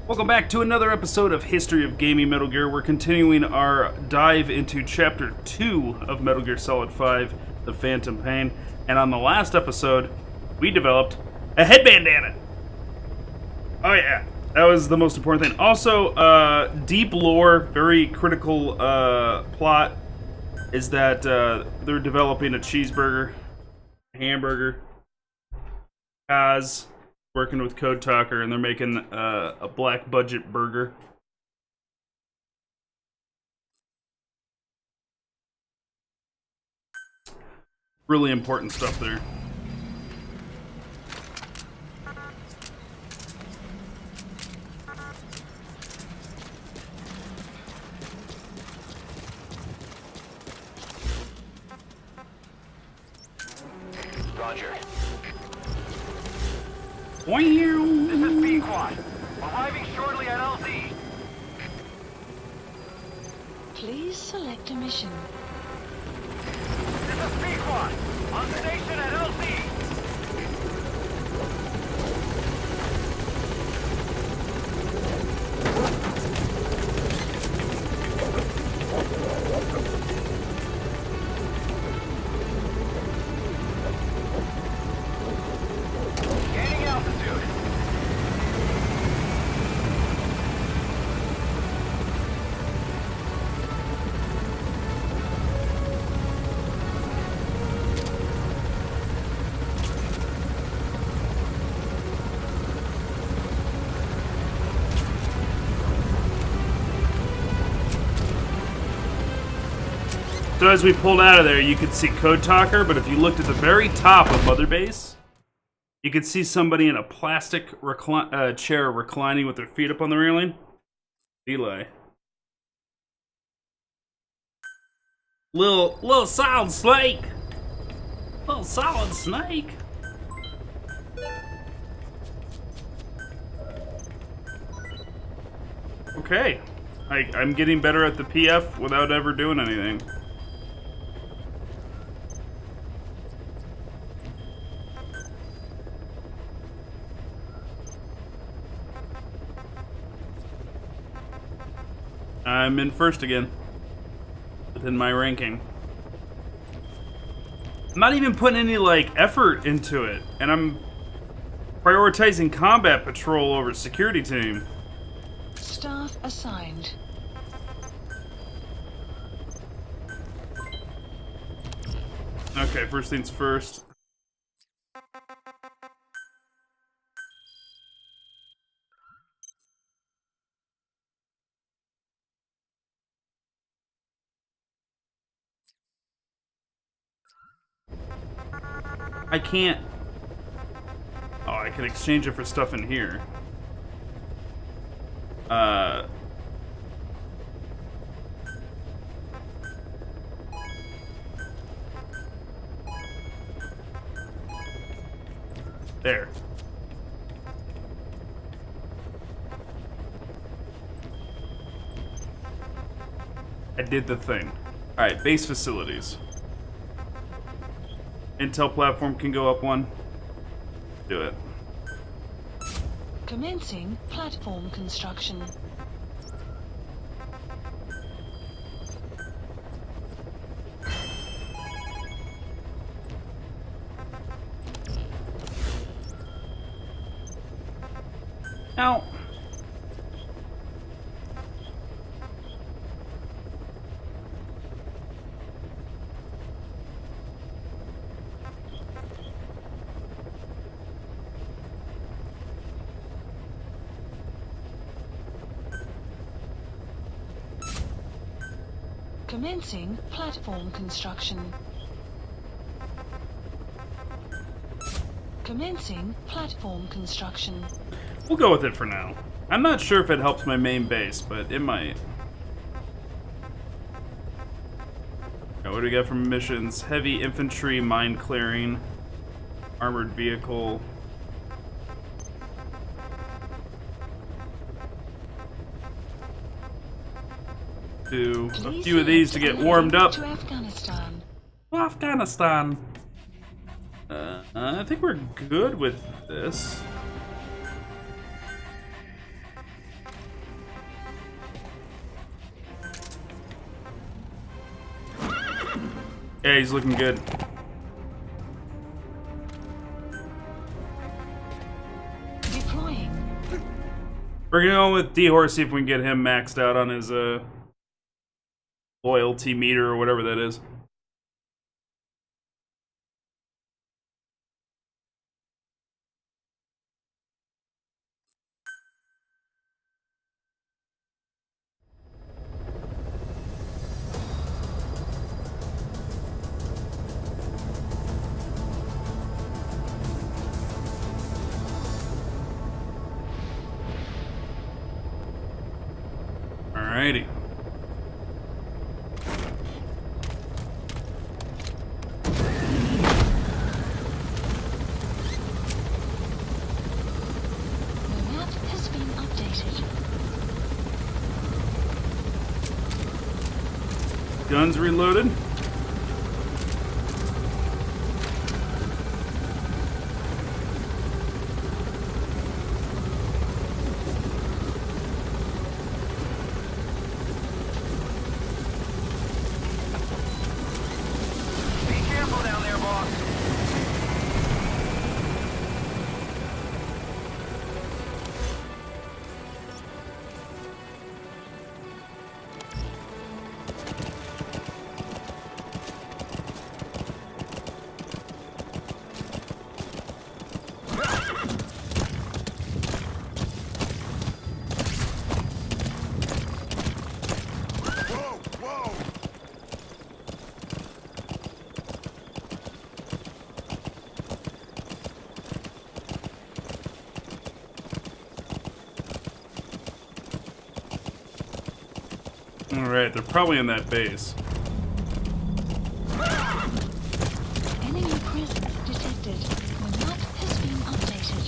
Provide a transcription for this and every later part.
Welcome back to another episode of History of Gaming Metal Gear. We're continuing our dive into Chapter 2 of Metal Gear Solid 5, The Phantom Pain. And on the last episode, we developed a head bandana. Oh yeah, that was the most important thing. Also, deep lore, very critical plot, is that they're developing a cheeseburger, a hamburger, Kaz working with Code Talker, and they're making a black budget burger. Really important stuff there. Roger. Wow. This is B-Quad. Arriving shortly at LZ. Please select a mission. This is B-Quad. On station at LZ. Gaining altitude. So as we pulled out of there, you could see Code Talker, but if you looked at the very top of Mother Base, you could see somebody in a plastic chair reclining with their feet up on the railing. Eli. Little solid snake. Little solid snake. Okay. I'm getting better at the PF without ever doing anything. I'm in first again, within my ranking. I'm not even putting any, effort into it, and I'm prioritizing combat patrol over security team. Staff assigned. Okay, first things first. I can't... Oh, I can exchange it for stuff in here. There. I did the thing. Alright, base facilities. Intel platform can go up one. Do it. Commencing platform construction. Now, Commencing platform construction. Commencing platform construction. we'll go with it for now. I'm not sure if it helps my main base, but it might. Now, what do we got from missions? Heavy infantry, mine clearing, armored vehicle. Do a Please few of these to select get a warmed link up. to Afghanistan. Afghanistan. I think we're good with this. Yeah, he's looking good. Deploying. We're gonna go with D-Horse, see if we can get him maxed out on his loyalty meter or whatever that is. Alrighty. The map has been updated. Guns reloaded. Be careful down there, boss. Alright, they're probably in that base. Enemy presence detected. The map has been updated.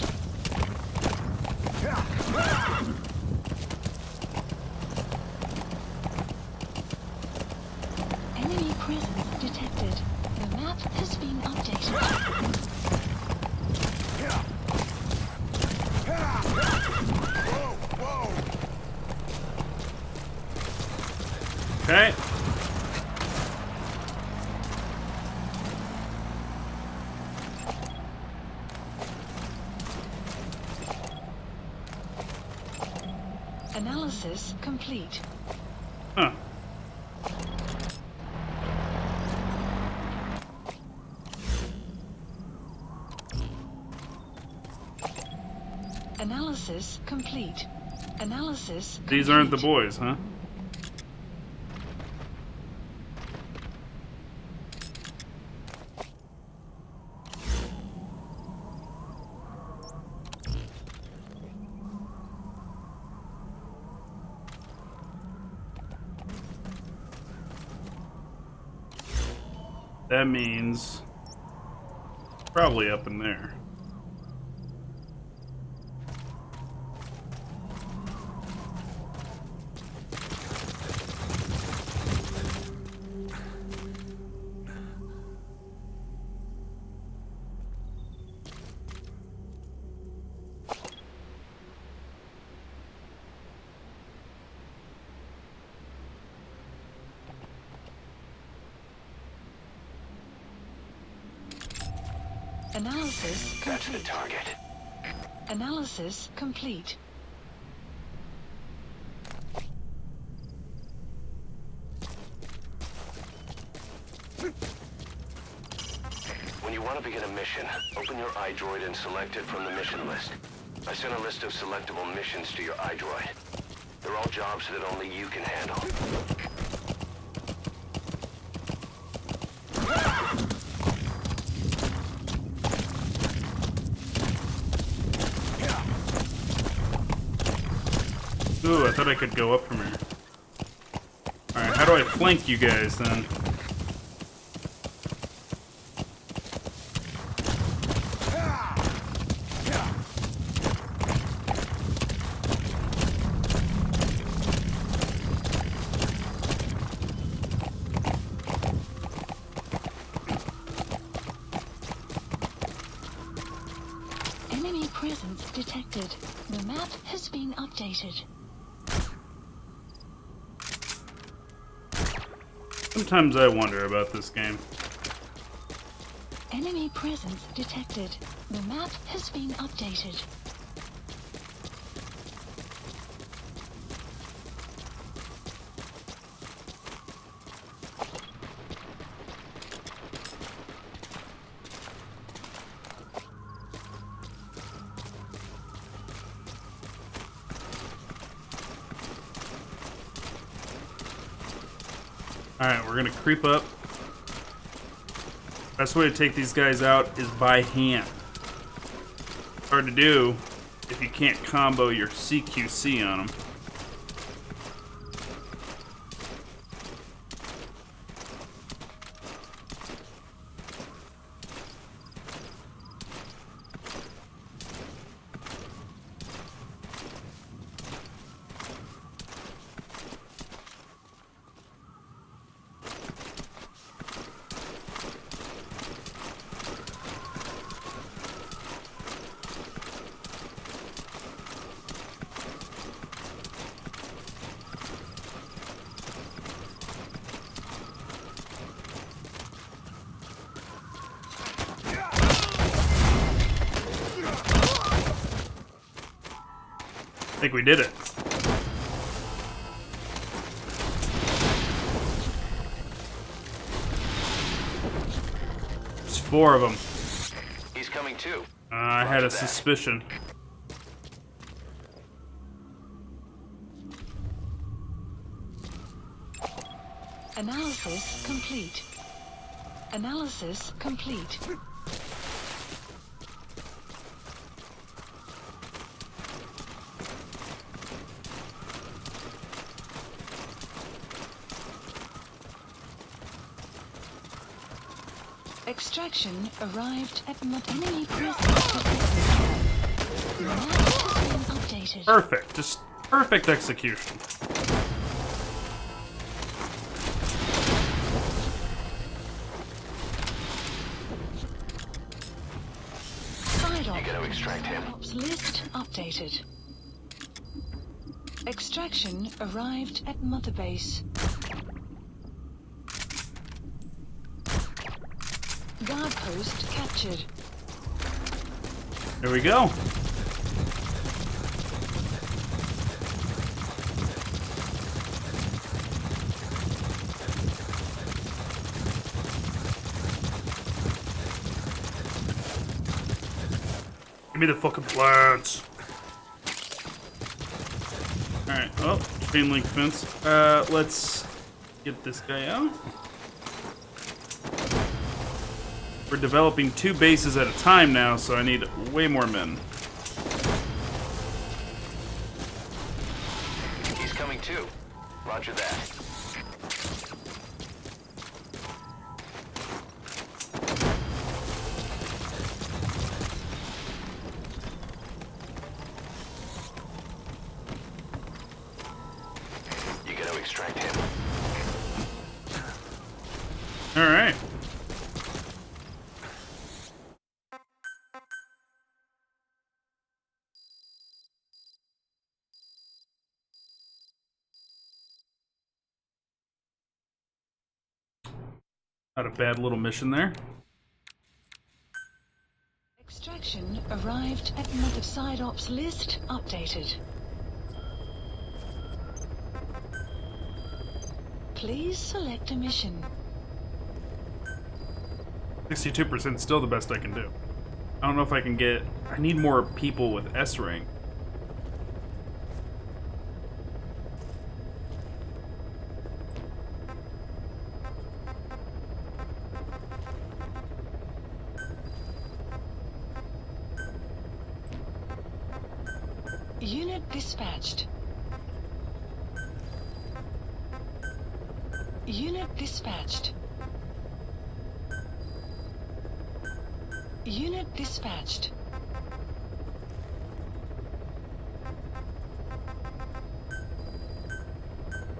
Enemy presence detected. The map has been updated. Okay. Analysis complete. Huh. Analysis complete. Analysis These aren't the complete. boys, huh? That means probably up in there. Analysis That's the complete. target. Analysis complete. When you want to begin a mission, open your iDroid and select it from the mission list. I sent a list of selectable missions to your iDroid. They're all jobs that only you can handle. Ooh, I thought I could go up from here. Alright, how do I flank you guys then? Enemy presence detected. The map has been updated. Sometimes I wonder about this game. Enemy presence detected. The map has been updated. Alright, we're gonna creep up. Best way to take these guys out is by hand. Hard to do if you can't combo your CQC on them. I think we did it. There's 4 of them. He's coming too. I had a suspicion. Analysis complete. Analysis complete. Extraction arrived at enemy presence detected. The map has been updated. Perfect. Just perfect execution. You gotta extract him. Ops list updated. Extraction arrived at Mother Base. Guard post captured. There we go. Give me the fucking plants. Alright, oh, chain link fence. Let's get this guy out. We're developing 2 bases at a time now, so I need way more men. He's coming too. Roger that. You gotta extract him. Alright. Not a bad little mission there. Extraction arrived at Mother Side Ops list updated. Please select a mission. 62% still the best I can do. I don't know if I can get... I need more people with S rank. Unit dispatched. Unit dispatched. Unit dispatched.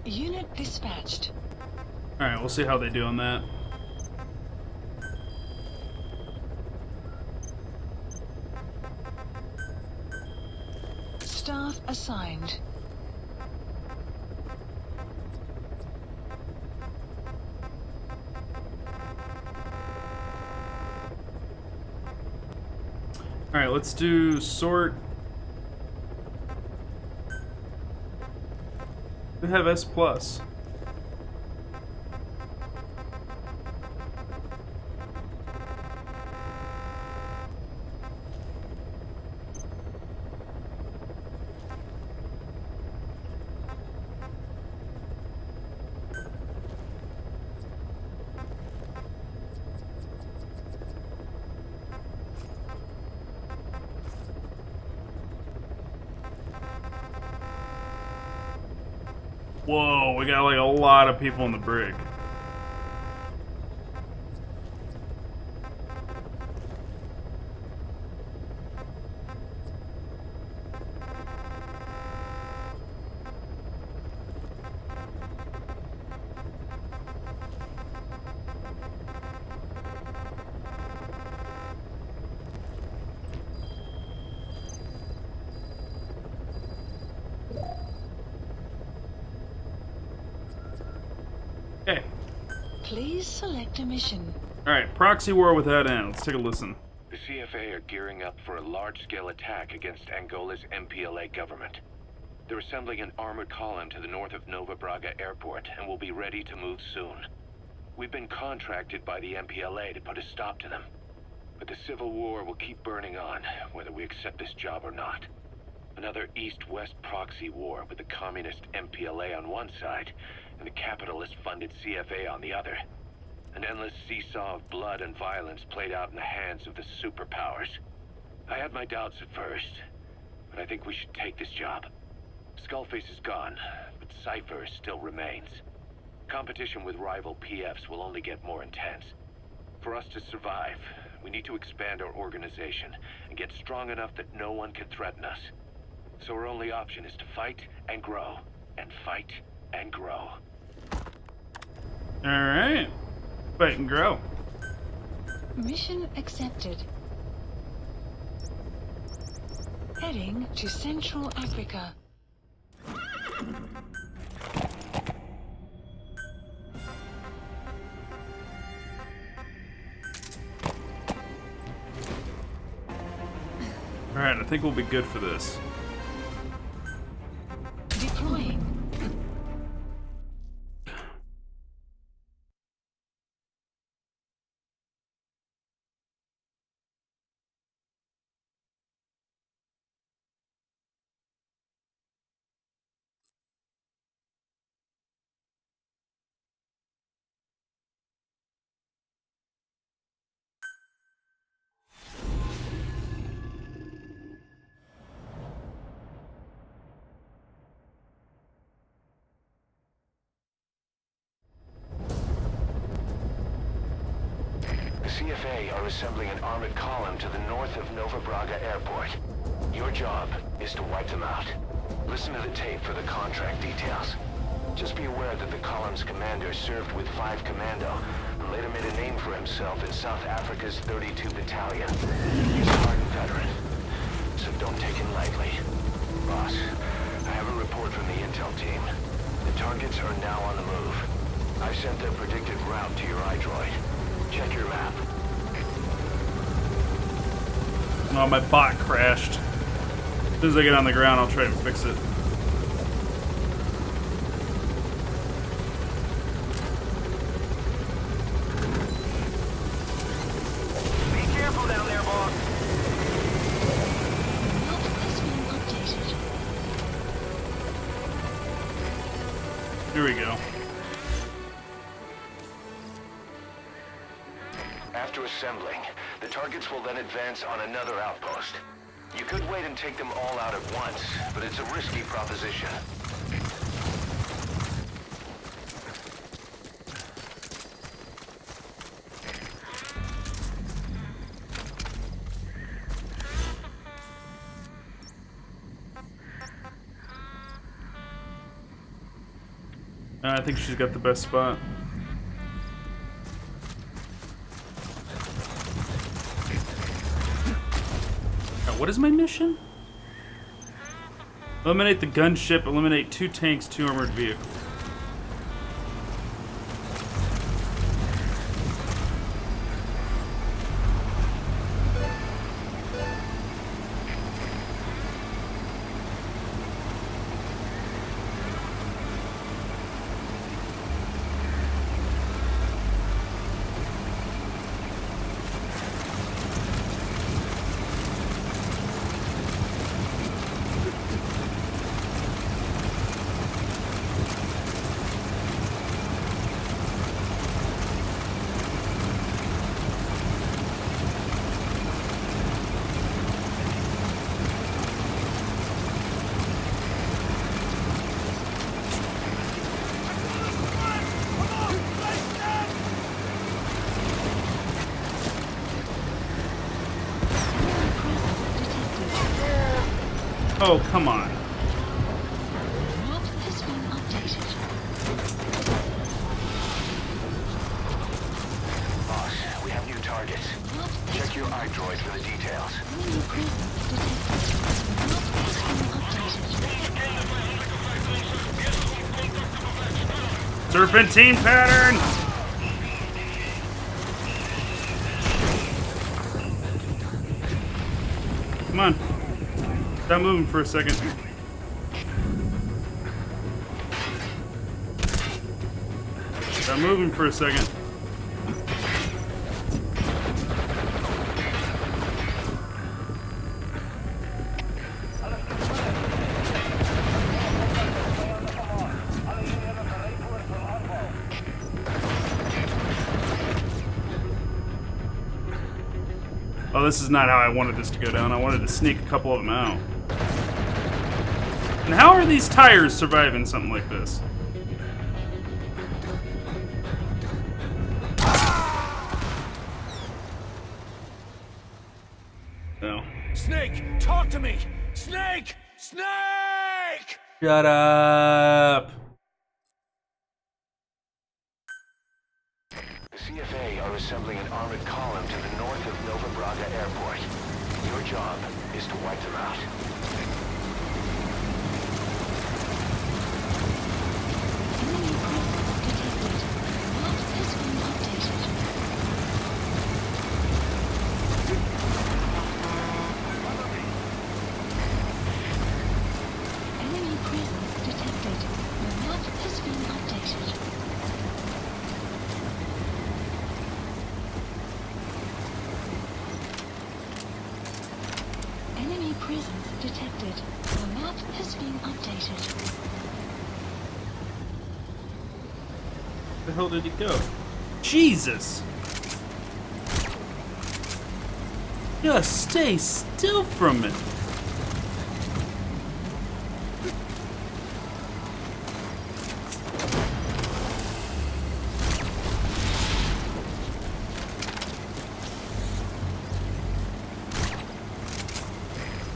Unit dispatched. Alright, we'll see how they do on that. Staff assigned. Alright, let's do sort. We have S plus. Whoa, we got like a lot of people in the brig. Okay. Please select a mission. Alright, proxy war without end. Let's take a listen. The CFA are gearing up for a large-scale attack against Angola's MPLA government. They're assembling an armored column to the north of Nova Braga Airport and will be ready to move soon. We've been contracted by the MPLA to put a stop to them. But the civil war will keep burning on, whether we accept this job or not. Another East-West proxy war with the communist MPLA on one side and the capitalist-funded CFA on the other. An endless seesaw of blood and violence played out in the hands of the superpowers. I had my doubts at first, but I think we should take this job. Skullface is gone, but Cypher still remains. Competition with rival PFs will only get more intense. For us to survive, we need to expand our organization and get strong enough that no one can threaten us. So our only option is to fight and grow, and fight and grow. Alright. Fight and grow. Mission accepted. Heading to Central Africa. Alright, I think we'll be good for this. Deploying. CFA are assembling an armored column to the north of Nova Braga Airport. Your job is to wipe them out. Listen to the tape for the contract details. Just be aware that the column's commander served with 5 Commando and later made a name for himself in South Africa's 32 Battalion. He's a hardened veteran, so don't take him lightly. Boss, I have a report from the intel team. The targets are now on the move. I've sent their predicted route to your iDroid. Check your map. Oh, my bot crashed. As soon as I get on the ground, I'll try and fix it. Be careful down there, boss. Map has been updated. Here we go. After assembling, the targets will then advance on another outpost. You could wait and take them all out at once, but it's a risky proposition. I think she's got the best spot. What is my mission? Eliminate the gunship, eliminate 2 tanks, 2 armored vehicles. Oh, come on. Map has been updated. Boss, we have new targets. Map has Check your iDroid for the details. enemy presence detected. Map has been updated. Serpentine pattern! Come on. Stop moving for a second. Stop moving for a second. Oh, this is not how I wanted this to go down. I wanted to sneak a couple of them out. And how are these tires surviving something like this? No. Snake, talk to me! Snake! Snake! Shut up. The CFA are assembling an armored column to the north of Nova Braga Airport. Your job is to wipe them out. Enemy presence detected. Map has been updated. Enemy presence detected. The map has been updated. Enemy presence detected. The map has been updated. Where the hell did he go? Jesus! Just stay still for a minute.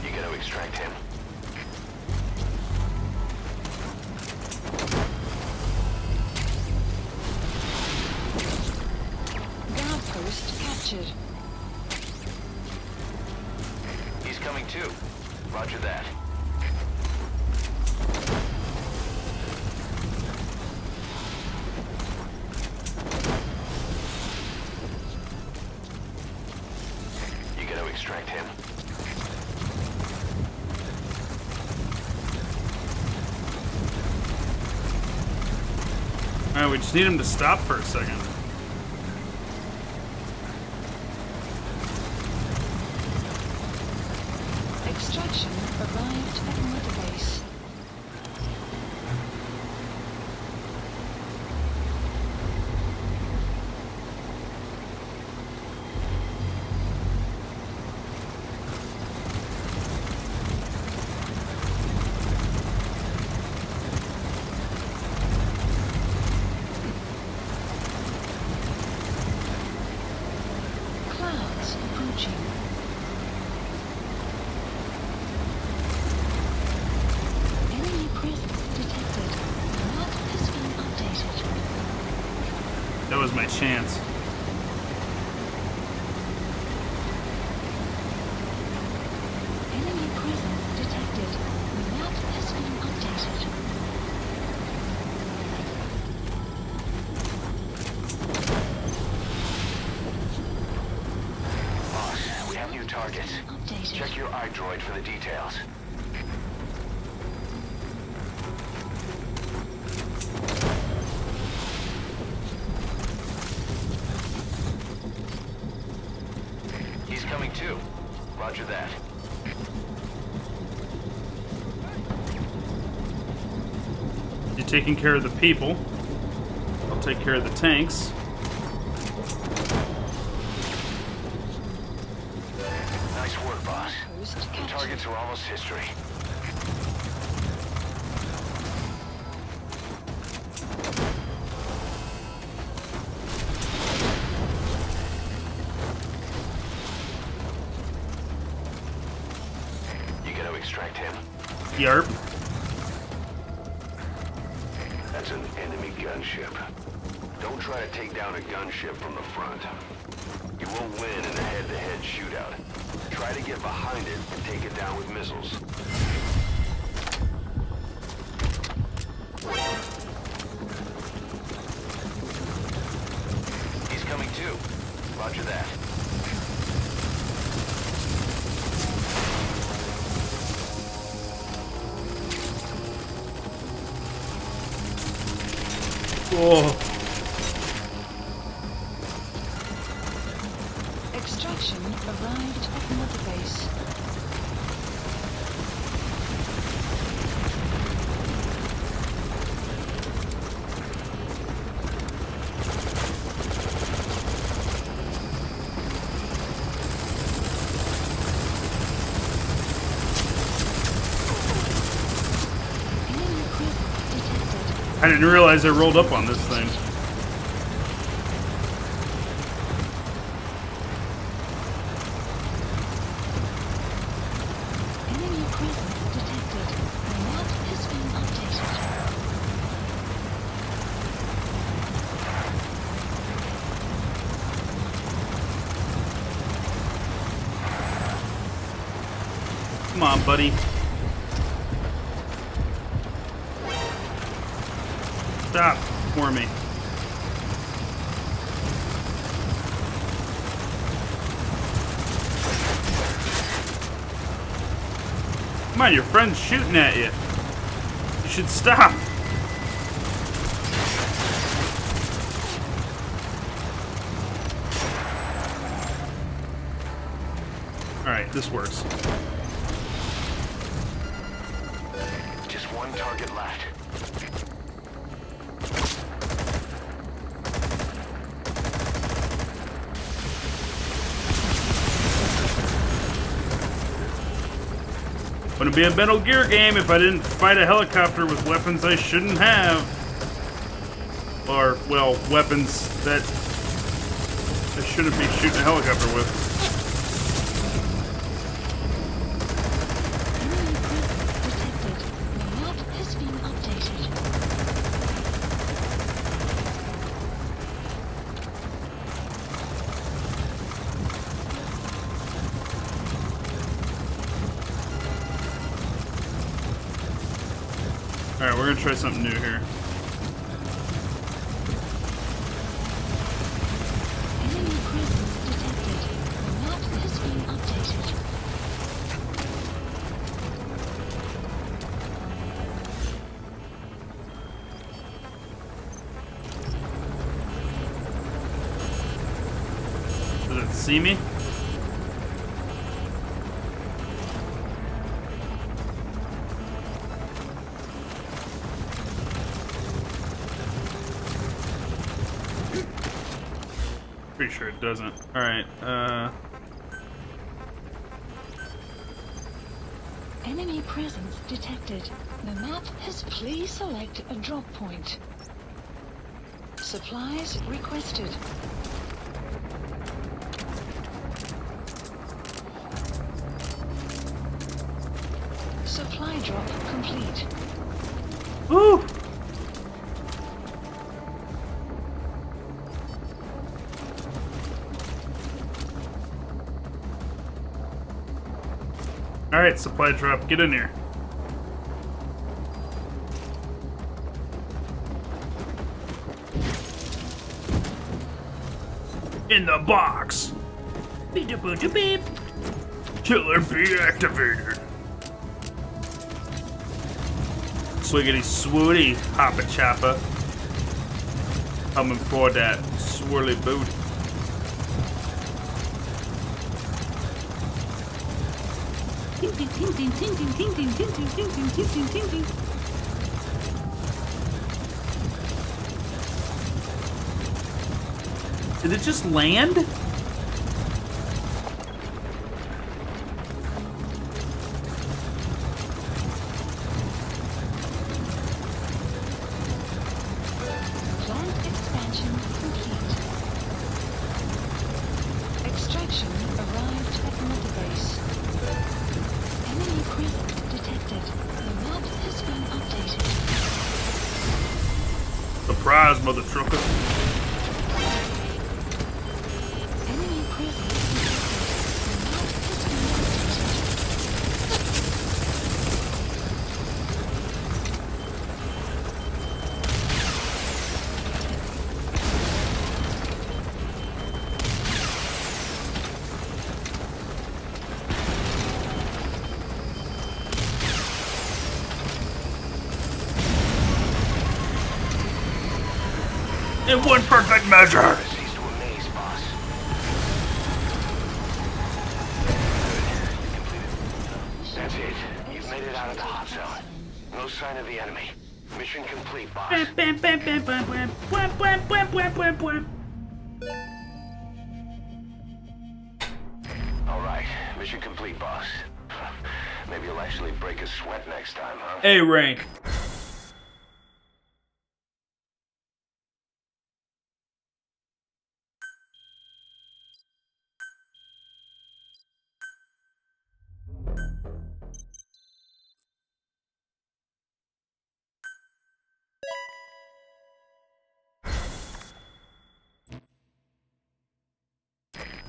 You gotta extract him. Guard post captured. He's coming too. Roger that. You gotta extract him. Alright, we just need him to stop for a second. Extraction arrived at mother base. Clouds approaching. Enemy presence detected. Map has been updated. That was my chance. Enemy presence detected. Map has been updated. Boss, we have new targets. Updated. Check your iDroid for the details. He's coming too. Roger that. You're taking care of the people. I'll take care of the tanks. Nice work, boss. Post The captured. targets are almost history. You gotta extract him. Yarp. That's an enemy gunship. Don't try to take down a gunship from the front. You won't win in a head-to-head shootout. Try to get behind it and take it down with missiles. He's coming too. Roger that. Oh. Extraction arrived at Mother Base. Enemy presence detected. I didn't realize I rolled up on this thing. Enemy presence detected. The map has been updated. Come on, buddy. Stop for me. Come on, your friend's shooting at you. You should stop. Alright, this works. Just one target left. Wouldn't be a Metal Gear game if I didn't fight a helicopter with weapons I shouldn't have. Or, well, weapons that I shouldn't be shooting a helicopter with. Enemy presence detected. The map has been updated. Alright, we're gonna try something new here. Enemy presence detected. The map has been updated. Does it see me? Pretty sure it doesn't. Alright, Enemy presence detected. The map has please select a drop point. Supplies requested. Supply drop complete. woo! Alright, supply drop, get in here. In the box! Beep-a-boop-a-beep. Killer bee activated. Swiggity swooty, Hoppa Choppa. Coming for that swirly boot. Did it just land? Plant expansion complete. Extraction arrived at Mother Base. Enemy presence detected. The Surprise, mother trucker. Enemy presence In one perfect measure. Cease to amaze, boss. That's it. You've made it out of the hot zone. No sign of the enemy. Mission complete, boss. All right. Mission complete, boss. Maybe you'll actually break a sweat next time, huh? A rank.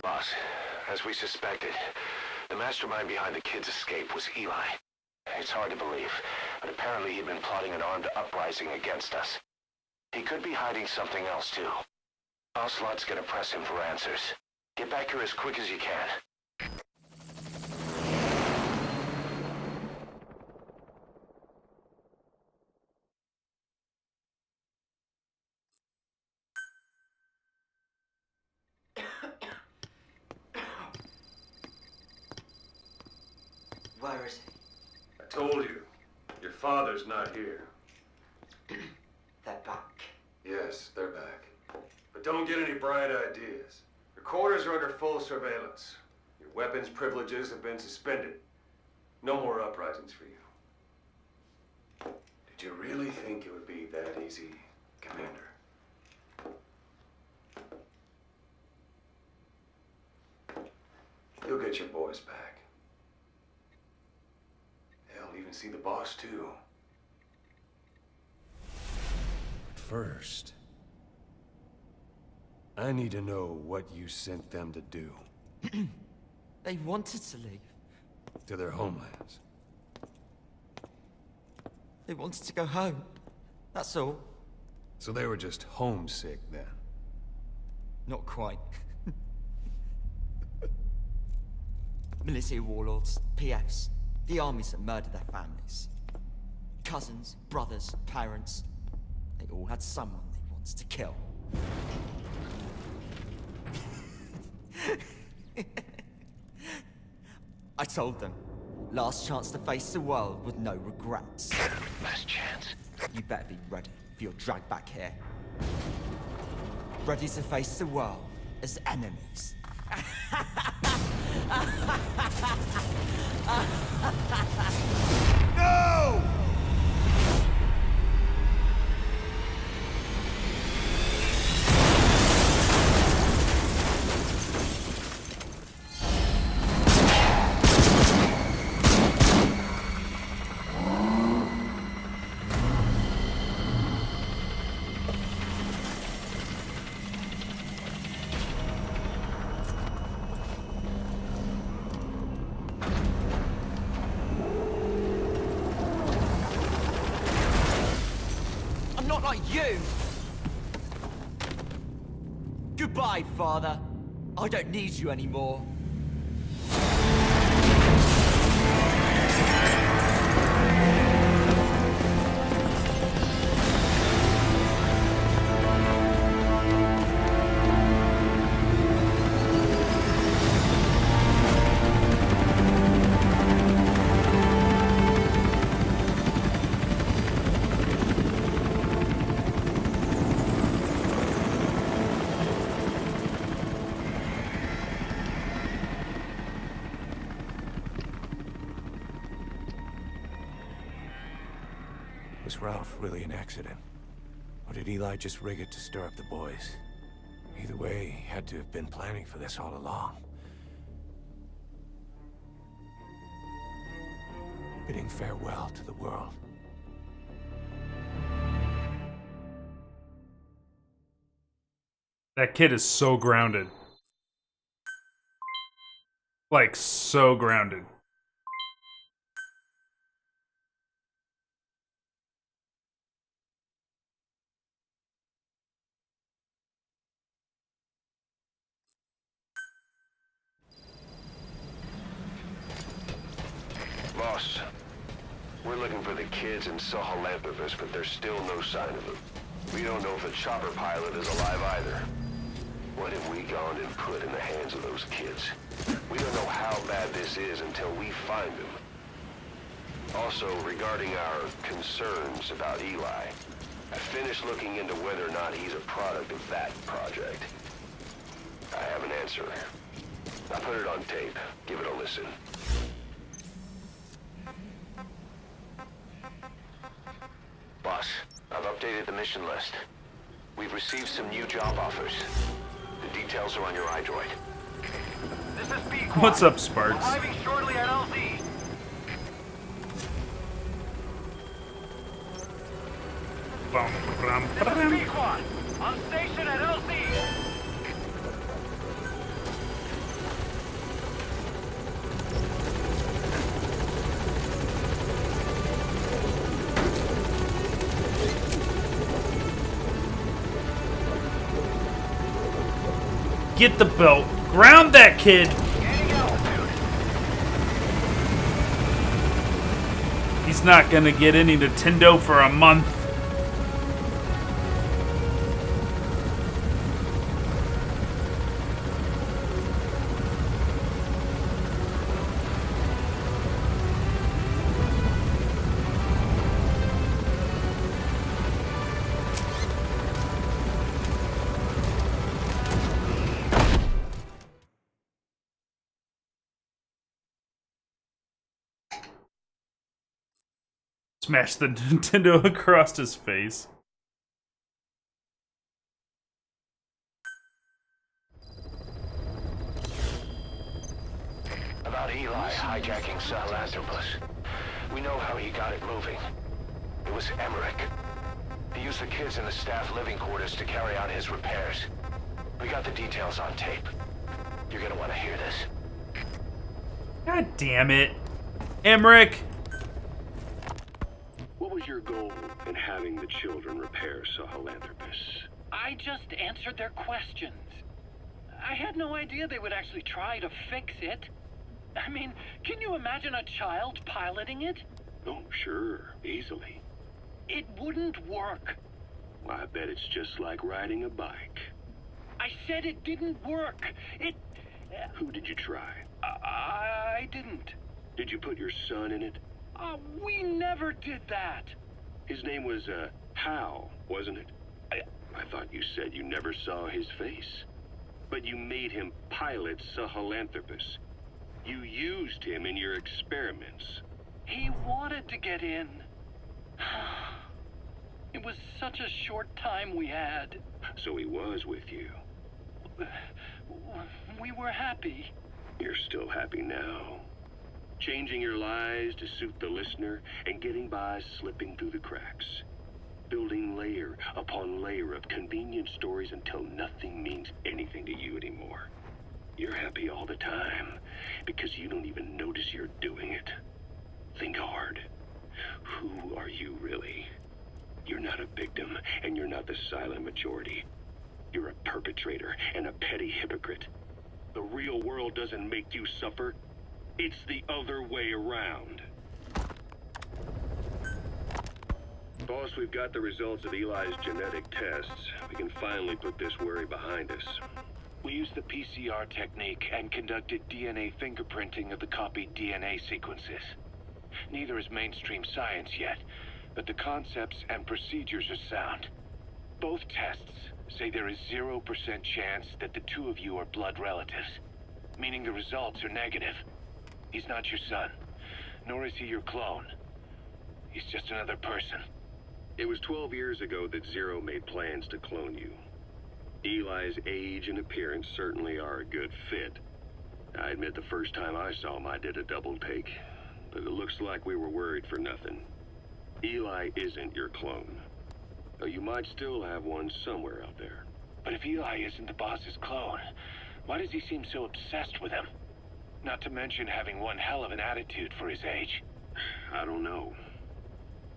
Boss, as we suspected, the mastermind behind the kid's escape was Eli. It's hard to believe, but apparently he'd been plotting an armed uprising against us. He could be hiding something else, too. Ocelot's gonna press him for answers. Get back here as quick as you can. Where is I told you, your father's not here. he? They're back. Yes, they're back. But don't get any bright ideas. Your quarters are under full surveillance. Your weapons privileges have been suspended. No more uprisings for you. Did you really think it would be that easy, Commander? You'll get your boys back. They'll even see the boss, too. But first, I need to know what you sent them to do They wanted to leave. to their homelands. They wanted to go home. That's all. So they were just homesick then. Not quite. Militia warlords, PFs, the armies that murdered their families. Cousins, brothers, parents. They all had someone they wanted to kill. I told them, last chance to face the world with no regrets. Last chance. You better be ready for your drag back here. Ready to face the world as enemies. No! I'm not like you! Goodbye, Father. I don't need you anymore. Was Ralph really an accident? Or did Eli just rig it to stir up the boys? Either way, he had to have been planning for this all along. Bidding farewell to the world. That kid is so grounded. Like, so grounded. Boss, we're looking for the kids in Sahelanthropus, but there's still no sign of them. We don't know if the chopper pilot is alive either. What have we gone and put in the hands of those kids? We don't know how bad this is until we find them. Also, regarding our concerns about Eli, I finished looking into whether or not he's a product of that project. I have an answer. I put it on tape. Give it a listen. Boss, I've updated the mission list. We've received some new job offers. The details are on your iDroid. This is B. What's up, Sparks? Arriving shortly at LZ. This is B-Quad. On station at LZ. Get the belt. Ground that kid. Gaining altitude. He's not gonna get any Nintendo for a month. Smash the Nintendo across his face. About Eli hijacking Sahelanthropus. We know how he got it moving. It was Emmerich. He used the kids in the staff living quarters to carry out his repairs. We got the details on tape. You're gonna want to hear this. God damn it. Emmerich! What was your goal in having the children repair Sahelanthropus? I just answered their questions. I had no idea they would actually try to fix it. I mean, can you imagine a child piloting it? Oh, sure, easily. It wouldn't work. Well, I bet it's just like riding a bike. I said it didn't work. Who did you try? I didn't. Did you put your son in it? We never did that. His name was, Hal, wasn't it? I thought you said you never saw his face. But you made him pilot Sahelanthropus. You used him in your experiments. He wanted to get in. It was such a short time we had. So he was with you. We were happy. You're still happy now. Changing your lies to suit the listener and getting by slipping through the cracks. Building layer upon layer of convenient stories until nothing means anything to you anymore. You're happy all the time because you don't even notice you're doing it. Think hard. Who are you really? You're not a victim and you're not the silent majority. You're a perpetrator and a petty hypocrite. The real world doesn't make you suffer. It's the other way around. Boss, we've got the results of Eli's genetic tests. We can finally put this worry behind us. We used the PCR technique and conducted DNA fingerprinting of the copied DNA sequences. Neither is mainstream science yet, but the concepts and procedures are sound. Both tests say there is 0% chance that the two of you are blood relatives, meaning the results are negative. He's not your son, nor is he your clone. He's just another person. It was 12 years ago that Zero made plans to clone you. Eli's age and appearance certainly are a good fit. I admit the first time I saw him I did a double take, but it looks like we were worried for nothing. Eli isn't your clone, though you might still have one somewhere out there. But if Eli isn't the boss's clone, why does he seem so obsessed with him? Not to mention having one hell of an attitude for his age. I don't know.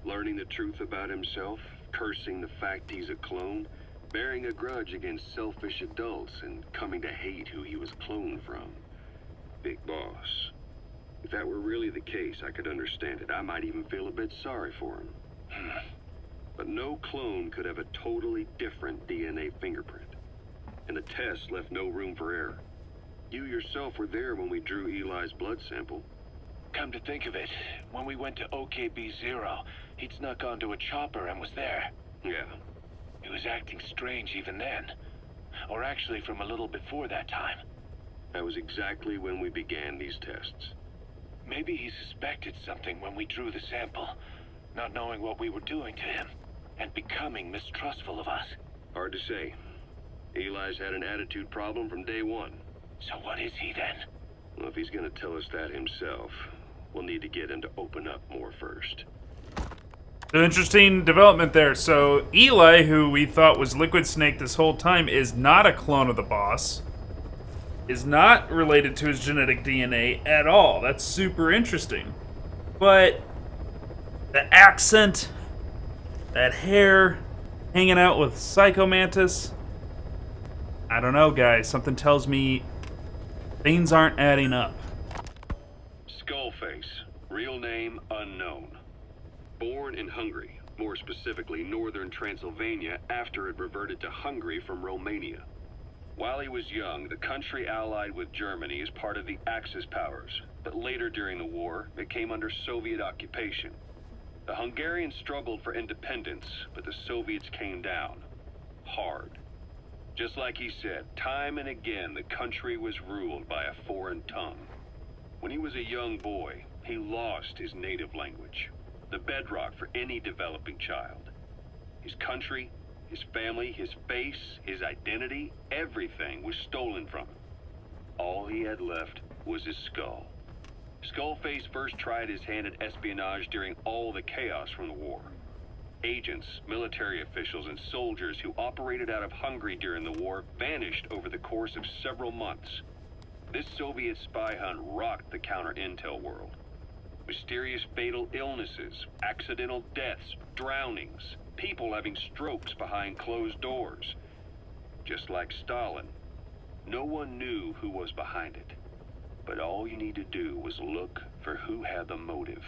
Learning the truth about himself, cursing the fact he's a clone, bearing a grudge against selfish adults, and coming to hate who he was cloned from. Big boss. If that were really the case, I could understand it. I might even feel a bit sorry for him. But no clone could have a totally different DNA fingerprint. And the test left no room for error. You yourself were there when we drew Eli's blood sample. Come to think of it, when we went to OKB-0, he'd snuck onto a chopper and was there. Yeah. He was acting strange even then. Or actually from a little before that time. That was exactly when we began these tests. Maybe he suspected something when we drew the sample, not knowing what we were doing to him, and becoming mistrustful of us. Hard to say. Eli's had an attitude problem from day one. So what is he then? Well, if he's gonna tell us that himself, we'll need to get him to open up more first. An interesting development there. So Eli, who we thought was Liquid Snake this whole time, is not a clone of the boss. Is not related to his genetic DNA at all. That's super interesting. But the accent, that hair, hanging out with Psycho Mantis, I don't know, guys. Something tells me things aren't adding up. Skullface, real name unknown. Born in Hungary, more specifically northern Transylvania, after it reverted to Hungary from Romania. While he was young, the country allied with Germany as part of the Axis powers, but later during the war, it came under Soviet occupation. The Hungarians struggled for independence, but the Soviets came down. Hard. Just like he said, time and again the country was ruled by a foreign tongue. When he was a young boy, he lost his native language, the bedrock for any developing child. His country, his family, his face, his identity, everything was stolen from him. All he had left was his skull. Skullface first tried his hand at espionage during all the chaos from the war. Agents, military officials, and soldiers who operated out of Hungary during the war vanished over the course of several months. This Soviet spy hunt rocked the counter-intel world. Mysterious fatal illnesses, accidental deaths, drownings, people having strokes behind closed doors. Just like Stalin, no one knew who was behind it. But all you need to do was look for who had the motive.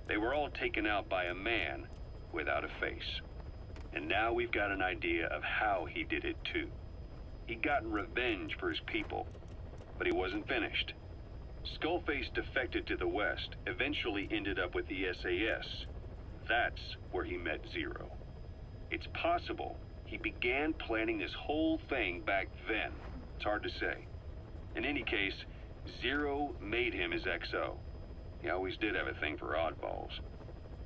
They were all taken out by a man without a face. And now we've got an idea of how he did it too. He'd gotten revenge for his people, but he wasn't finished. Skullface defected to the West, eventually ended up with the SAS. That's where he met Zero. It's possible he began planning this whole thing back then. It's hard to say. In any case, Zero made him his XO. He always did have a thing for oddballs.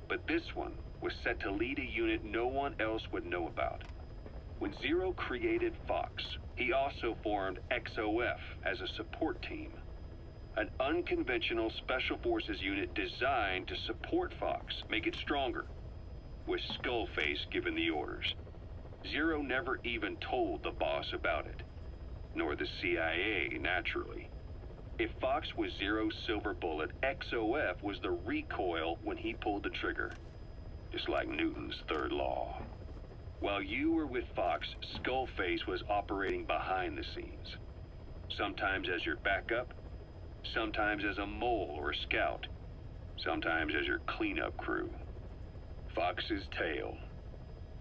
But this one was set to lead a unit no one else would know about. When Zero created Fox, he also formed XOF as a support team. An unconventional special forces unit designed to support Fox, make it stronger, with Skullface giving the orders. Zero never even told the boss about it, nor the CIA, naturally. If Fox was Zero's silver bullet, XOF was the recoil when he pulled the trigger. Just like Newton's third law. While you were with Fox, Skullface was operating behind the scenes. Sometimes as your backup, sometimes as a mole or a scout, sometimes as your cleanup crew. Fox's tail,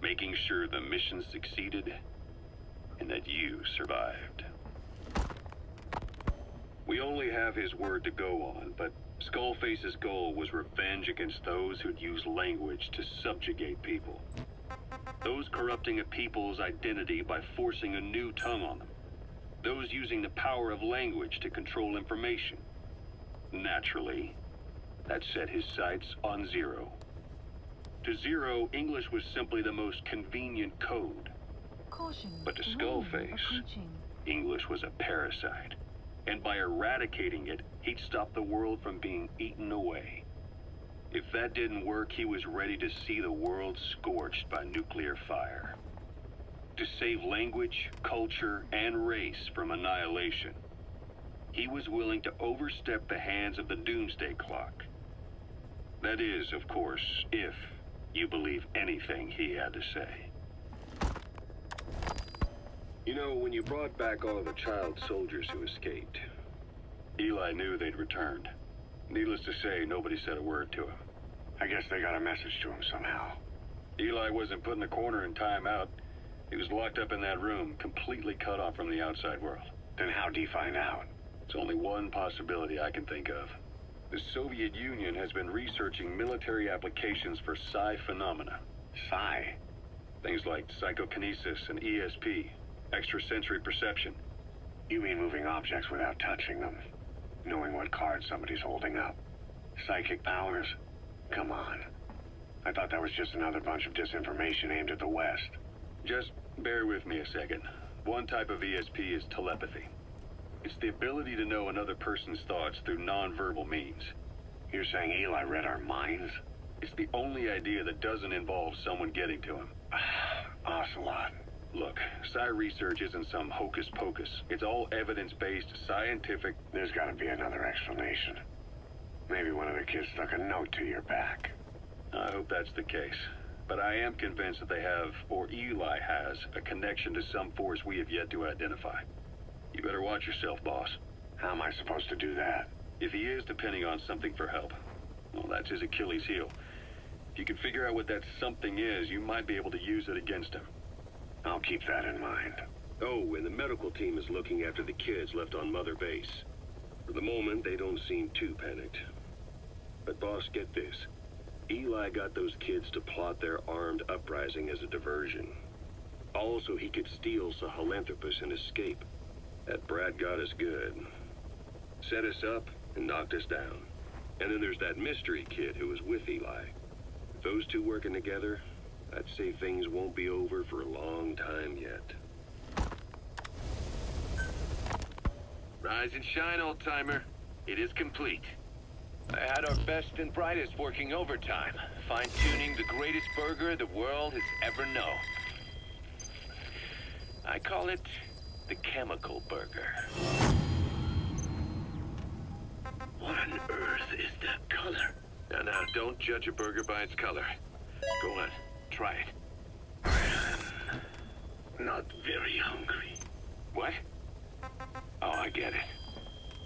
making sure the mission succeeded and that you survived. We only have his word to go on, but Skullface's goal was revenge against those who'd use language to subjugate people. Those corrupting a people's identity by forcing a new tongue on them. Those using the power of language to control information. Naturally, that set his sights on Zero. To Zero, English was simply the most convenient code. Caution. But to Warning Skullface, approaching. English was a parasite. And by eradicating it, he'd stop the world from being eaten away. If that didn't work, he was ready to see the world scorched by nuclear fire. to save language, culture, and race from annihilation. He was willing to overstep the hands of the Doomsday Clock. That is, of course, if you believe anything he had to say. You know, when you brought back all the child soldiers who escaped, Eli knew they'd returned. Needless to say, nobody said a word to him. I guess they got a message to him somehow. Eli wasn't put in the corner in timeout. He was locked up in that room, completely cut off from the outside world. Then how'd he find out? It's only one possibility I can think of. The Soviet Union has been researching military applications for psi phenomena. Psi? Things like psychokinesis and ESP, extrasensory perception. You mean moving objects without touching them? Knowing what card somebody's holding up? Psychic powers? Come on. I thought that was just another bunch of disinformation aimed at the West. Just bear with me a second. One type of ESP is telepathy. It's the ability to know another person's thoughts through non-verbal means. You're saying Eli read our minds? It's the only idea that doesn't involve someone getting to him. Ocelot. Look, psi research isn't some hocus-pocus. It's all evidence-based, scientific... There's gotta be another explanation. Maybe one of the kids stuck a note to your back. I hope that's the case. But I am convinced that they have, or Eli has, a connection to some force we have yet to identify. You better watch yourself, boss. How am I supposed to do that? If he is depending on something for help, well, that's his Achilles heel. If you can figure out what that something is, you might be able to use it against him. I'll keep that in mind. Oh, and the medical team is looking after the kids left on Mother Base. For the moment, they don't seem too panicked. But boss, get this. Eli got those kids to plot their armed uprising as a diversion. Also, he could steal Sahelanthropus and escape. That brat got us good. Set us up and knocked us down. And then there's that mystery kid who was with Eli. With those two working together, I'd say things won't be over for a long time yet. Rise and shine, old-timer. It is complete. I had our best and brightest working overtime, fine-tuning the greatest burger the world has ever known. I call it the Chemical Burger. What on earth is that color? Now, don't judge a burger by its color. Go on, try it. I'm not very hungry. What? Oh, I get it.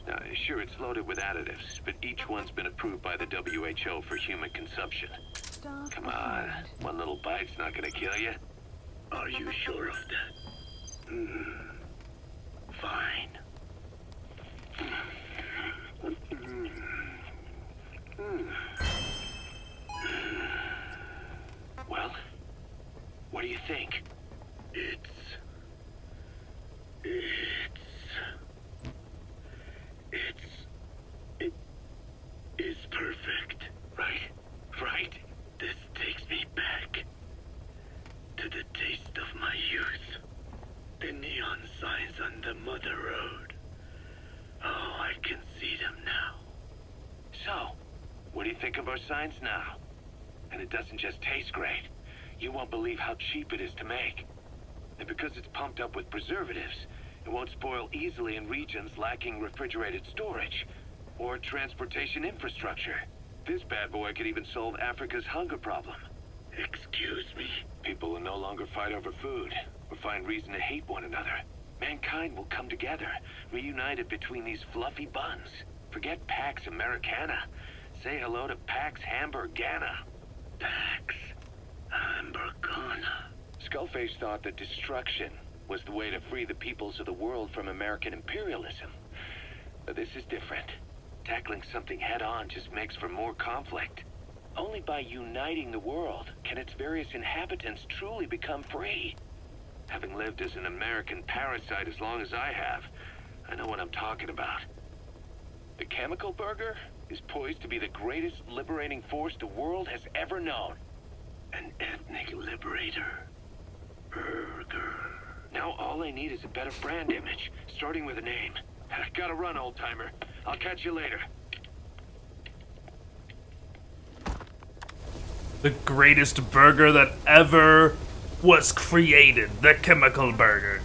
Now, sure, it's loaded with additives, but each one's been approved by the WHO for human consumption. Come on, one little bite's not gonna kill you. Are you sure of that? Fine. Well, what do you think? It's perfect, right? Right? This takes me back to the taste of my youth. The neon signs on the Mother Road. Oh, I can see them now. So, what do you think of our signs now? And it doesn't just taste great. You won't believe how cheap it is to make. And because it's pumped up with preservatives, it won't spoil easily in regions lacking refrigerated storage or transportation infrastructure. This bad boy could even solve Africa's hunger problem. Excuse me? People will no longer fight over food or find reason to hate one another. Mankind will come together, reunited between these fluffy buns. Forget Pax Americana. Say hello to Pax Hamburgana. Pax Hamburgana. Skullface thought that destruction was the way to free the peoples of the world from American imperialism. But this is different. Tackling something head-on just makes for more conflict. Only by uniting the world can its various inhabitants truly become free. Having lived as an American parasite as long as I have, I know what I'm talking about. The Chemical Burger is poised to be the greatest liberating force the world has ever known. An ethnic liberator. Burger. Now all I need is a better brand image, starting with a name. I gotta run, old-timer. I'll catch you later. The greatest burger that ever was created, the chemical burger.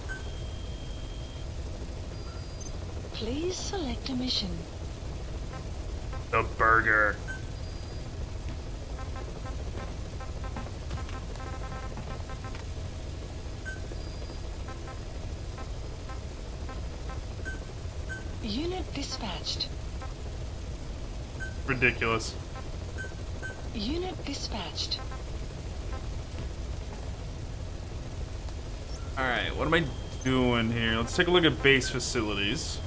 Please select a mission. The burger. Unit dispatched. Ridiculous. Unit dispatched. Alright, what am I doing here? Let's take a look at base facilities.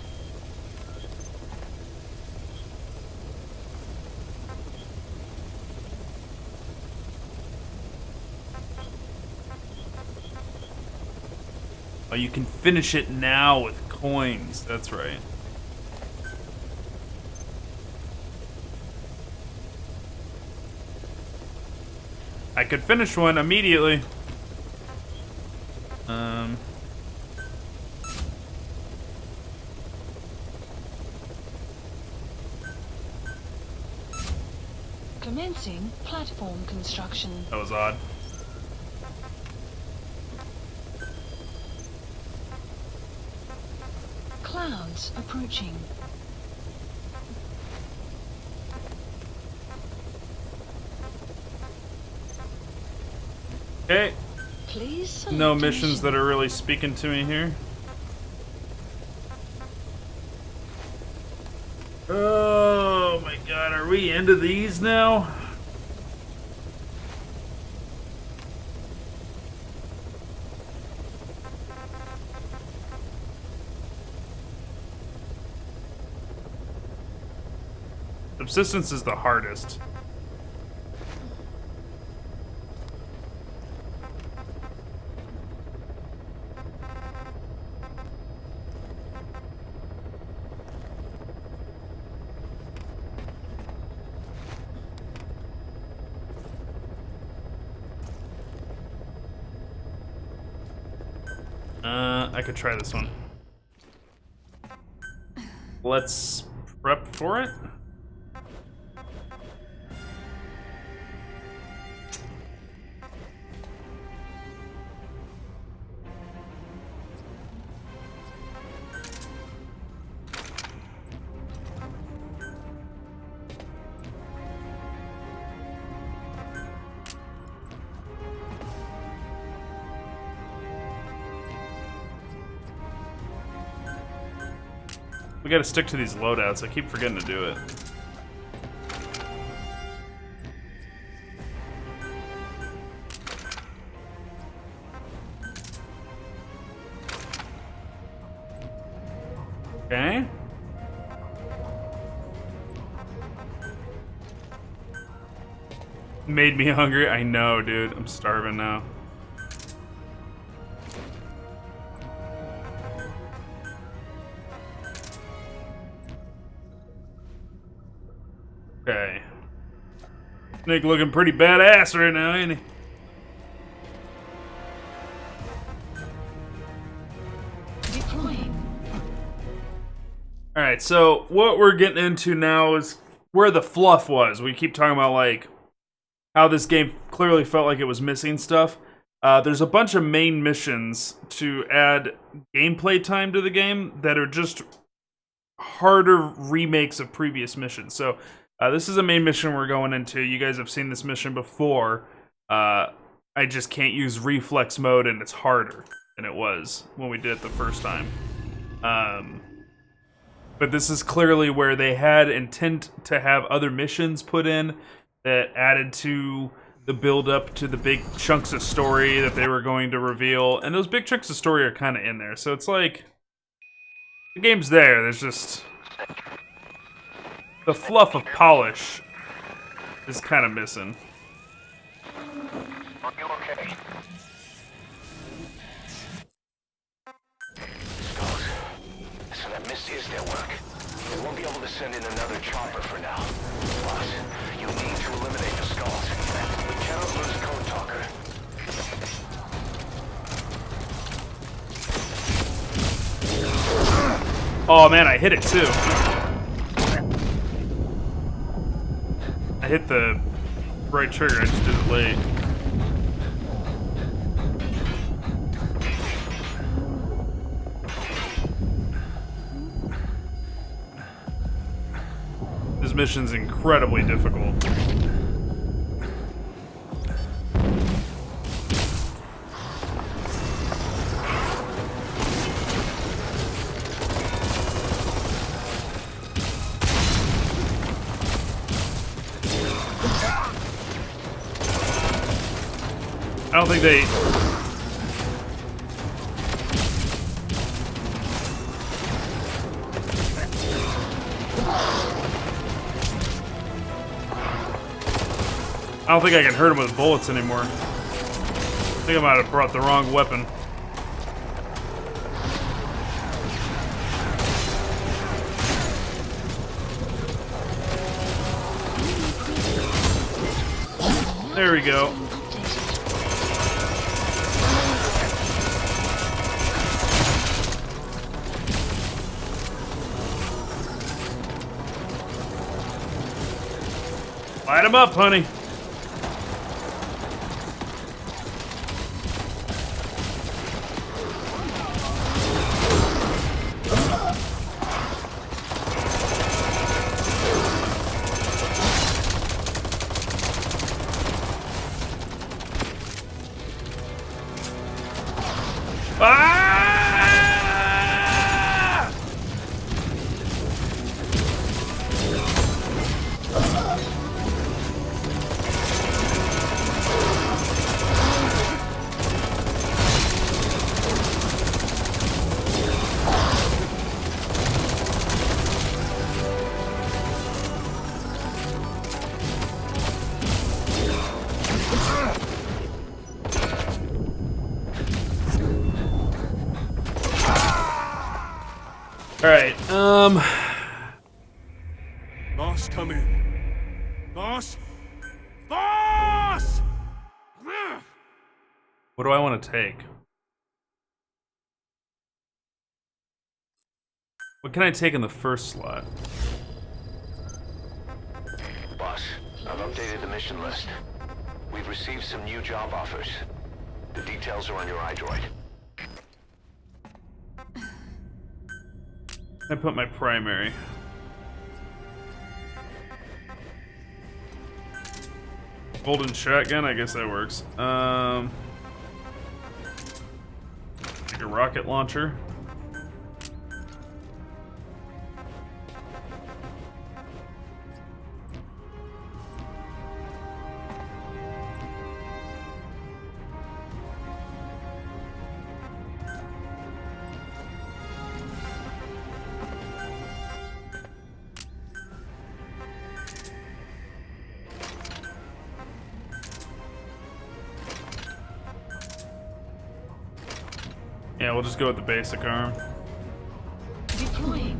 Oh, you can finish it now with coins. That's right. I could finish one immediately. Commencing platform construction. That was odd. Clouds approaching. Okay. Please select No a missions mission. that are really speaking to me here. Oh my god, are we into these now? Subsistence is the hardest. I could try this one. Let's prep for it. We gotta stick to these loadouts. I keep forgetting to do it. Okay. Made me hungry. I know, dude. I'm starving now. Okay. Snake looking pretty badass right now, ain't he? Deploying. Alright, so what we're getting into now is where the fluff was. We keep talking about, like, how this game clearly felt like it was missing stuff. There's a bunch of main missions to add gameplay time to the game that are just harder remakes of previous missions. So, this is a main mission we're going into. You guys have seen this mission before. I just can't use reflex mode, and it's harder than it was when we did it the first time. But this is clearly where they had intent to have other missions put in that added to the build-up to the big chunks of story that they were going to reveal. And those big chunks of story are kind of in there. So it's like, the game's there. There's just... the fluff of polish is kind of missing. Are you okay? So that Misty is their work. They won't be able to send in another chopper for now. But you need to eliminate the Skulls. We cannot lose Code Talker. Oh man, I hit it too. I hit the right trigger, I just did it late. mission's incredibly difficult. I don't think they... I don't think I can hurt him with bullets anymore. I think I might have brought the wrong weapon. There we go. Light him up, honey. Alright, Boss, come in. Boss? Boss! what do I want to take? What can I take in the first slot? Boss, I've updated the mission list. We've received some new job offers. The details are on your iDroid. I put my primary. Golden shotgun, I guess that works. Take a rocket launcher. Yeah, we'll just go with the basic arm. Deploying.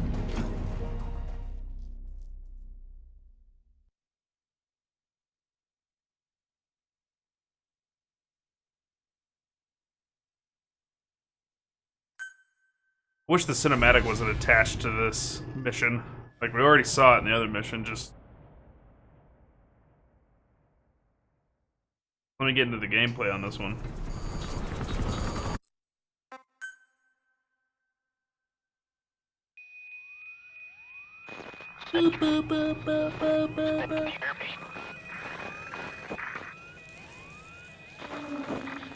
I wish the cinematic wasn't attached to this mission. Like, we already saw it in the other mission, just... Let me get into the gameplay on this one. Boop, boop, boop, boop, boop, boop, boop.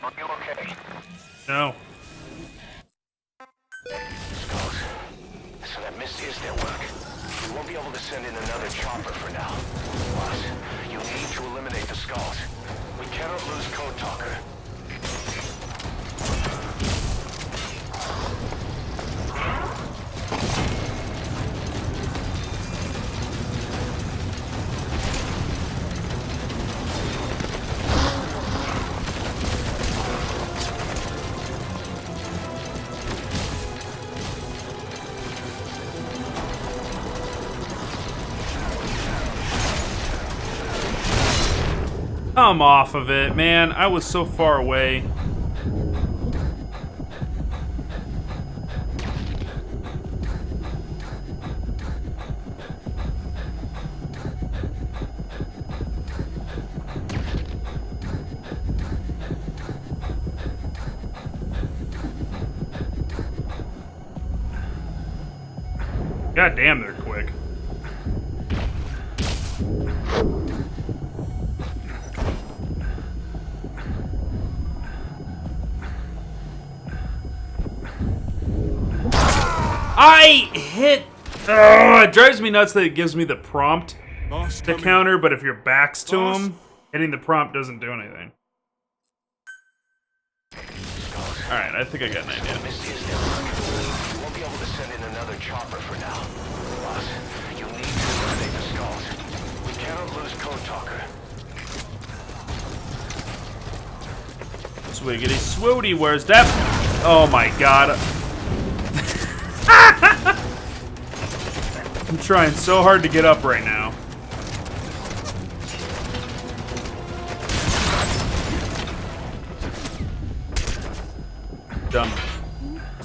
Are you okay? No. Skulls. So that mist is their work. We won't be able to send in another chopper for now. Boss, you need to eliminate the skulls. We cannot lose Code Talker. I'm off of it, man. I was so far away. God damn, they're quick. I hit... Oh, it drives me nuts that it gives me the prompt Boss to coming. counter, but if your back's to Boss. him, hitting the prompt doesn't do anything. Alright, I think I got an idea. Misty is their work. You won't be able to send in another chopper for now. Boss, you need to eliminate the skulls. We cannot lose Code Talker. Swiggity swooty, where's that? Oh my god. I'm trying so hard to get up right now. Dumb.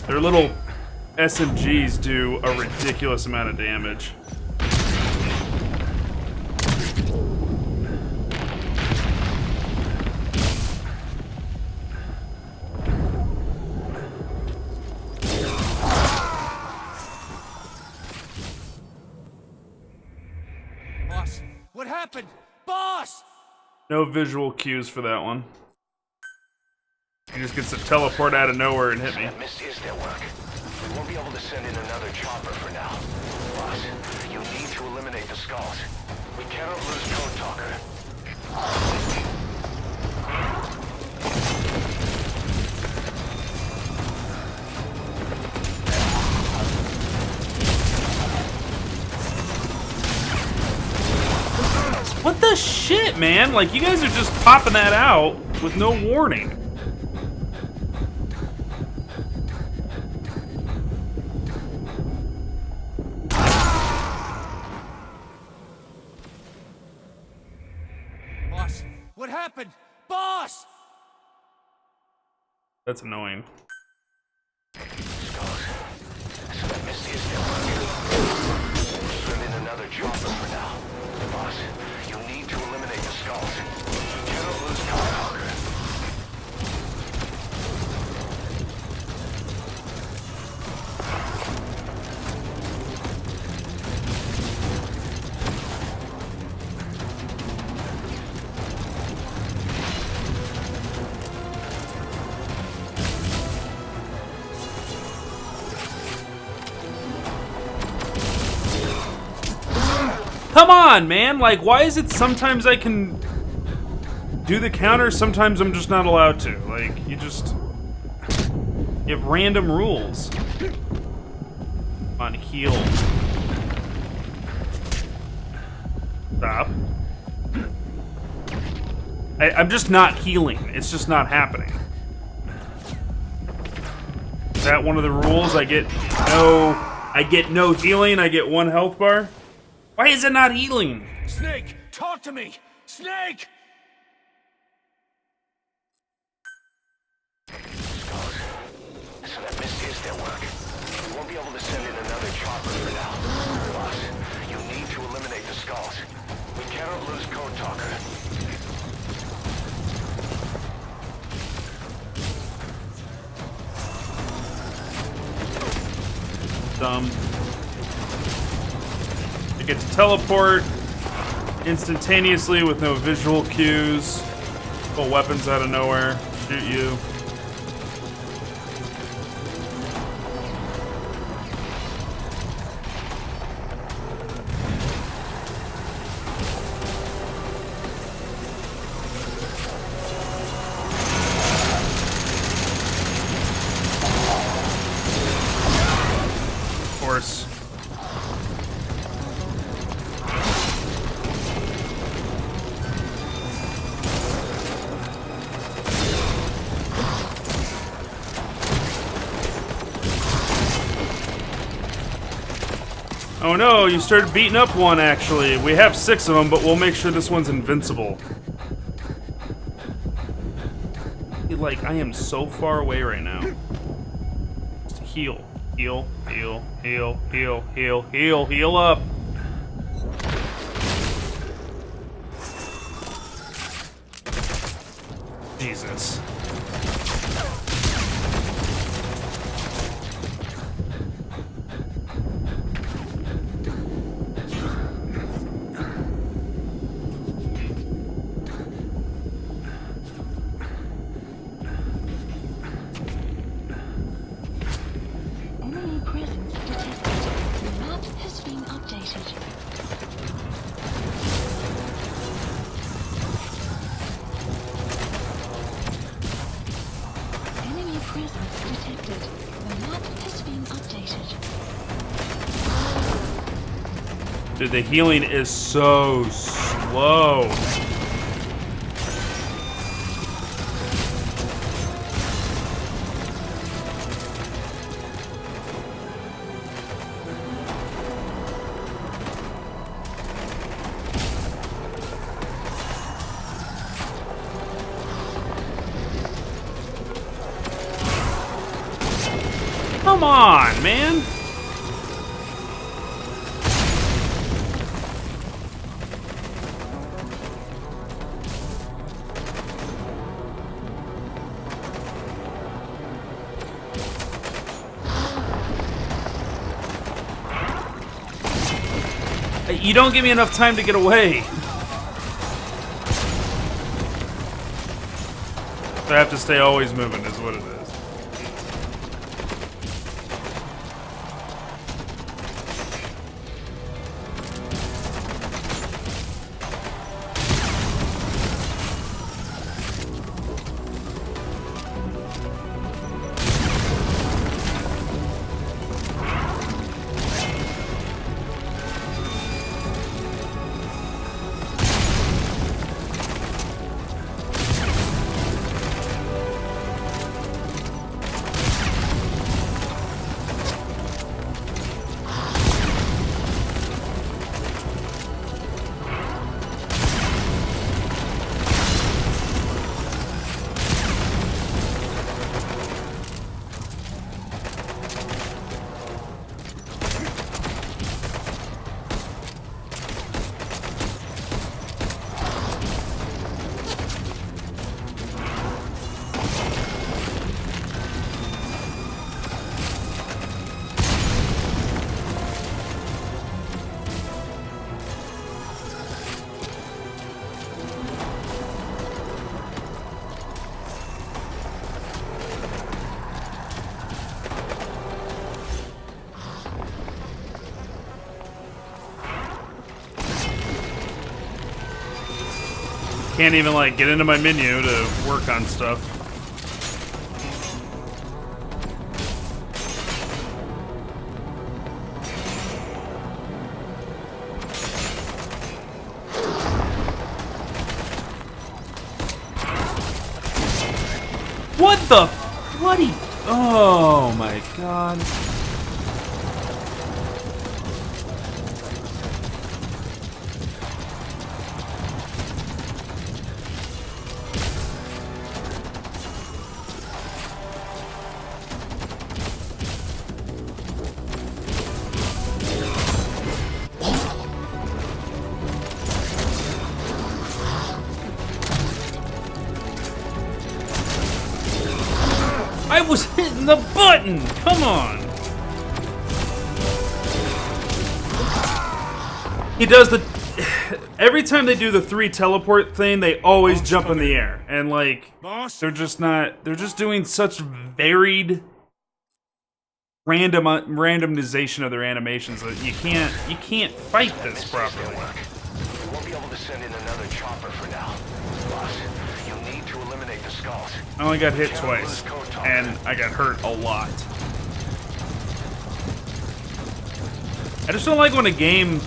Their little SMGs do a ridiculous amount of damage. Boss, what happened? Boss! No visual cues for that one. He just gets to teleport out of nowhere and hit me. Misty is their work. We won't be able to send in another chopper for now. Boss, you need to eliminate the skulls. We cannot lose Code Talker. What the shit, man? Like, you guys are just popping that out with no warning. Boss, what happened? Boss! That's annoying. Misty is their work. Send in another chopper for now. Boss, you need to eliminate the skulls. You cannot lose Code Talker. Come on, man! Like, why is it sometimes I can do the counter, sometimes I'm just not allowed to? Like, you have random rules. Come on, heal. Stop. I'm just not healing. It's just not happening. Is that one of the rules? I get no healing, I get 1 health bar? Why is it not healing? Snake, talk to me! Snake! So that Misty is their work. We won't be able to send in another chopper for now. Boss, you need to eliminate the skulls. We cannot lose Code Talker. Dumb. I get to teleport instantaneously with no visual cues. Pull weapons out of nowhere. Shoot you. Of course. Oh no, you started beating up one actually. We have 6 of them, but we'll make sure this one's invincible. Like, I am so far away right now. Just heal. Heal, heal, heal, heal, heal, heal, heal up. Jesus. Dude, the healing is so slow. Come on, man. You don't give me enough time to get away. So I have to stay always moving is what it is. Can't even like get into my menu to work on stuff. What the bloody... Oh my god. I was hitting the button! Come on! He does the... Every time they do the 3 teleport thing, they always jump in the air. And, like, they're just not... They're just doing such varied... randomization of their animations that you can't fight this properly. We won't be able to send in another chopper for now. Boss, you'll need to eliminate the skulls. I only got hit twice, and I got hurt a lot. I just don't like when a game...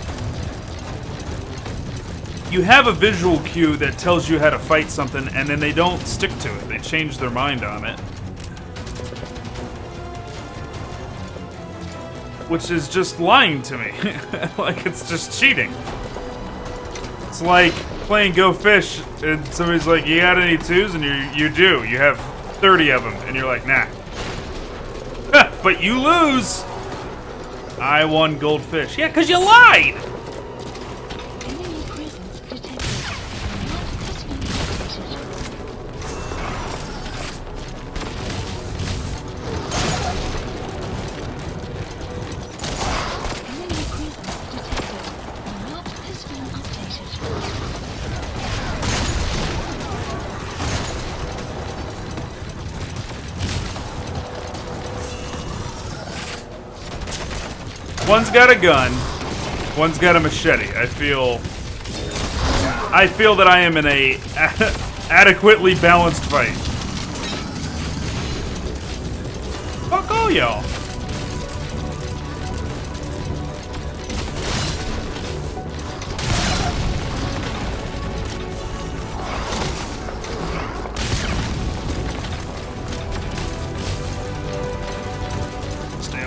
You have a visual cue that tells you how to fight something, and then they don't stick to it. They change their mind on it. Which is just lying to me. Like, it's just cheating. It's like playing Go Fish, and somebody's like, you got any 2s? And you do. You have 30 of them. And you're like, nah. But you lose! I won goldfish. Yeah, because you lied! Enemy presence detected. Not possibly Enemy presence detected. Not has been updated. One's got a gun, one's got a machete. I feel that I am in a adequately balanced fight. Fuck all y'all.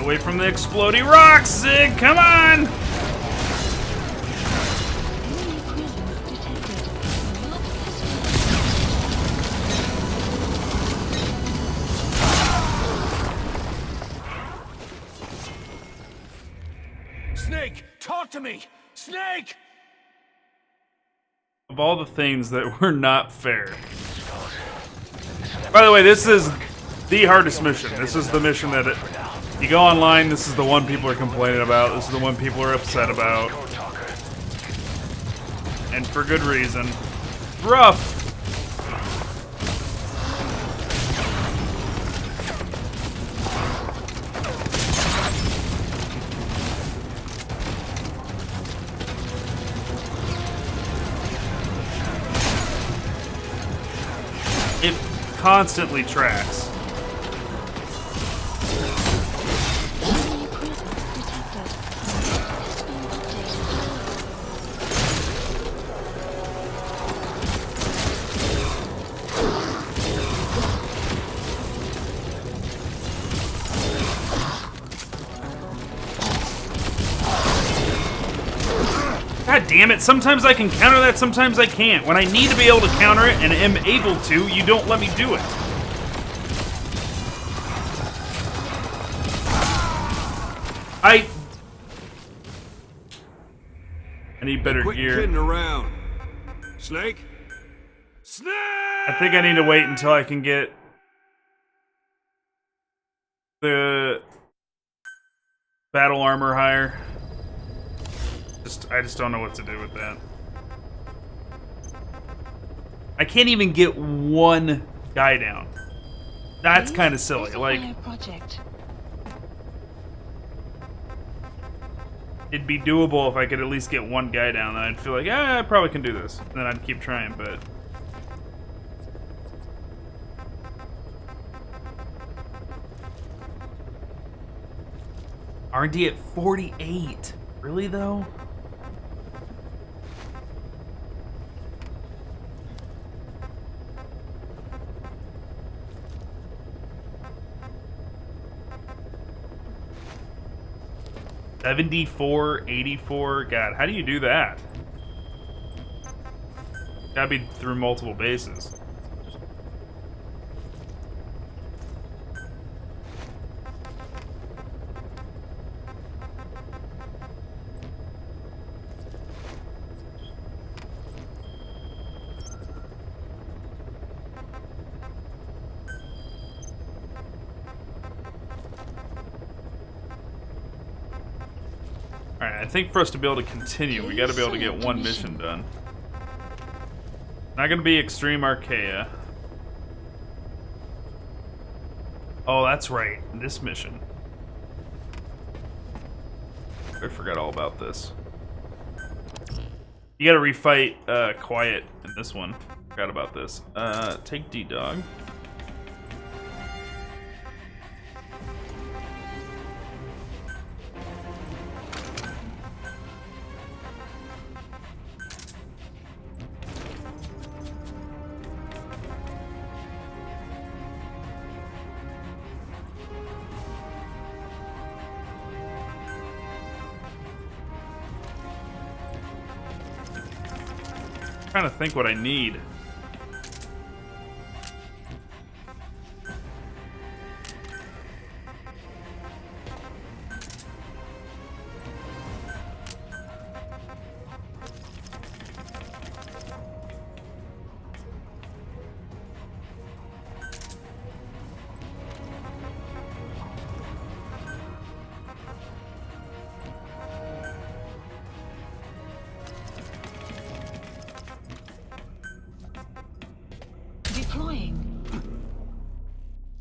away from the explodey rocks, Zig! Come on! Enemy presence detected. Not Snake, talk to me! Snake! Of all the things that were not fair. By the way, this is the hardest mission. This is the mission that you go online, this is the one people are complaining about, this is the one people are upset about. And for good reason. Rough! It constantly tracks. enemy presence detected. Has been updated. God damn it, sometimes I can counter that, sometimes I can't. When I need to be able to counter it and am able to, you don't let me do it. I need better Quit gear. kidding around. Snake? Snake! I think I need to wait until I can get the battle armor higher. I just don't know what to do with that. I can't even get one guy down. That's kind of silly. Like, Project. it'd be doable if I could at least get one guy down. Then I'd feel like, I probably can do this. And then I'd keep trying, but... R&D at 48. Really, though? $74, $84. God, how do you do that? Gotta be through multiple bases. Alright, I think for us to be able to continue, we gotta be able to get one mission done. Not gonna be Extreme Archaea. Oh, that's right. This mission. I forgot all about this. You gotta refight Quiet in this one. Forgot about this. Take D-Dog. Trying to think what I need.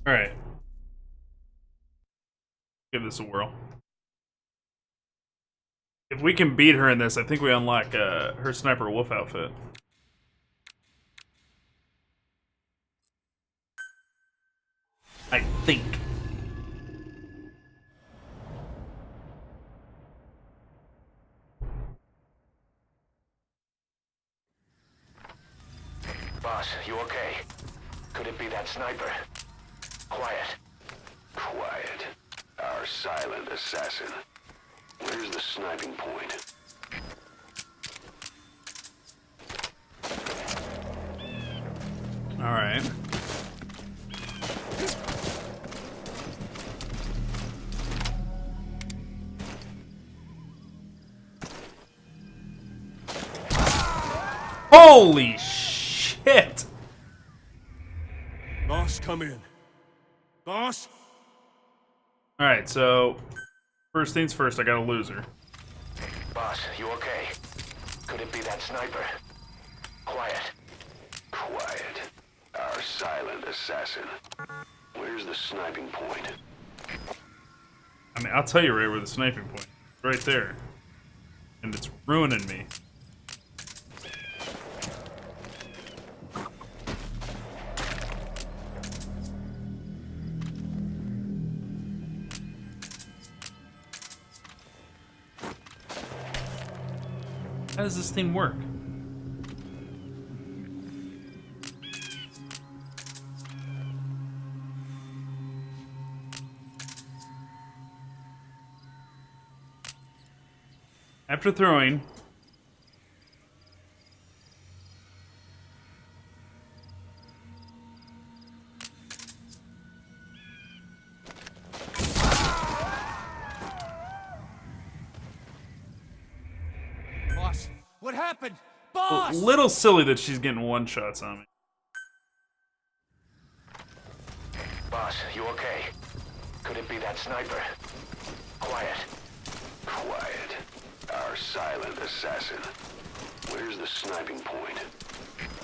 Alright. Give this a whirl. If we can beat her in this, I think we unlock her Sniper Wolf outfit. I think. Boss, you okay? Could it be that sniper? Quiet. Quiet. Our our silent assassin. Where's the sniping point? All right. Holy shit! Boss, come in. Boss? Alright, so first things first, I got a loser. Boss, you okay? Could it be that sniper? Quiet. Quiet. Our silent assassin. Where's the sniping point? I mean, I'll tell you right where the sniping point is. Right there. And it's ruining me. How does this thing work? After throwing, Boss, what happened? a Boss! little silly that she's getting one-shots on me. Boss, you okay? Could it be that sniper? Quiet. Quiet. Our silent assassin. Where's the sniping point?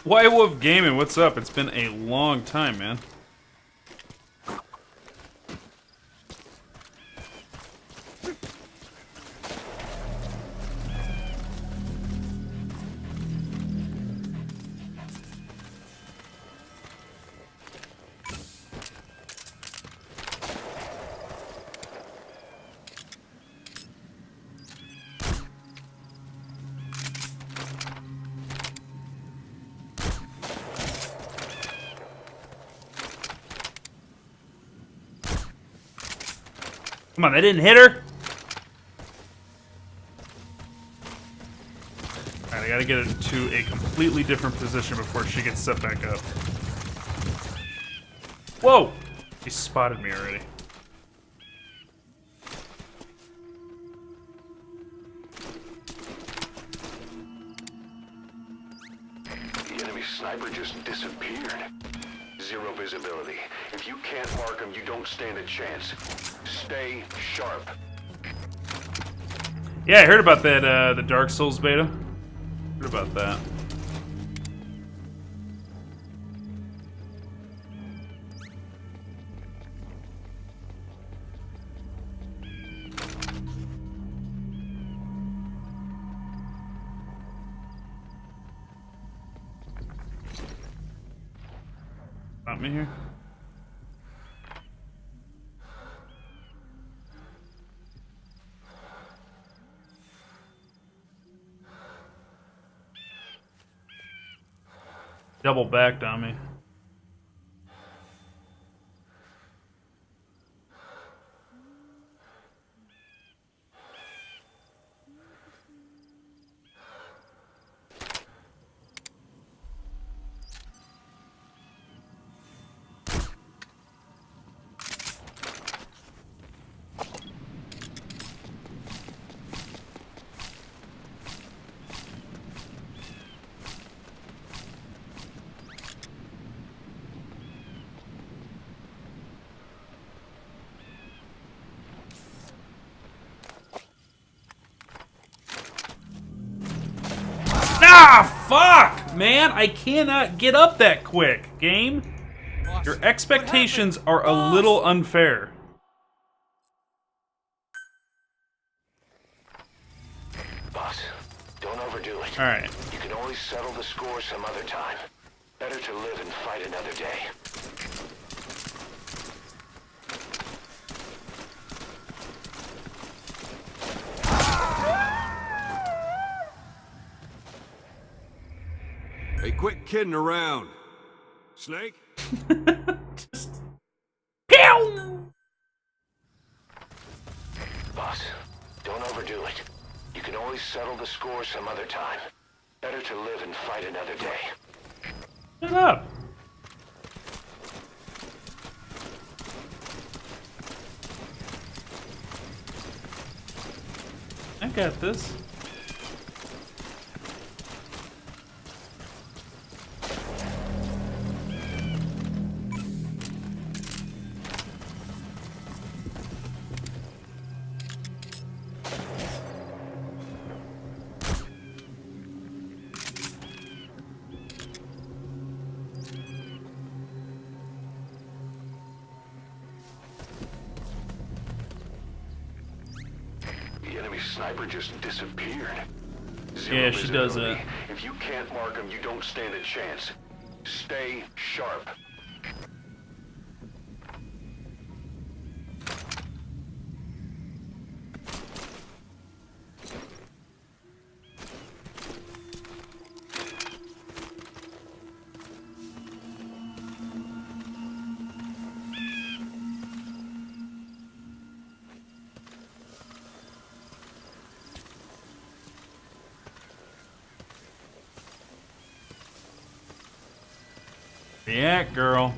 White Wolf Gaming, what's up? It's been a long time, man. Come on, that didn't hit her? Alright, I gotta get it to a completely different position before she gets set back up. Whoa! She spotted me already. The enemy sniper just disappeared. Zero visibility. If you can't mark him, you don't stand a chance. Stay sharp. Yeah, I heard about that, the Dark Souls beta. Heard about that. Not me here. Double backed on me. Ah, fuck! Man, I cannot get up that quick, game. Boss, Your expectations what are a happened? little unfair. Boss, don't overdo it. Alright. You can always settle the score some other time. Better to live and fight another day. Hey, quit kidding around. Snake? Pew! do it. You can always settle the score some other time. Better to live and fight another day. Shut up. I got this. The enemy sniper just disappeared. Yeah, she does that. If you can't mark him, you don't stand a chance. Stay sharp. Yeah, girl.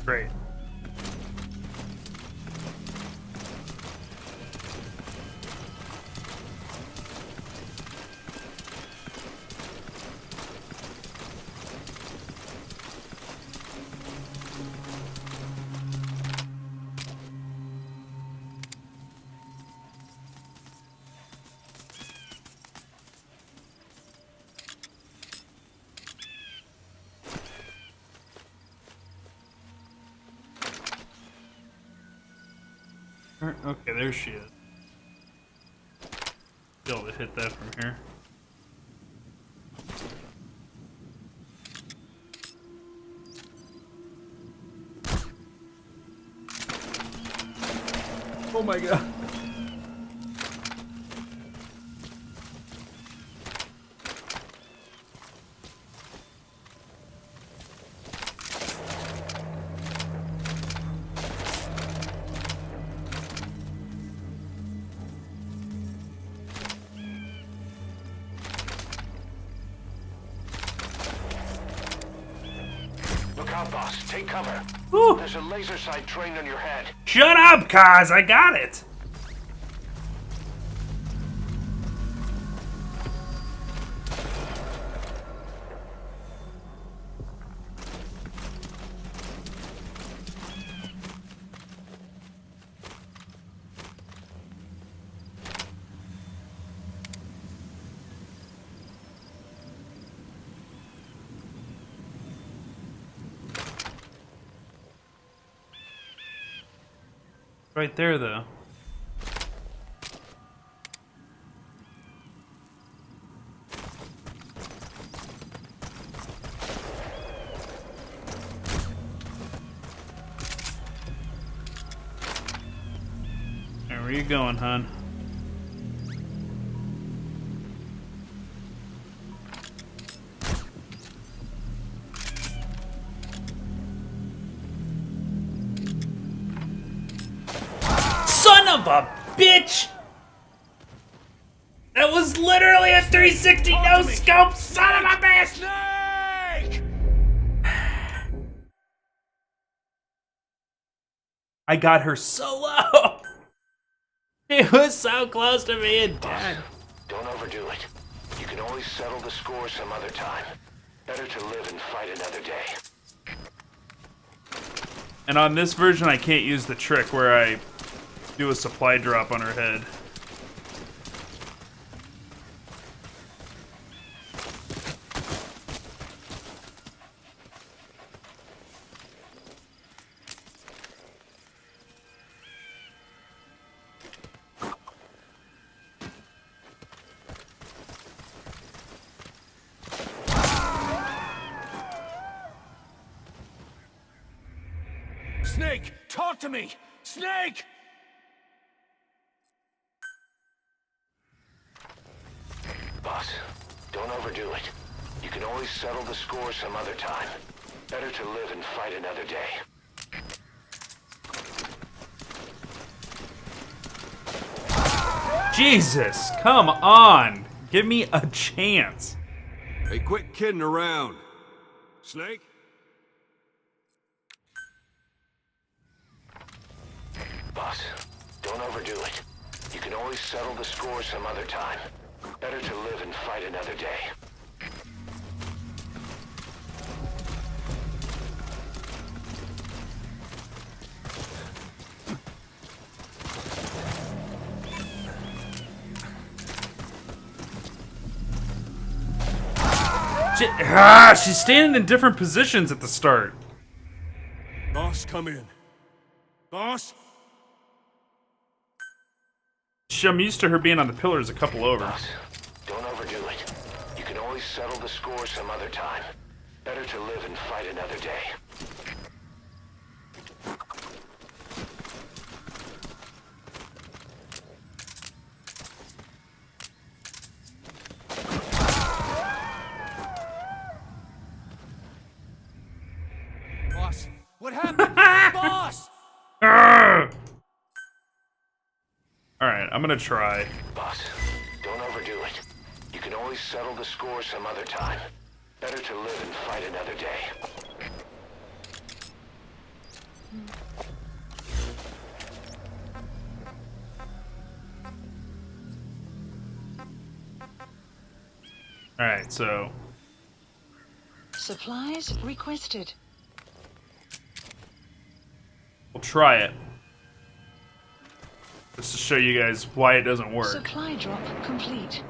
Great. Okay, there she is. Be able to hit that from here. Oh my god. Look out, boss. Take cover. Woo. There's a laser sight trained on your head. Shut up, Kaz! I got it! Right there, though. Where are you going, hon? Son of a bitch! That was literally a 360 no scope, son of a bitch! Snake! I got her so low. It was so close to being dead. Don't overdo it. You can always settle the score some other time. Better to live and fight another day. And on this version, I can't use the trick where I do a supply drop on her head. Snake, talk to me! Snake! Boss, don't overdo it. You can always settle the score some other time. Better to live and fight another day. Jesus, come on. Give me a chance. Hey, quit kidding around. Snake? Boss, don't overdo it. You can always settle the score some other time. Better to live and fight another day. She's standing in different positions at the start. Boss, come in. Boss? I'm used to her being on the pillars a couple over. Boss, don't overdo it. You can always settle the score some other time. Better to live and fight another day. Boss, what happened? Boss! Alright, I'm gonna try. Boss, don't overdo it. You can always settle the score some other time. Better to live and fight another day. Alright, so... Supplies requested. we'll try it. Just to show you guys why it doesn't work. Supply drop complete.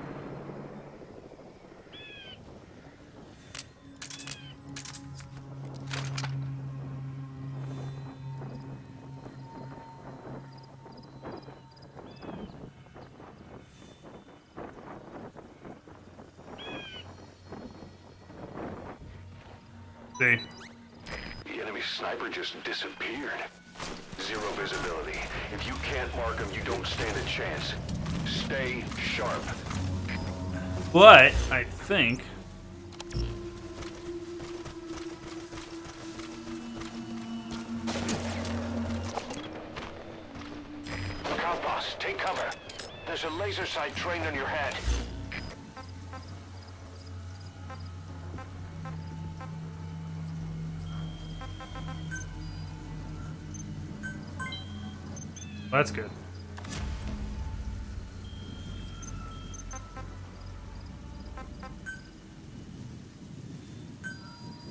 See? The enemy sniper just disappeared. Zero visibility. If you can't mark him, you don't stand a chance. Stay sharp. But, I think... Look out, boss. Take cover. There's a laser sight trained on your head. That's good.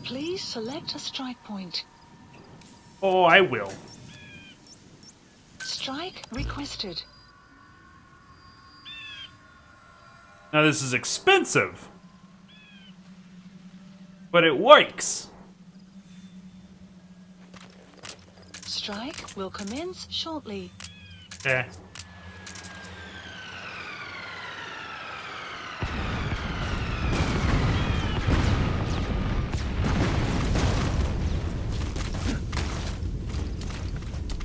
Please select a strike point. Oh, I will. Strike requested. Now this is expensive. But it works. Strike will commence shortly. Eh.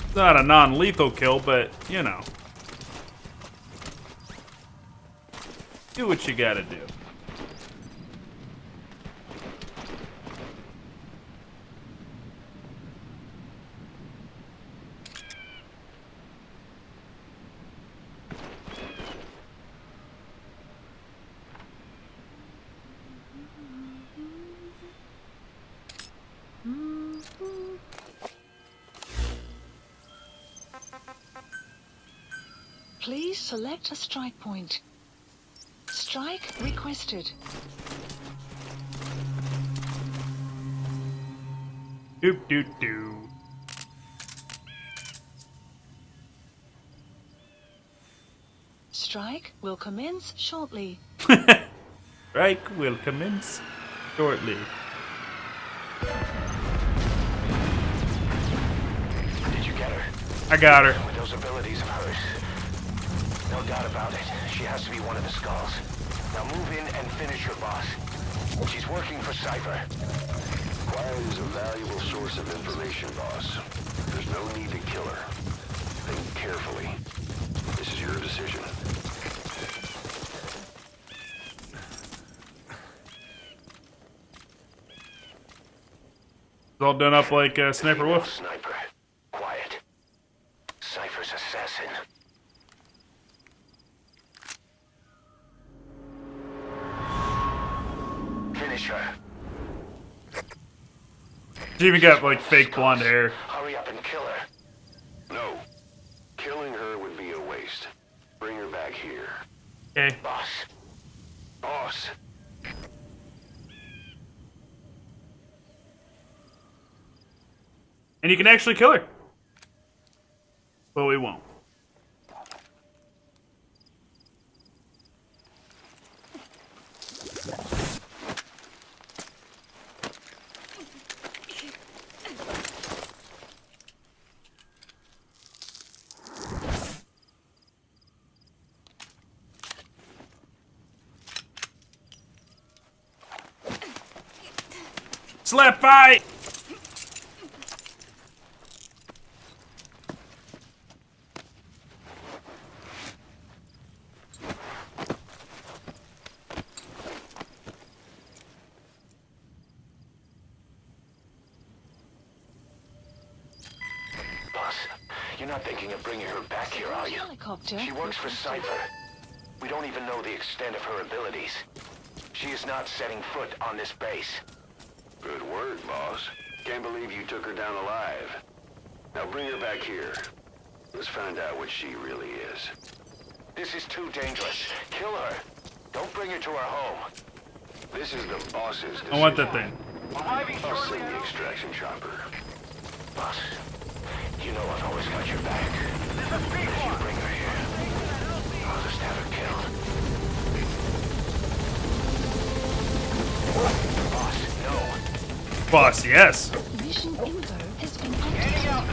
It's not a non-lethal kill, but, you know. Do what you gotta do. Please select a strike point. Strike requested. Doop doop doo. Strike will commence shortly. Strike will commence shortly. Did you get her? I got her. With those abilities of hers. No doubt about it. She has to be one of the Skulls. Now move in and finish your boss. She's working for Cypher. Quiet is a valuable source of information, boss. There's no need to kill her. Think carefully. This is your decision. It's all done up like Sniper Wolf. Sniper. Quiet. Cypher's assassin. Finish her. She even got like fake blonde hair. Hurry up and kill her. No. Killing her would be a waste. Bring her back here. Okay. Boss. Boss. And you can actually kill her. But we won't. Slap fight! Boss, you're not thinking of bringing her back here, are you? Helicopter. She works for Cypher. We don't even know the extent of her abilities. She is not setting foot on this base. Good work, boss. Can't believe you took her down alive. Now bring her back here. Let's find out what she really is. This is too dangerous. Kill her. Don't bring her to our home. This is the boss's decision. I want that thing. I'll send the extraction chopper. Boss, you know I've always got your back. If you bring her here, I'll just have her killed. Boss, no. Boss, yes. Mission info has been updated.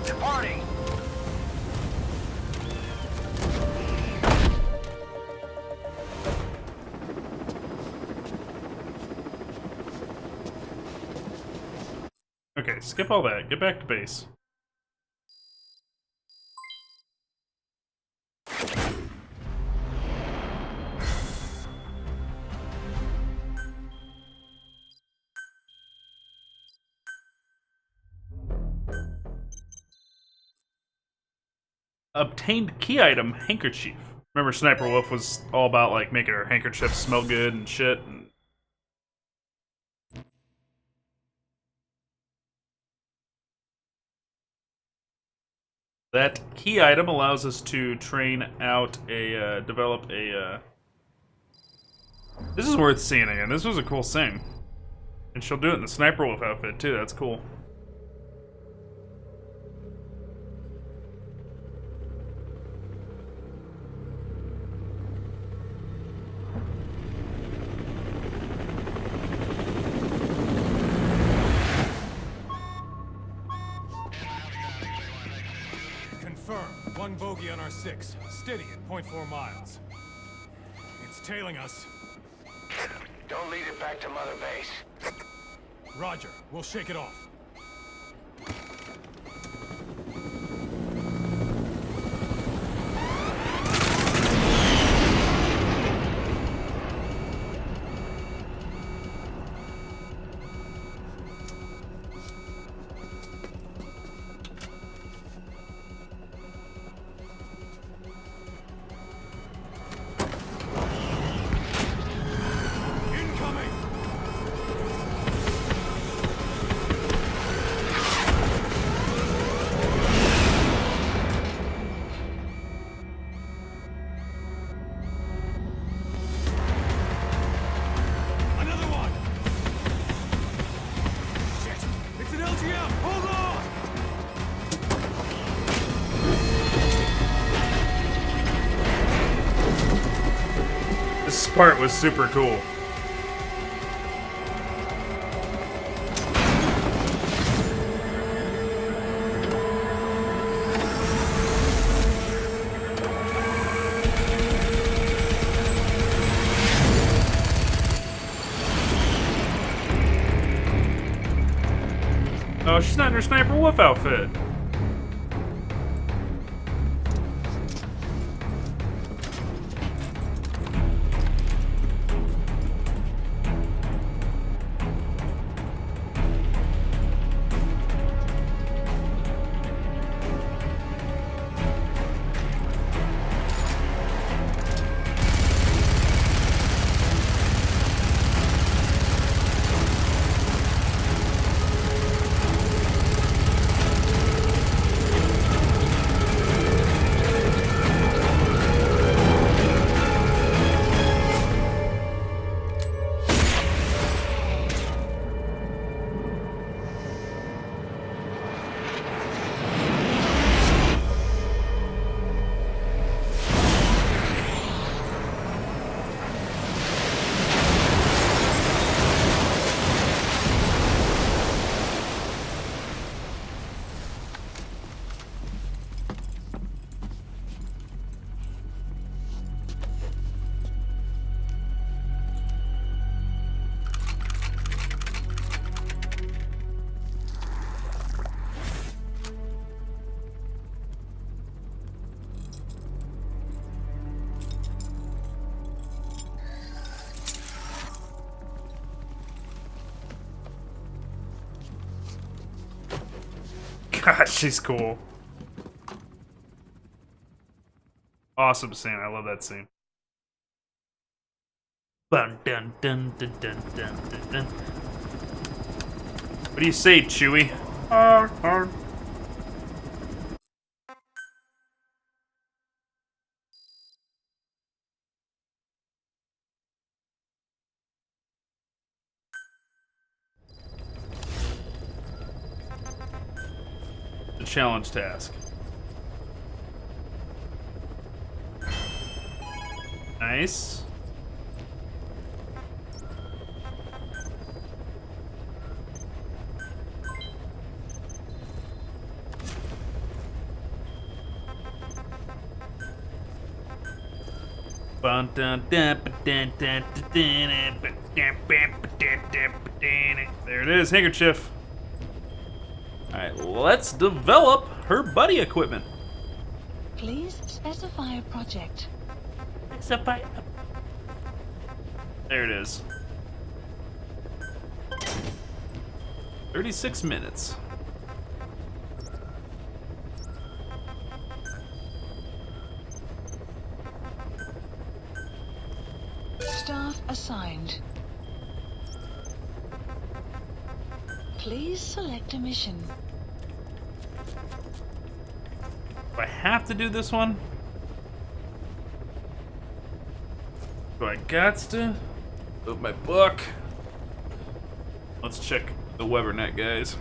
Departing. Okay, skip all that. Get back to base. Obtained key item, handkerchief. Remember Sniper Wolf was all about like making her handkerchiefs smell good and shit. And that key item allows us to train out a, develop a, This is worth seeing again. This was a cool scene. And she'll do it in the Sniper Wolf outfit too, that's cool. Confirm. One bogey on our 6. Steady at 0.4 miles. It's tailing us. Don't lead it back to Mother Base. Roger. We'll shake it off. part was super cool. Oh, she's not in her Sniper Wolf outfit. God, she's cool. Awesome scene. I love that scene. Dun, dun, dun, dun, dun, dun, dun, dun. What do you say, Chewie? The challenge task. Nice. There it is, handkerchief. Alright, let's develop her buddy equipment. Please specify a project. There it is. 36 minutes. Staff assigned. Please select a mission. Do I have to do this one? Do I gots to? Open my book. Let's check the WeberNet, guys.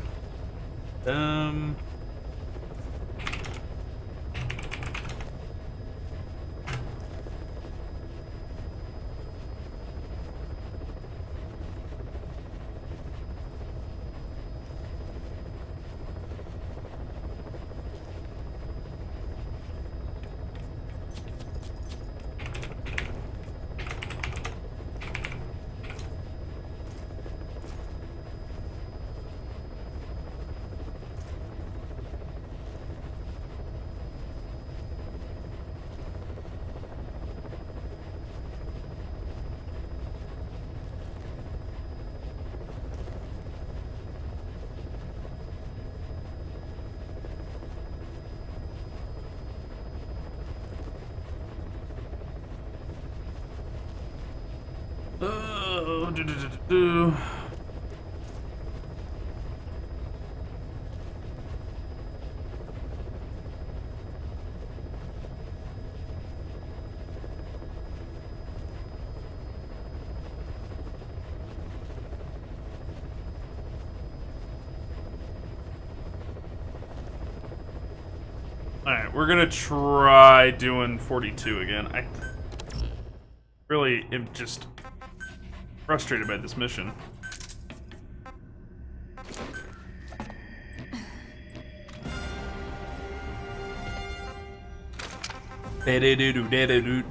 Oh, Alright, we're gonna try doing 42 again. Really am just frustrated by this mission. Da-da-doo-doo-da-da-doo.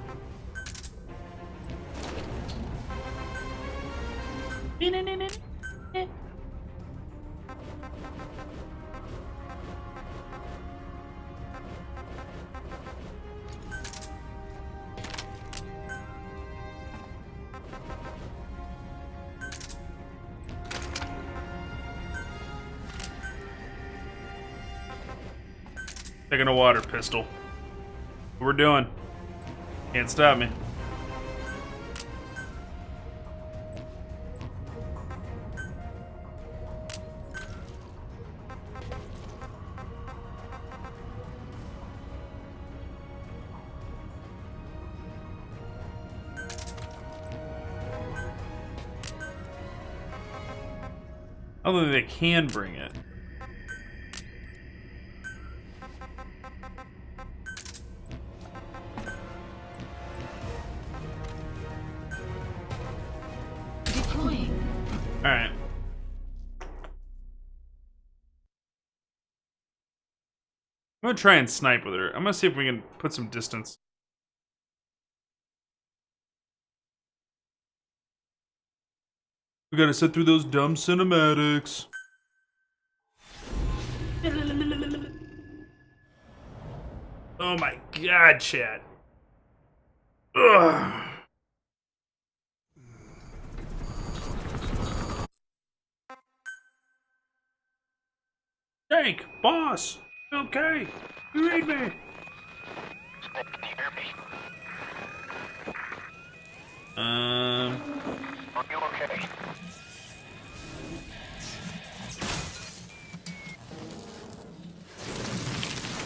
Taking a water pistol. What we're doing. Can't stop me. I don't think they can bring it. Deploying. Alright. I'm gonna try and snipe with her. I'm gonna see if we can put some distance. We gotta sit through those dumb cinematics. Oh my god, chat. Ugh. Tank, boss, okay, you read me. Can you hear me? Are you okay?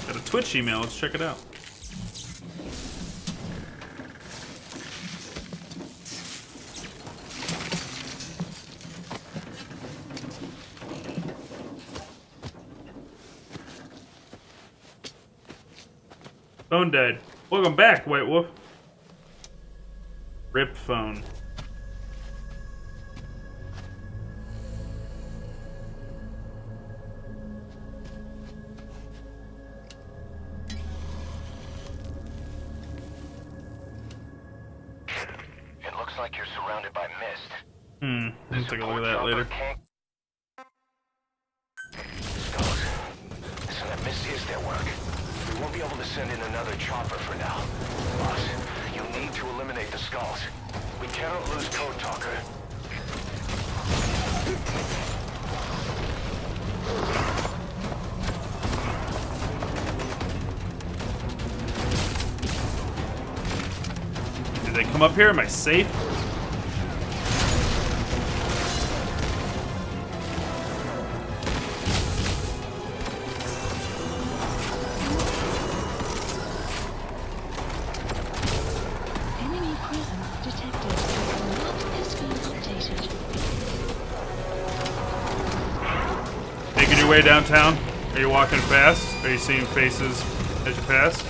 Got a Twitch email, let's check it out. Phone died. Welcome back, White Wolf. Rip phone. It looks like you're surrounded by mist. I'll take a look at that later. Skulls. Listen, that mist is their work. We won't be able to send in another chopper for now. Boss, you need to eliminate the skulls. We cannot lose Code Talker. Did they come up here? Am I safe? Enemy presence detected. Map has been updated. Making your way downtown? Are you walking fast? Are you seeing faces as you pass?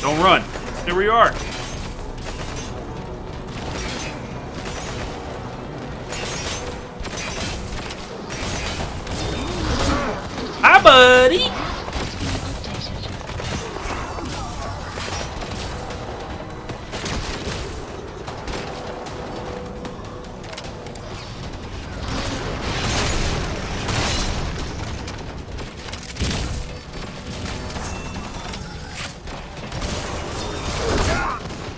Don't run. Stay where you are. Hi, buddy.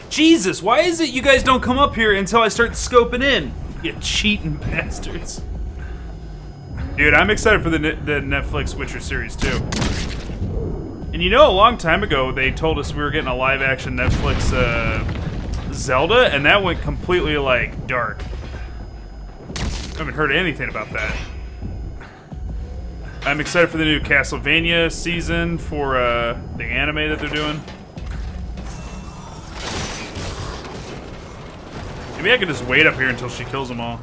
Jesus, why is it you guys don't come up here until I start scoping in? You cheating bastards. Dude, I'm excited for the Netflix Witcher series too. And you know, a long time ago, they told us we were getting a live-action Netflix Zelda, and that went completely, like, dark. I haven't heard anything about that. I'm excited for the new Castlevania season for the anime that they're doing. Maybe I could just wait up here until she kills them all.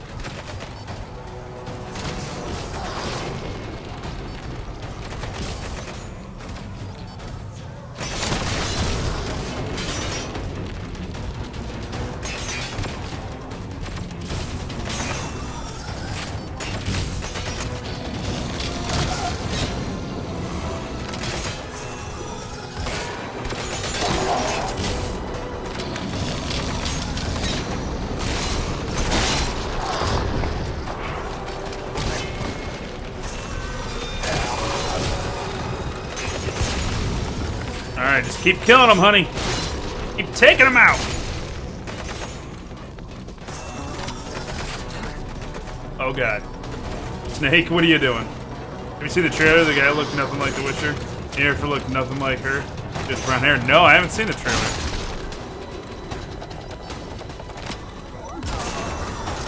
Alright, just keep killing them, honey. Keep taking them out. Oh god. Snake, what are you doing? Have you seen the trailer? The guy looked nothing like The Witcher. Yennefer looked nothing like her. Just brown hair. No, I haven't seen the trailer.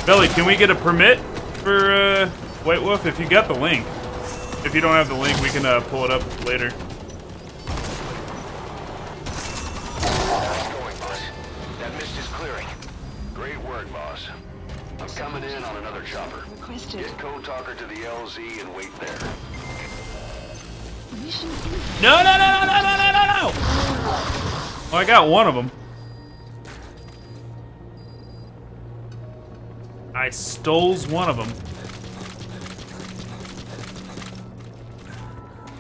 Belly, can we get a permit for White Wolf? If you got the link. If you don't have the link, we can pull it up later. Nice going, boss. That mist is clearing. Great work, boss. I'm coming in on another chopper. Requested. Get Code Talker to the LZ and wait there. Mission No, no, no, no, no, no, no, no, no! Well, I got one of them. I stole one of them.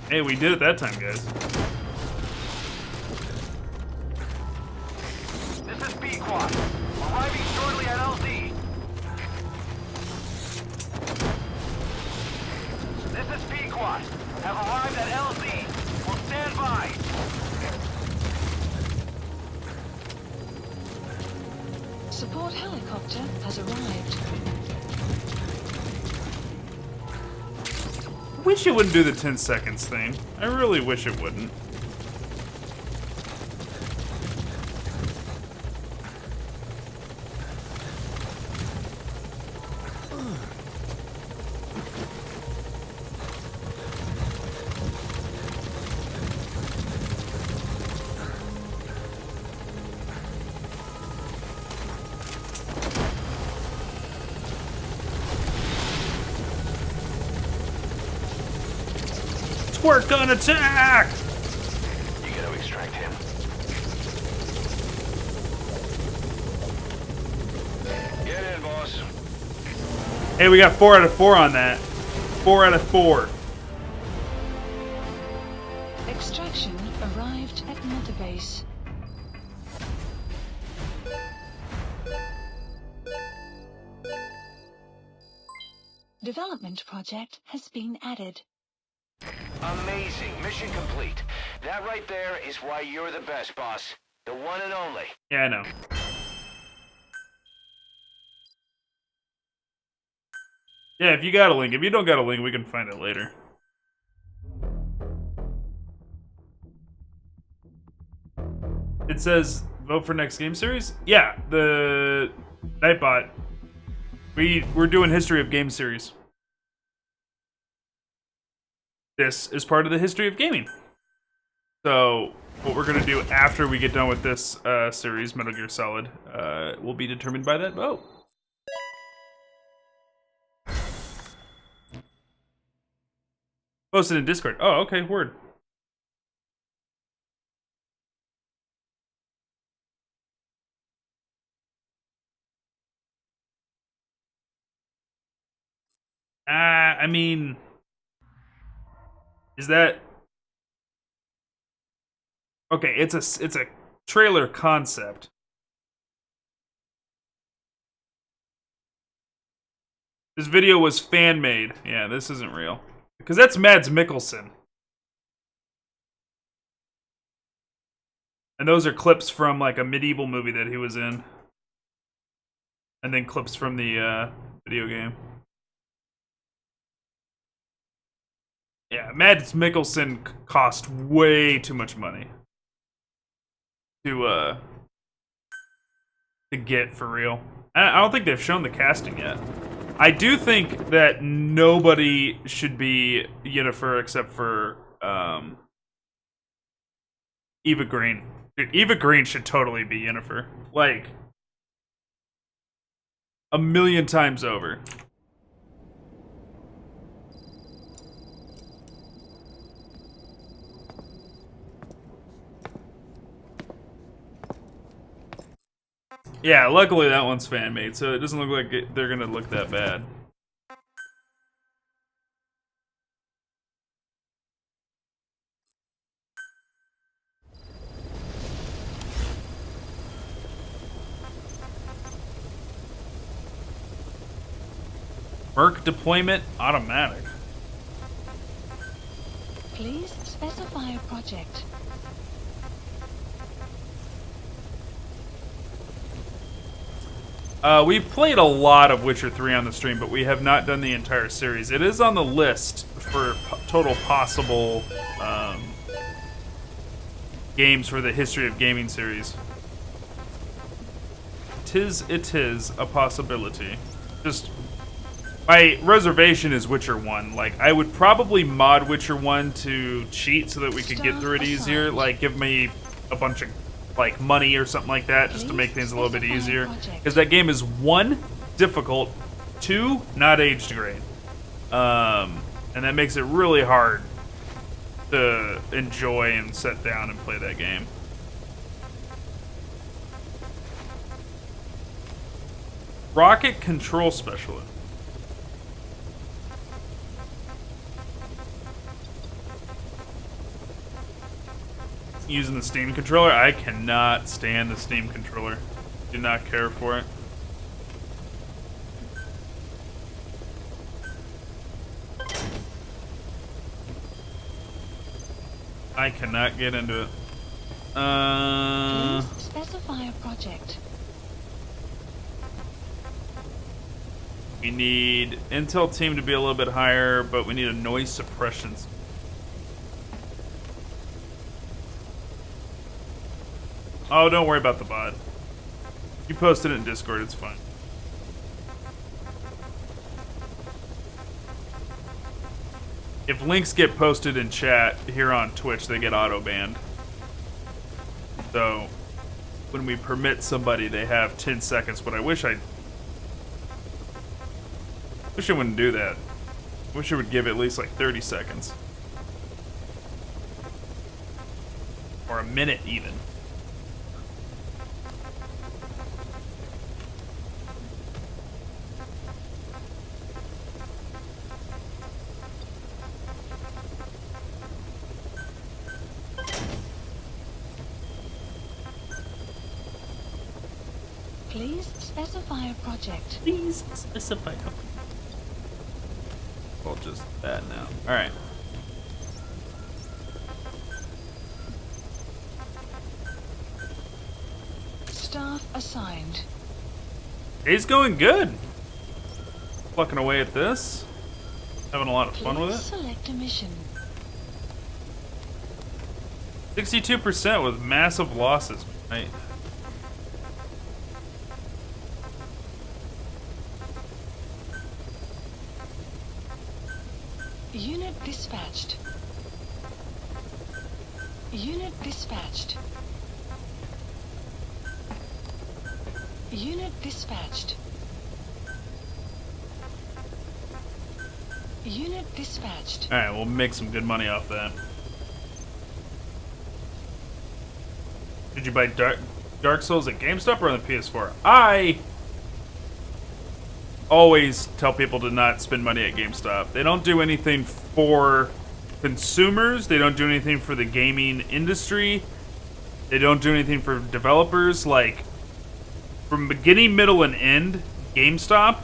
Hey, we did it that time, guys. This is Pequod. Arriving shortly at LZ. This is Pequod. Have arrived at LZ. Will stand by. support helicopter has arrived. I wish it wouldn't do the 10 seconds thing. I really wish it wouldn't. Work on attack! You gotta extract him. Get in, boss. Hey, we got 4 out of 4 on that. 4 out of 4. Extraction arrived at Motorbase. Development project has been added. Amazing. Mission complete. That right there is why you're the best, boss. The one and only. Yeah, I know. Yeah, if you got a link. If you don't got a link, we can find it later. It says, vote for next game series? Yeah, the Nightbot. We're doing History of Game series. This is part of the history of gaming. So, what we're going to do after we get done with this series, Metal Gear Solid, will be determined by that vote. Posted in Discord. Oh, okay, word. I mean... Is that... Okay, it's a trailer concept. This video was fan-made. Yeah, this isn't real. Because that's Mads Mikkelsen. And those are clips from, like, a medieval movie that he was in. And then clips from the video game. Yeah, Mads Mikkelsen cost way too much money to get for real. I don't think they've shown the casting yet. I do think that nobody should be Yennefer except for Eva Green. Dude, Eva Green should totally be Yennefer. Like, 1,000,000 times over. Yeah, luckily that one's fan-made, so it doesn't look like they're gonna look that bad. Merc deployment automatic. Please specify a project. We've played a lot of Witcher 3 on the stream, but we have not done the entire series. It is on the list for total possible games for the History of Gaming series. It is a possibility. Just, my reservation is Witcher 1. Like, I would probably mod Witcher 1 to cheat so that we could get through it easier. Like, give me a bunch of like money or something like that just to make things a little bit easier, because that game is 1, difficult, 2, not aged great, and that makes it really hard to enjoy and sit down and play that game. Rocket Control Specialist. Using the Steam controller, I cannot stand the Steam controller. Do not care for it. I cannot get into it. Please specify a project. We need Intel team to be a little bit higher, but we need a noise suppression. Oh, don't worry about the bot. You posted it in Discord, it's fine. If links get posted in chat here on Twitch, they get auto-banned. So, when we permit somebody, they have 10 seconds, but I wish I wouldn't do that. I wish I would give at least like 30 seconds. Or a minute, even. Please specify a project. Please specify a project. Well, just that now. Alright. Staff assigned. He's going good. Plucking away at this. Having a lot of fun with it. Select a mission. 62% with massive losses. Right. Unit dispatched. Unit dispatched. Unit dispatched. Unit dispatched. Alright, we'll make some good money off that. Did you buy Dark Souls at GameStop or on the PS4? I always tell people to not spend money at GameStop. They don't do anything for consumers. They don't do anything for the gaming industry. They don't do anything for developers. Like, from beginning, middle, and end, GameStop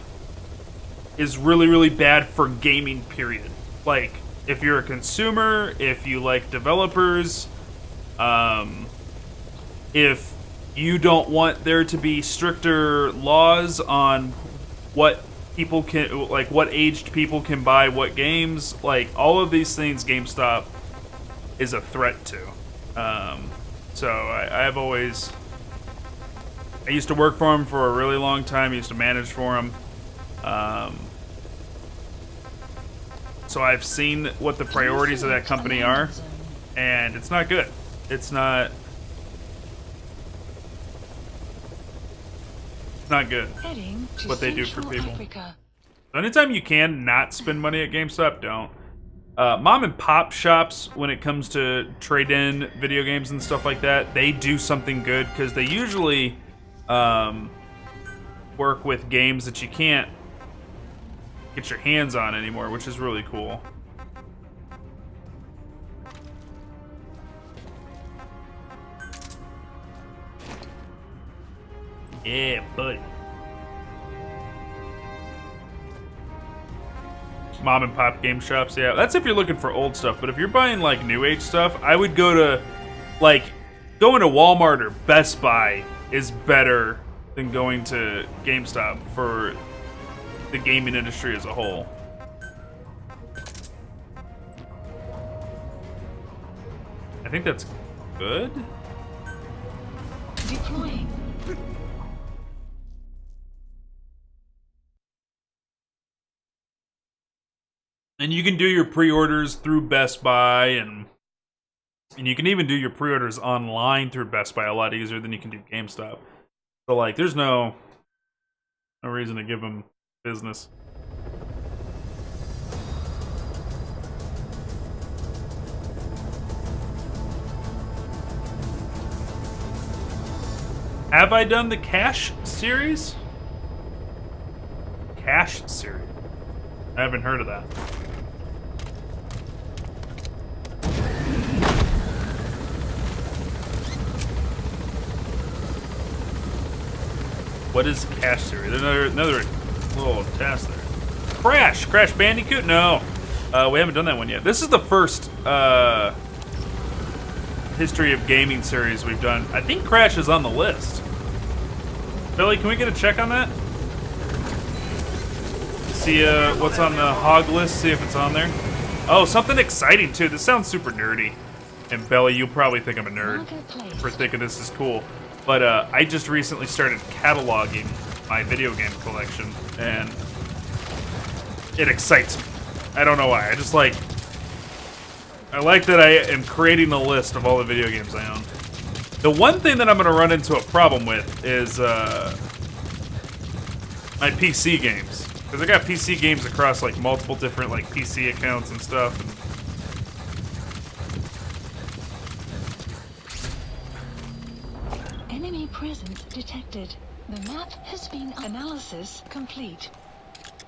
is really, really bad for gaming, period. Like, if you're a consumer, if you like developers, if you don't want there to be stricter laws on what people can, like what aged people can buy what games, like all of these things GameStop is a threat to. So I've always, I used to work for them for a really long time. I used to manage for them. So I've seen what the priorities of that company are, and it's not good. It's not good what they do for people. Africa. Anytime you can not spend money at GameStop, don't. Mom and pop shops, when it comes to trade-in video games and stuff like that, they do something good because they usually work with games that you can't get your hands on anymore, which is really cool. Yeah, buddy. Mom and pop game shops, yeah. That's if you're looking for old stuff, but if you're buying like new age stuff, I would go to, like, going to Walmart or Best Buy is better than going to GameStop for the gaming industry as a whole. I think that's good. Deploying. And you can do your pre-orders through Best Buy, and you can even do your pre-orders online through Best Buy a lot easier than you can do GameStop. So like, there's no reason to give them business. Have I done the Cash series? Cash series? I haven't heard of that. What is the Cash series? Another little task there. Crash Bandicoot? No, we haven't done that one yet. This is the first History of Gaming series we've done. I think Crash is on the list. Billy, can we get a check on that? See what's on the hog list, see if it's on there. Oh, something exciting too. This sounds super nerdy. And Belly, you'll probably think I'm a nerd for thinking this is cool. But I just recently started cataloging my video game collection, and it excites me. I don't know why. I like that I am creating a list of all the video games I own. The one thing that I'm going to run into a problem with is my PC games. Because I got PC games across like multiple different like PC accounts and stuff. Enemy presence detected. The map has been analysis complete.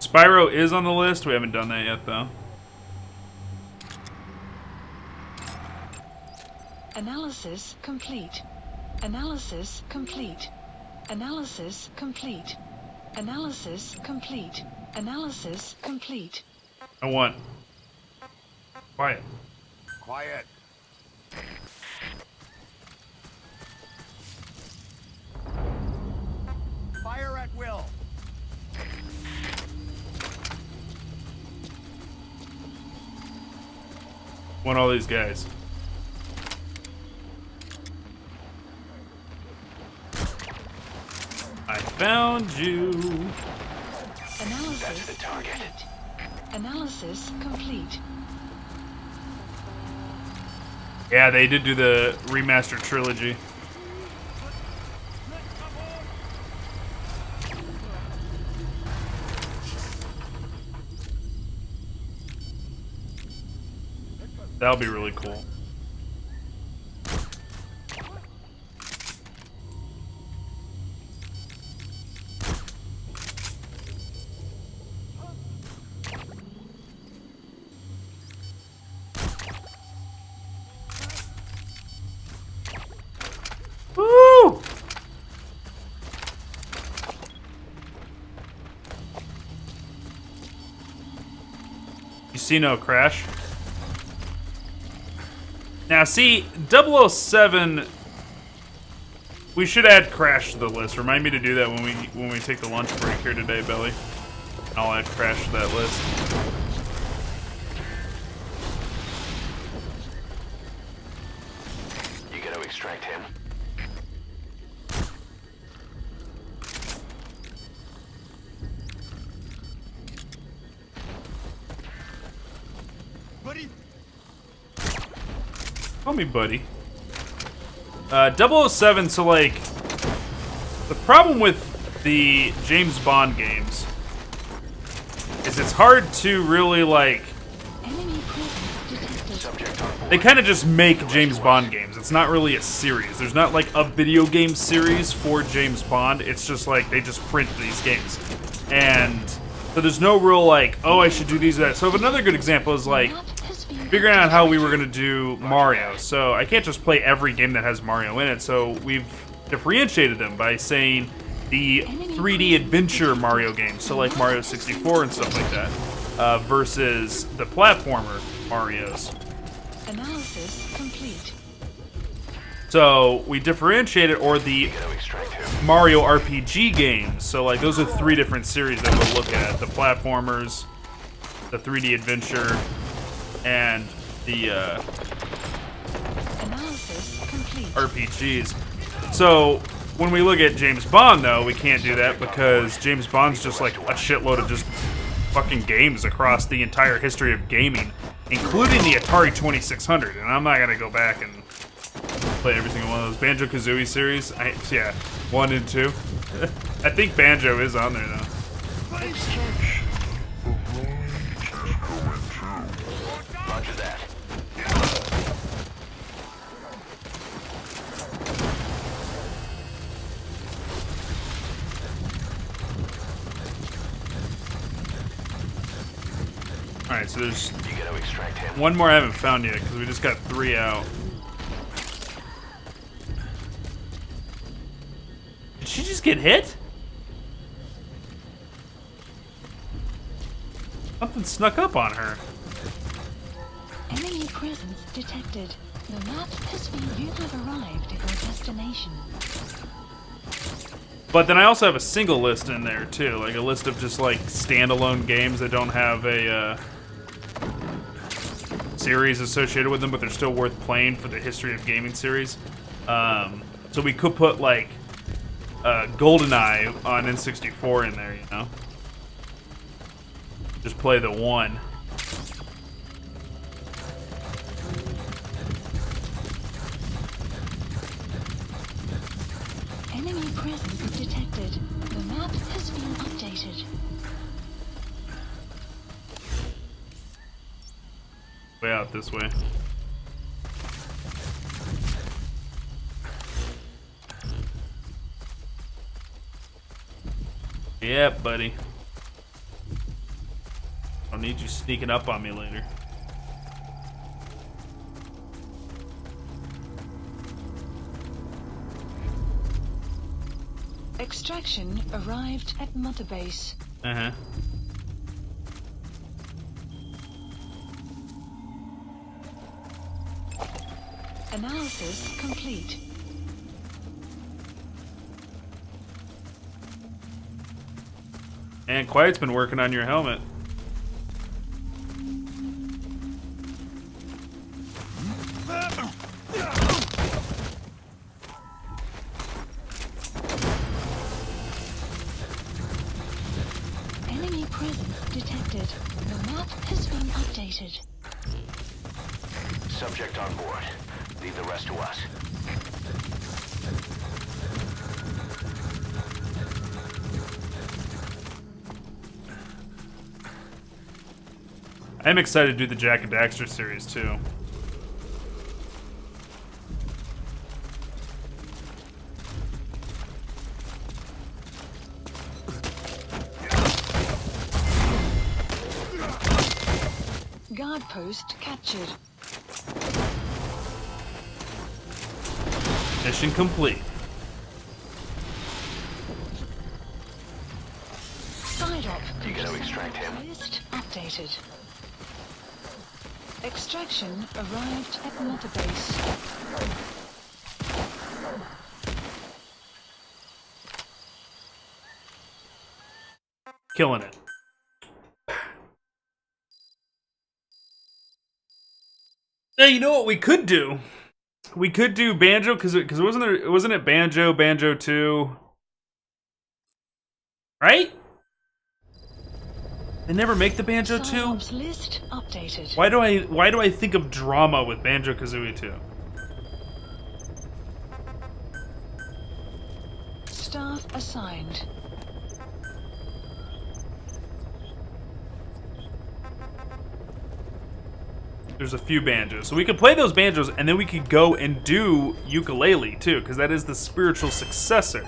Spyro is on the list. We haven't done that yet though. Analysis complete. Analysis complete. Analysis complete. Analysis complete. Analysis complete. I want quiet. Quiet. Fire at will. Want all these guys. I found you. Analysis That's the target. complete. Analysis complete. Yeah, they did do the remastered trilogy. That'll be really cool. Woo! You see no Crash? Now, see, 007. We should add Crash to the list. Remind me to do that when we take the lunch break here today, Belly. I'll add Crash to that list. You got to extract him. Buddy. Call me buddy. 007, so like, the problem with the James Bond games is it's hard to really like, Enemy presence detected. they kind of just make James Bond games. It's not really a series. There's not like a video game series for James Bond. It's just like, they just print these games. And so there's no real like, oh, I should do these or that. So another good example is like, figuring out how we were going to do Mario. So I can't just play every game that has Mario in it. So we've differentiated them by saying the 3D adventure Mario games, so like Mario 64 and stuff like that, versus the platformer Marios. Analysis complete. So we differentiate it, or the Mario RPG games. So like those are 3 different series that we'll look at: the platformers, the 3D adventure, and the RPGs. So when we look at James Bond, though, we can't do that because James Bond's just like a shitload of just fucking games across the entire history of gaming, including the Atari 2600. And I'm not gonna go back and play every single one of those. Banjo-Kazooie series, yeah, 1 and 2. I think Banjo is on there though. Roger that. Alright, so there's You gotta extract him. one more I haven't found yet because we just got 3 out. Did she just get hit? Something snuck up on her. Enemy presence detected. The map has been. You have arrived at your destination. But then I also have a single list in there too, like a list of just like standalone games that don't have a series associated with them, but they're still worth playing for the history of gaming series. So we could put like GoldenEye on N64 in there, you know? Just play the 1. Enemy presence detected. The map has been updated. Way out this way. Yep, buddy. I'll need you sneaking up on me later. Extraction arrived at Mother Base. Uh-huh. Analysis complete. And Quiet's been working on your helmet. Enemy presence detected. The map has been updated. Subject on board. Leave the rest to us. I'm excited to do the Jak and Daxter series too. Guard post captured. Mission complete. Side op. You gotta extract him. List updated. Extraction arrived at Mother Base. Killing it. Hey, you know what we could do? We could do Banjo, because wasn't it Banjo, Banjo 2? Right? They never make the Banjo 2? List updated. Why do I think of drama with Banjo-Kazooie 2? Staff assigned. There's a few banjos. So we could play those banjos, and then we could go and do Yooka-Laylee, too, because that is the spiritual successor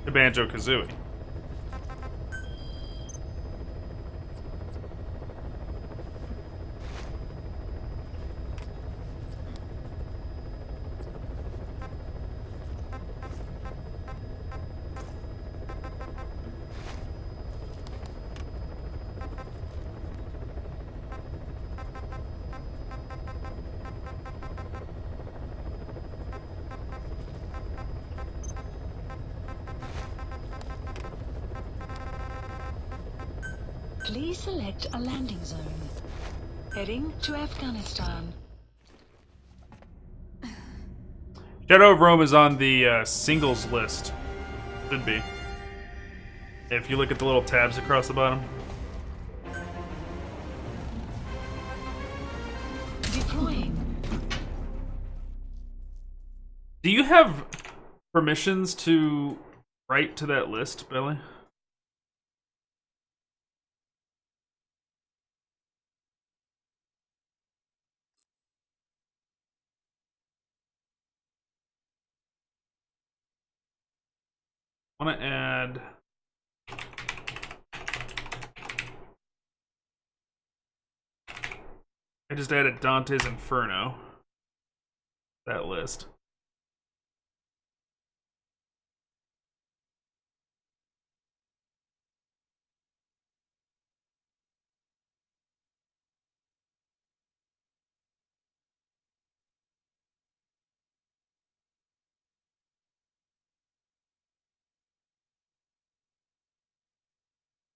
to Banjo-Kazooie. Please select a landing zone. Heading to Afghanistan. Shadow of Rome is on the singles list. Should be. If you look at the little tabs across the bottom. Deploying. Do you have permissions to write to that list, Billy? I want to add... I just added Dante's Inferno. That list.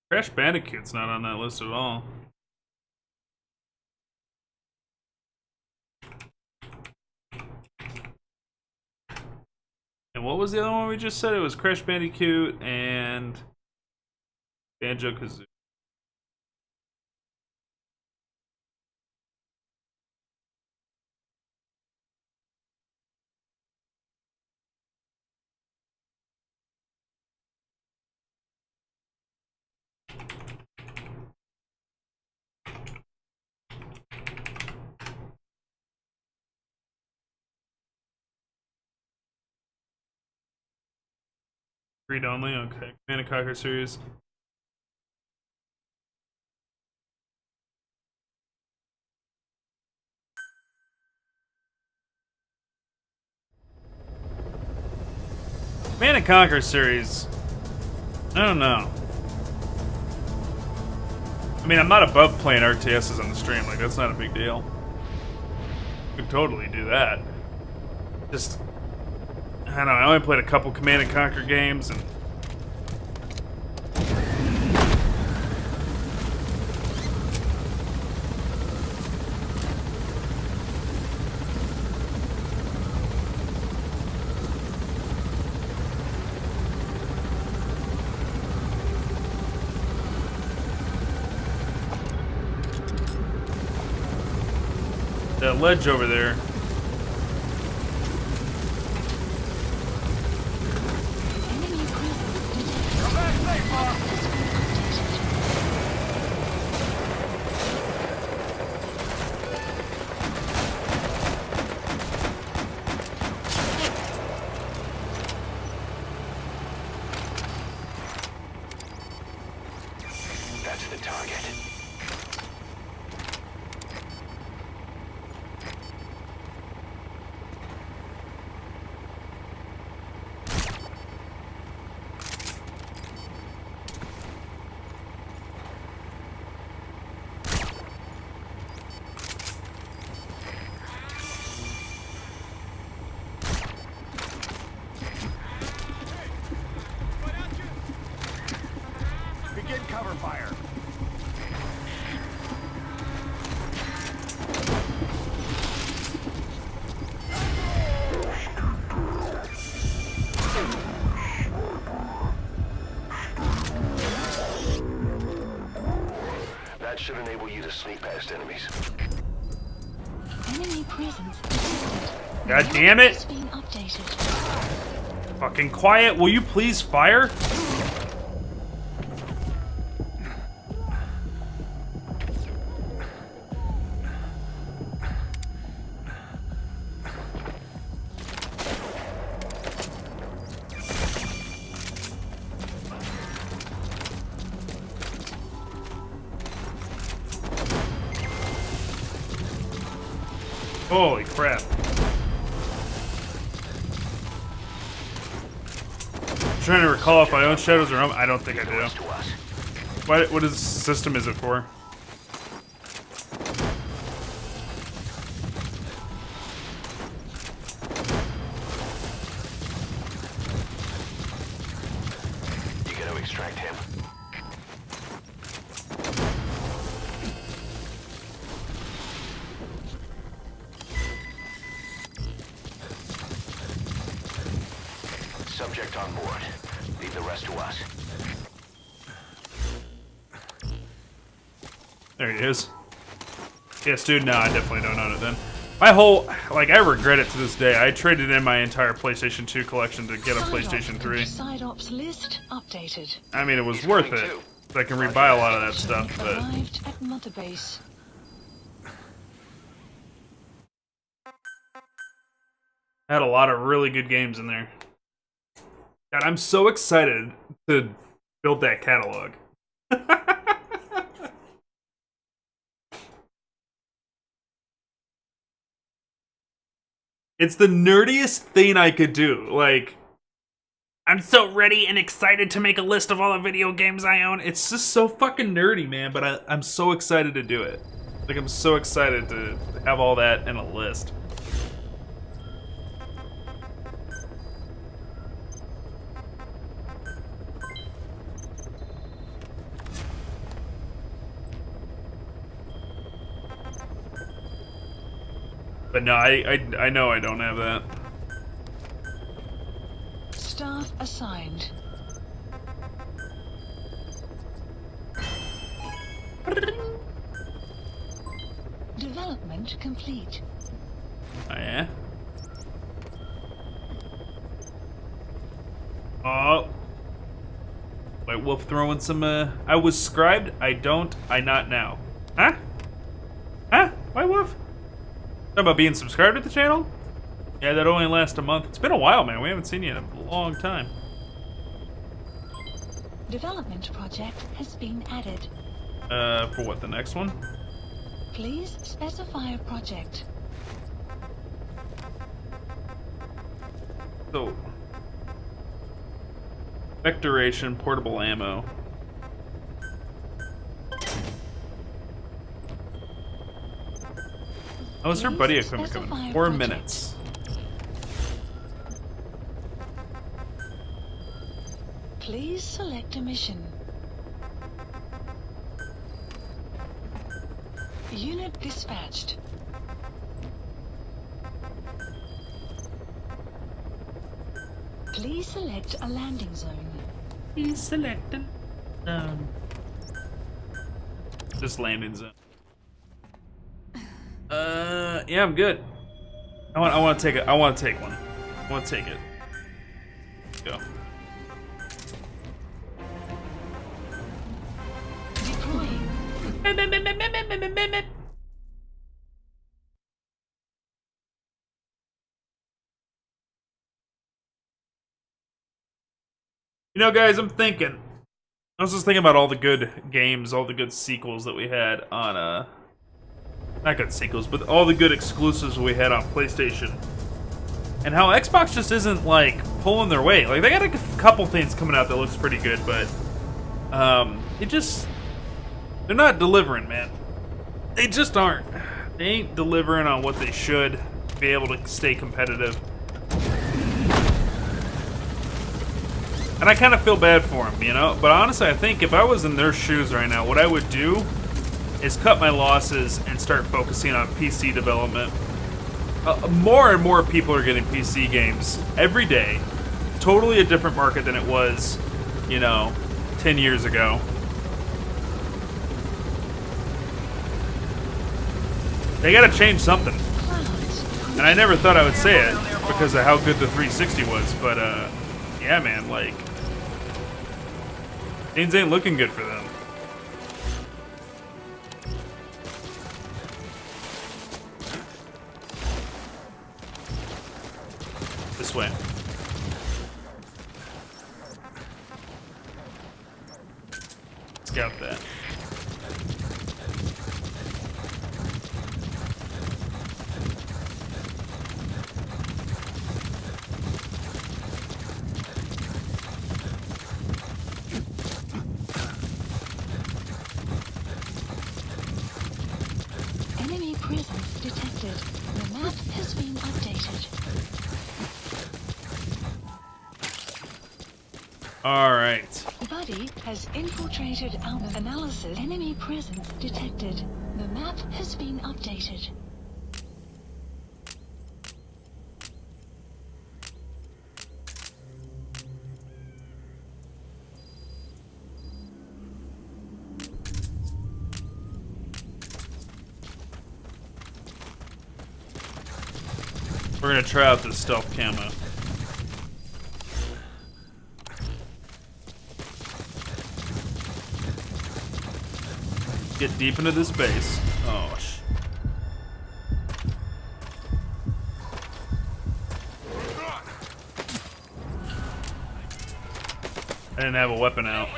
Crash Bandicoot's not on that list at all. And what was the other one we just said? It was Crash Bandicoot and Banjo-Kazooie. Read only? Okay. Command & Conquer series. Command & Conquer series. I don't know. I mean, I'm not above playing RTSs on the stream. Like, that's not a big deal. Could totally do that. Just... I don't know, I only played a couple Command & Conquer games, and... that ledge over there. That's the target. Begin cover fire. That should enable you to sneak past enemies. Enemy presence detected. God damn it! It's being updated. Fucking quiet, will you please fire? Holy crap. I'm trying to recall if I own Shadows or I don't think I do. What system is it for? You gotta extract him. There he is. Yes, dude, no, I definitely don't own it then. My whole, like, I regret it to this day. I traded in my entire PlayStation 2 collection to get a PlayStation 3. Side ops list updated. I mean, it was worth it. I can rebuy a lot of that stuff, but... Arrived at Mother Base. Had a lot of really good games in there. God, I'm so excited to build that catalog. It's the nerdiest thing I could do. Like, I'm so ready and excited to make a list of all the video games I own. It's just so fucking nerdy, man, but I'm so excited to do it. Like, I'm so excited to have all that in a list. But no, I know I don't have that. Staff assigned. Development complete. Oh, yeah? Oh. White Wolf throwing some, I was scribed, I not now. Huh? Huh? White Wolf? Talking about being subscribed to the channel? Yeah, that only lasts a month. It's been a while, man. We haven't seen you in a long time. Development project has been added. For what, the next one? Please specify a project. So, Vectoration, portable ammo. Oh, is her buddy equipment coming? 4 minutes. Please select a mission. Unit dispatched. Please select a landing zone. Please select a zone. Just landing zone. Yeah, I'm good. I want to take it. I want to take one. I want to take it. Let's go. Deploying. You know, guys, I'm thinking. I was just thinking about all the good games, all the good sequels that we had on, not good sequels, but all the good exclusives we had on PlayStation. And how Xbox just isn't, like, pulling their weight. Like, they got a couple things coming out that looks pretty good, but, it just... They're not delivering, man. They just aren't. They ain't delivering on what they should be able to stay competitive. And I kind of feel bad for them, you know? But honestly, I think if I was in their shoes right now, what I would do is cut my losses and start focusing on PC development. More and more people are getting PC games every day. Totally a different market than it was, you know, 10 years ago. They gotta change something. And I never thought I would say it because of how good the 360 was, but yeah, man, like, things ain't looking good for them. This way. Scout that. Enemy presence detected. The map has been updated. Alright. Buddy has infiltrated our analysis. Enemy presence detected. The map has been updated. We're gonna try out this stealth camo. Get deep into this base. Oh, I didn't have a weapon out.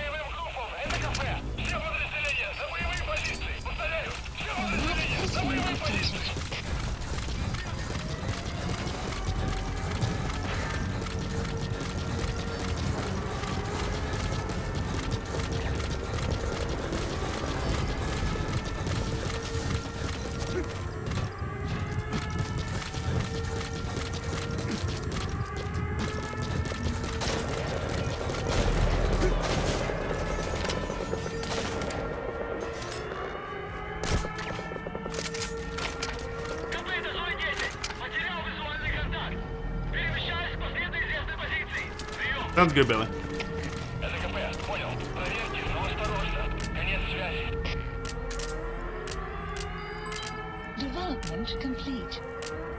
Sounds good, Billy. Development complete.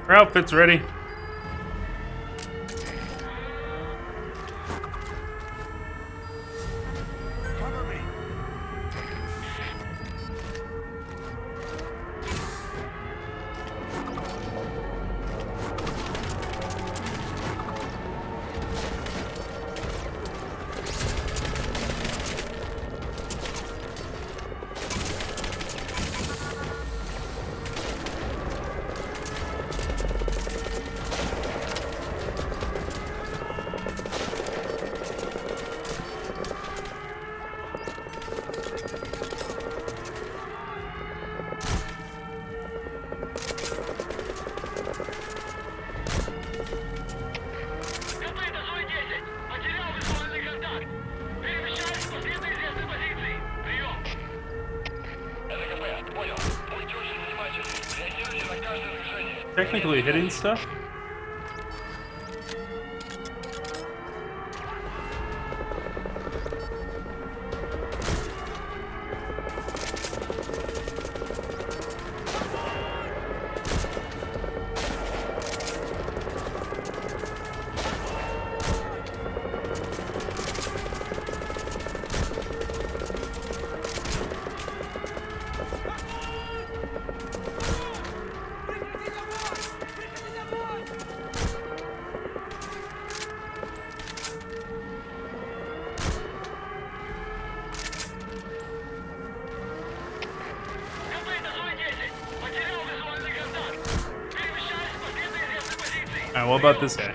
Our outfit's ready. Technically hitting stuff? Alright, what about this guy?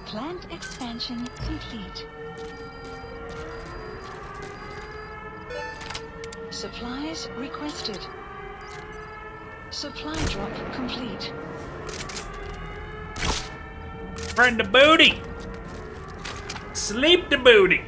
Plant expansion complete. Supplies requested. Supply drop complete. Friend the booty! Sleep the booty!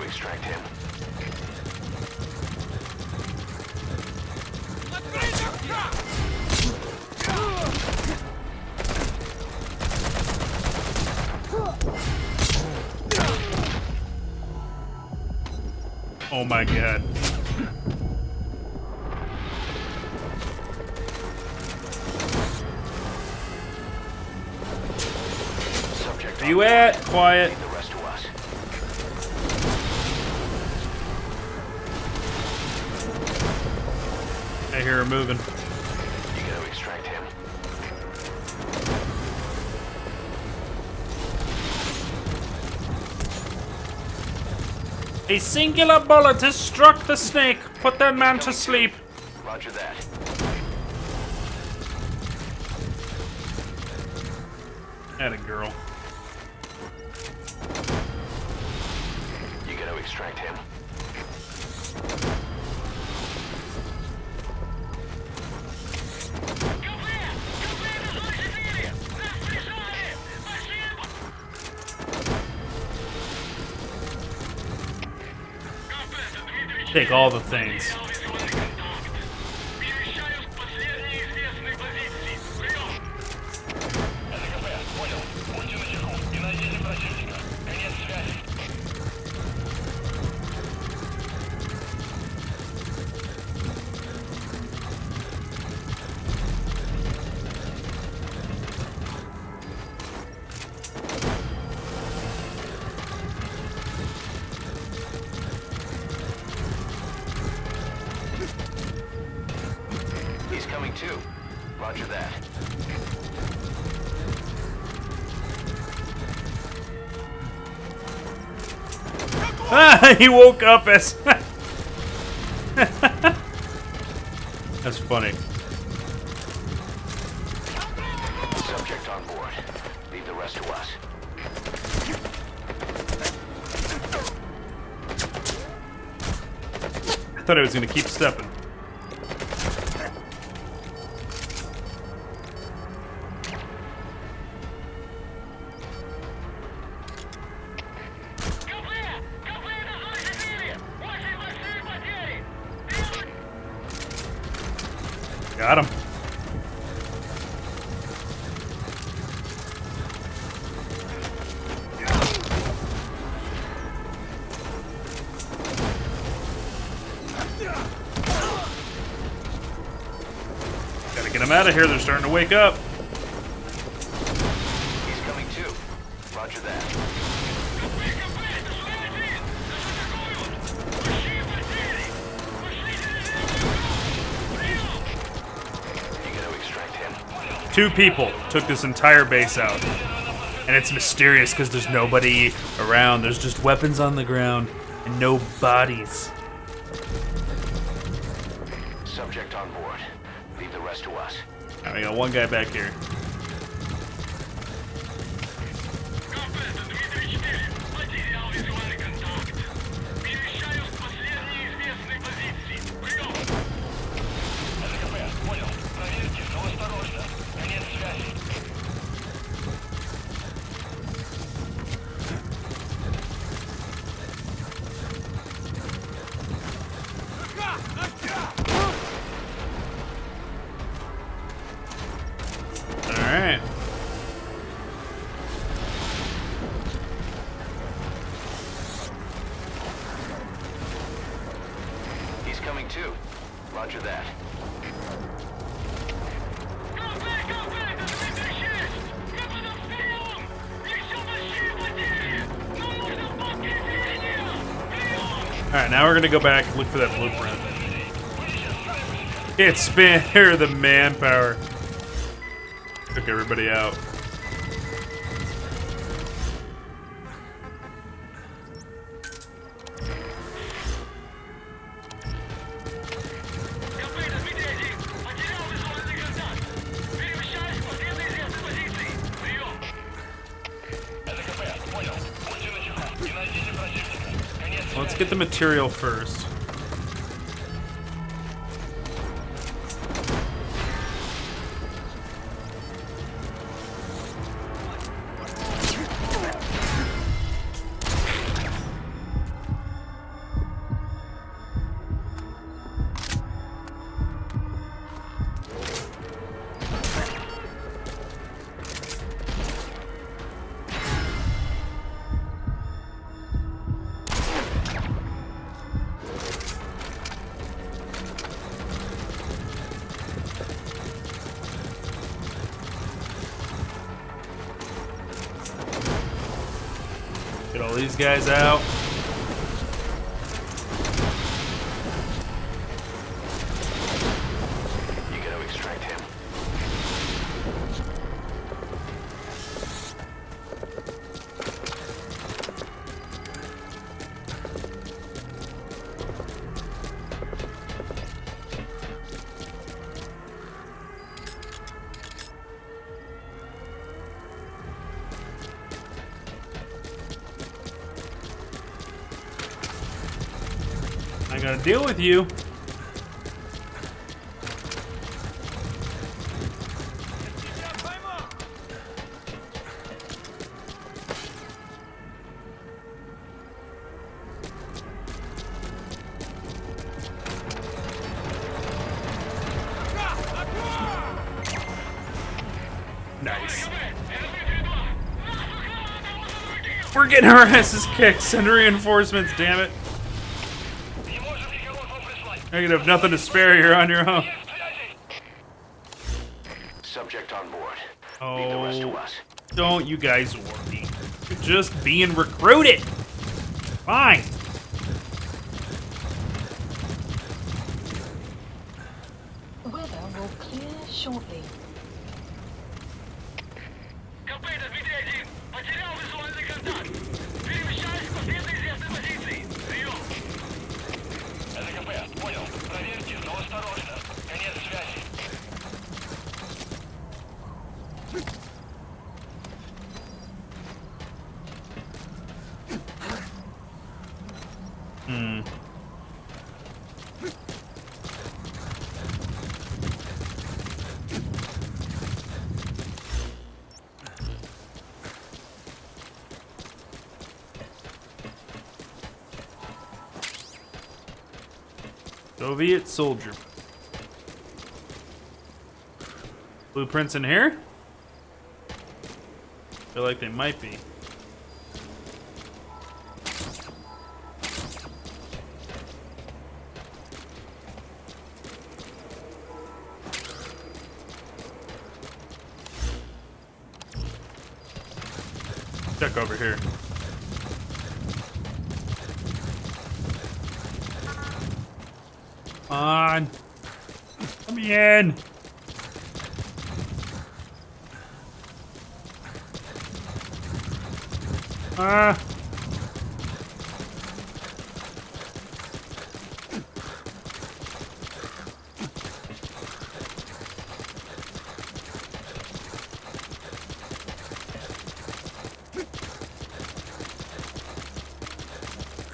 Extract him. Oh my god. Where you at? Quiet. I hear her moving. You gotta extract him. A singular bullet has struck the snake. Put that man to sleep. Roger that. Atta girl. You gotta extract him. Take all the things. He's coming too. Roger that. Ah, he woke up as... That's funny. Subject on board. Leave the rest to us. I thought I was going to keep stepping. Got him. Gotta get him out of here. They're starting to wake up. He's coming too. Roger that. You gonna extract him? 2 people took this entire base out. And it's mysterious because there's nobody around. There's just weapons on the ground and no bodies. Subject on board. Leave the rest to us. Alright, we got one guy back here. Alright. He's coming too. Roger that. Alright, now we're gonna go back and look for that blueprint. Can't spare the manpower. Took everybody out. Let's get the material first. Get all these guys out. You gotta extract him. ain't gonna deal with you. Nice. We're getting our asses kicked. Send reinforcements, damn it. You're gonna have nothing to spare. You're on your own. Subject on board. Oh, Leave the rest to us. don't you guys worry. You're just being recruited. Fine. Weather will clear shortly. Soviet soldier. Blueprints in here? Feel like they might be. Check over here. Come on. Let me in.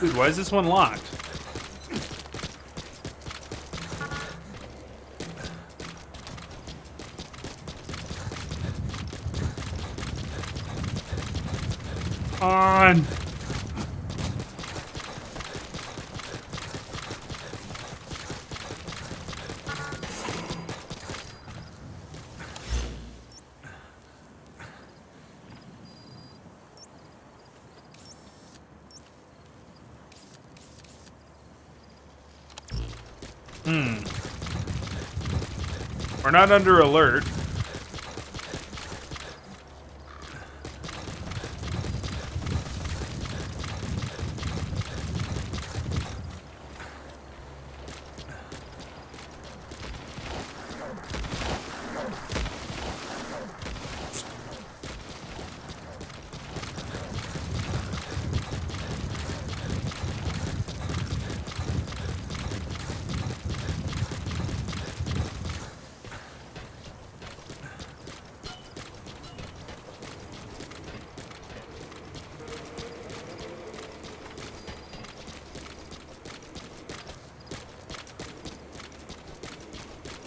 Dude, why is this one locked? On. We're not under alert.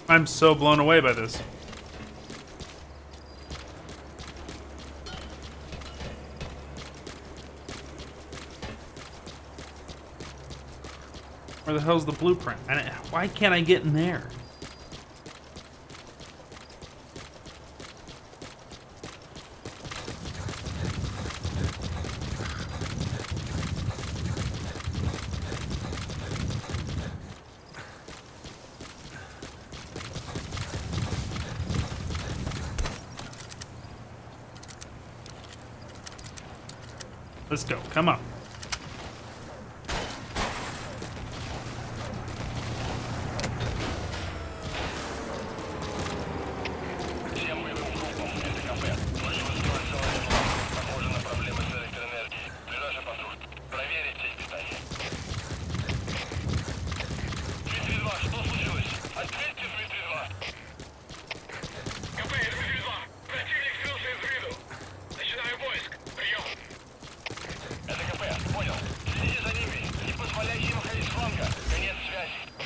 I'm so blown away by this. Where the hell's the blueprint? Why can't I get in there? Let's go. Come on.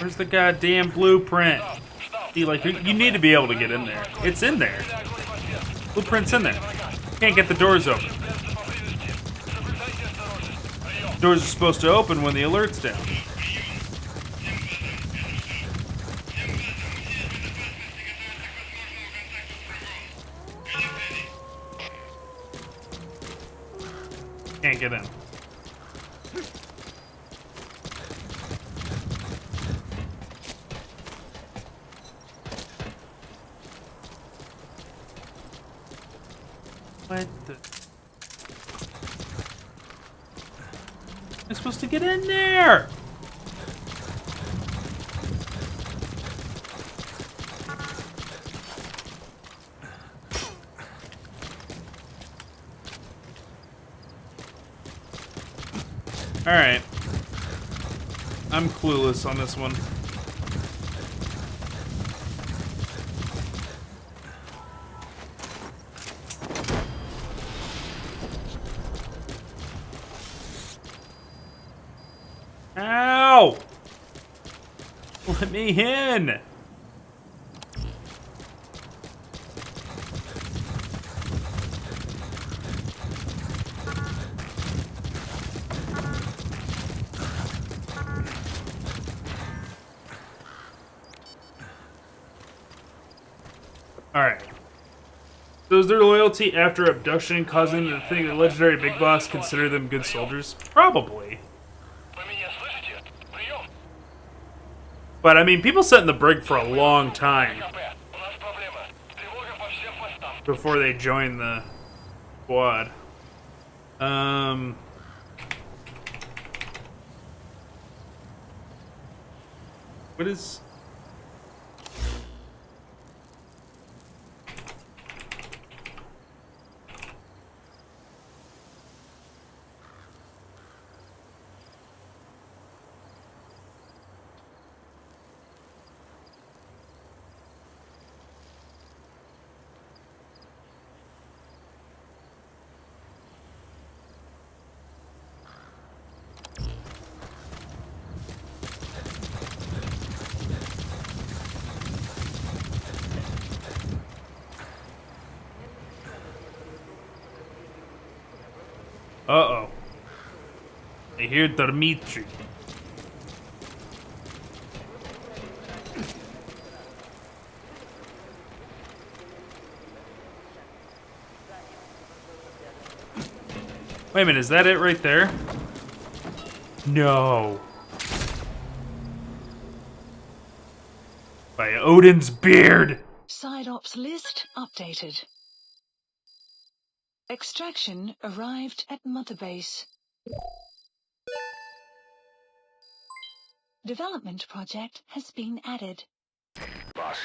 Where's the goddamn blueprint? See, like, you need to be able to get in there. It's in there. Blueprint's in there. Can't get the doors open. Doors are supposed to open when the alert's down. Can't get in. What the? I'm supposed to get in there. All right. I'm clueless on this one. Ow! Let me in! Alright. So is their loyalty after abduction causing the thing the legendary Big Boss consider them good soldiers? Probably. But I mean, people sat in the brig for a long time before they joined the squad. What is... Uh-oh. I hear Dmitri. Wait a minute, is that it right there? No. By Odin's beard! Side ops list updated. Extraction arrived at Mother Base. Development project has been added. Boss,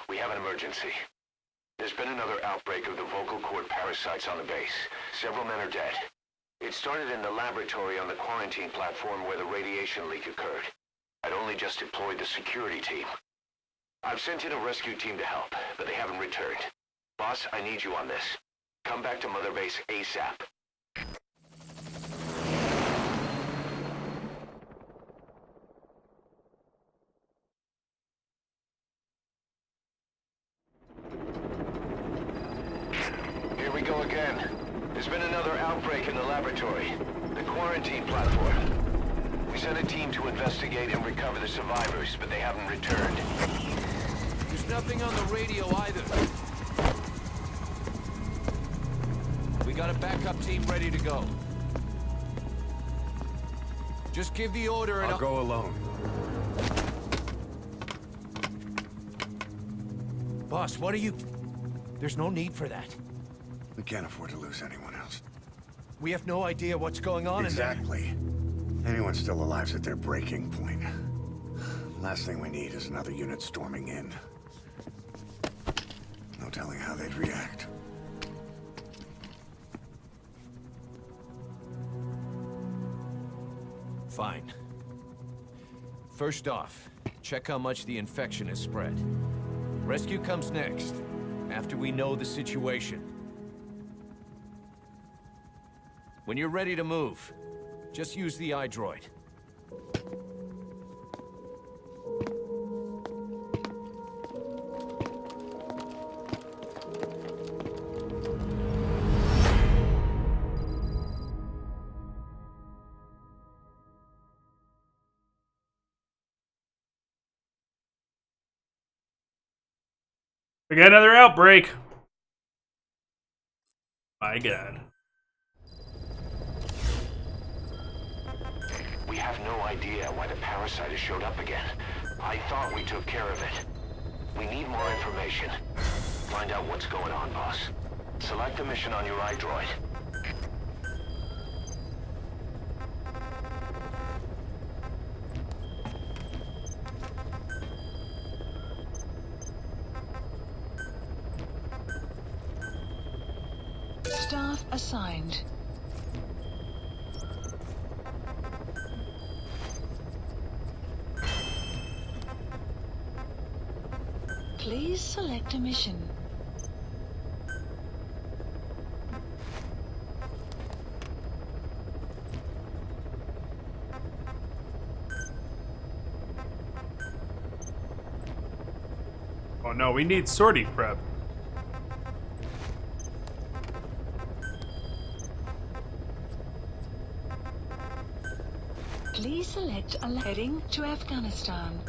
we have an emergency. There's been another outbreak of the vocal cord parasites on the base. Several men are dead. It started in the laboratory on the quarantine platform where the radiation leak occurred. I'd only just deployed the security team. I've sent in a rescue team to help, but they haven't returned. Boss, I need you on this. Come back to Mother Base ASAP. Here we go again. There's been another outbreak in the laboratory. The quarantine platform. We sent a team to investigate and recover the survivors, but they haven't returned. There's nothing on the radio either. We got a backup team ready to go. Just give the order and I'll go alone. Boss, what are you... There's no need for that. We can't afford to lose anyone else. We have no idea what's going on in there. Exactly. Anyone still alive's at their breaking point. Last thing we need is another unit storming in. No telling how they'd react. Fine. First off, check how much the infection has spread. Rescue comes next, after we know the situation. When you're ready to move, just use the iDroid. We got another outbreak. My God. We have no idea why the parasite has showed up again. I thought we took care of it. We need more information. Find out what's going on, boss. Select the mission on your iDroid. Staff assigned. Please select a mission. Oh no, we need sortie prep. Please select a heading to Afghanistan.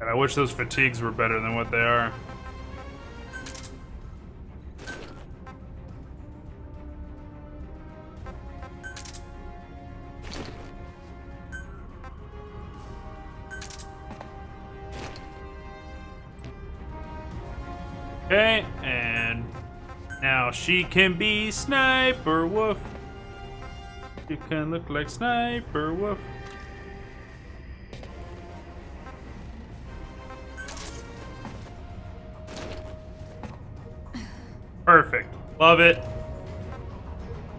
And I wish those fatigues were better than what they are. Okay, and now she can be Sniper Wolf. She can look like Sniper Wolf. Perfect. Love it.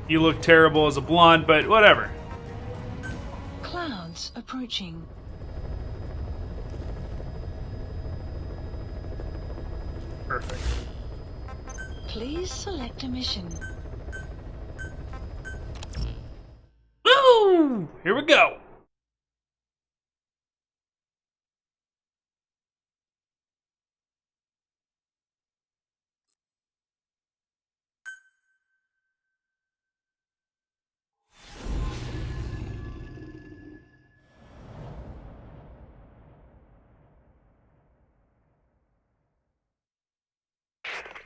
You look terrible as a blonde, but whatever. Clouds approaching. Perfect. Please select a mission. Woo! Here we go.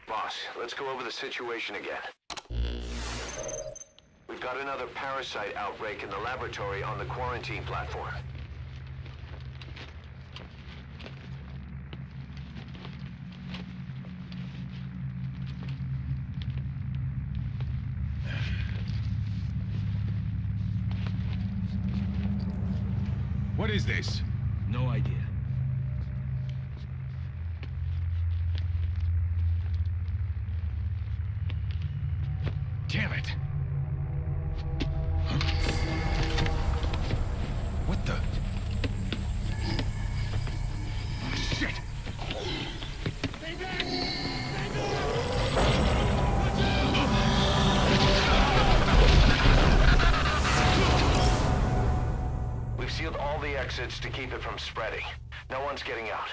Boss, let's go over the situation again. We've got another parasite outbreak in the laboratory on the quarantine platform. What is this? No idea. Damn it! What the? Shit! We've sealed all the exits to keep it from spreading. No one's getting out.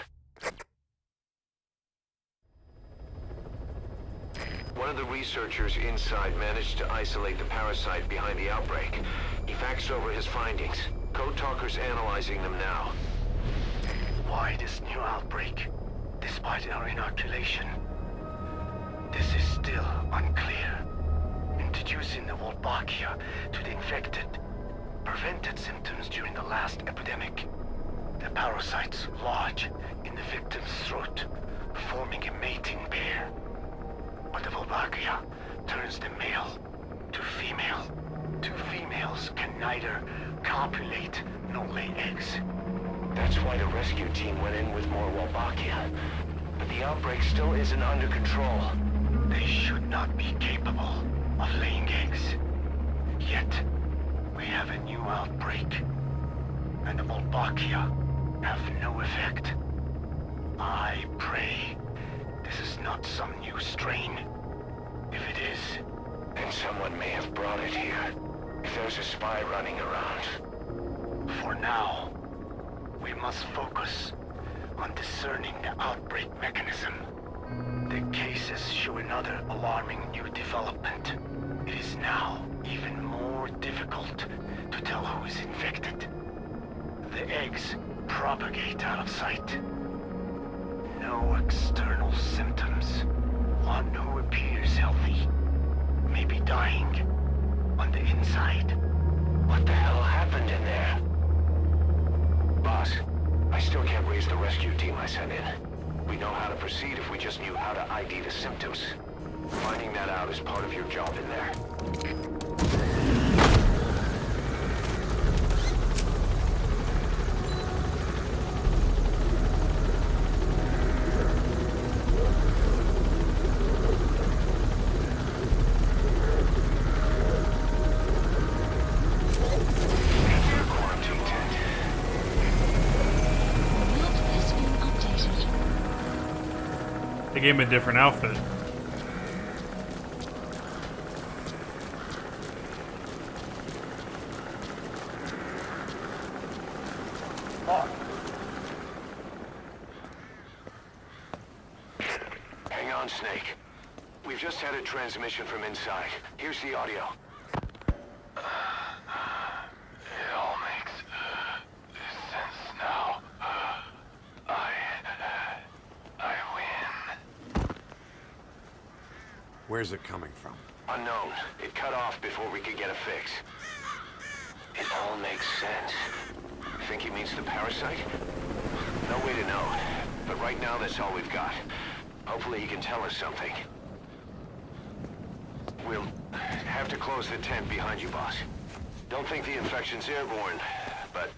One of the researchers inside managed to isolate the parasite behind the outbreak. He faxed over his findings. Code Talker's analyzing them now. Why this new outbreak, despite our inoculation? This is still unclear. Introducing the Wolbachia to the infected prevented symptoms during the last epidemic. The parasites lodge in the victim's throat, forming a mating pair. But the Wolbachia turns the male to female. Two females can neither copulate nor lay eggs. That's why the rescue team went in with more Wolbachia. But the outbreak still isn't under control. They should not be capable of laying eggs. Yet, we have a new outbreak. And the Wolbachia have no effect. I pray this is not some new strain. If it is, then someone may have brought it here. If there's a spy running around. For now, we must focus on discerning the outbreak mechanism. The cases show another alarming new development. It is now even more difficult to tell who is infected. The eggs propagate out of sight. No external symptoms. One who appears healthy may be dying on the inside. What the hell happened in there? Boss, I still can't raise the rescue team I sent in. We know how to proceed if we just knew how to ID the symptoms. Finding that out is part of your job in there. They gave him a different outfit. Hang on, Snake. We've just had a transmission from inside. Here's the audio. It all makes sense now. I win. Where's it coming from? Unknown. It cut off before we could get a fix. It all makes sense. Think he means the parasite? No way to know. But right now, that's all we've got. Hopefully he can tell us something. We'll have to close the tent behind you, boss. Don't think the infection's airborne, but...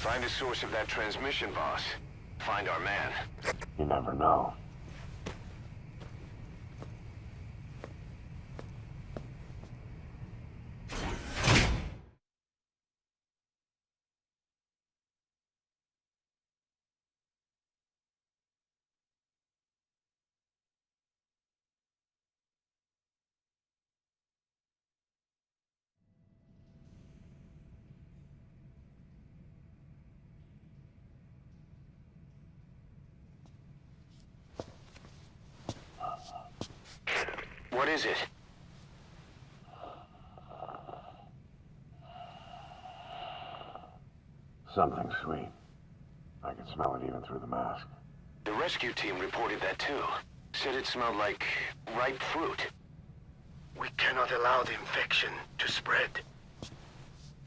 Find the source of that transmission, boss. Find our man. You never know. What is it? Something sweet. I can smell it even through the mask. The rescue team reported that too. Said it smelled like ripe fruit. We cannot allow the infection to spread.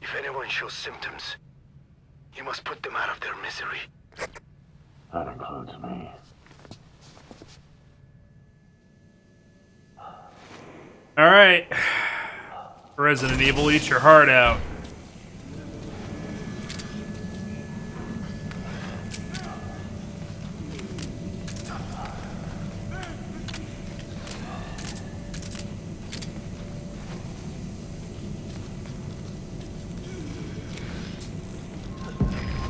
If anyone shows symptoms, you must put them out of their misery. That includes me. Alright. Resident Evil, eat your heart out.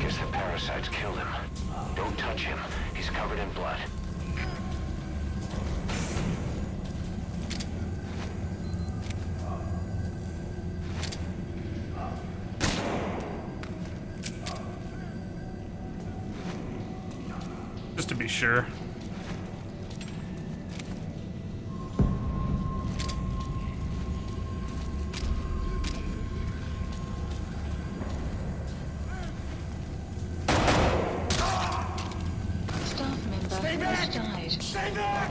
Guess the parasites killed him. Don't touch him. He's covered in blood. Just to be sure. Staff member has died. Stay back!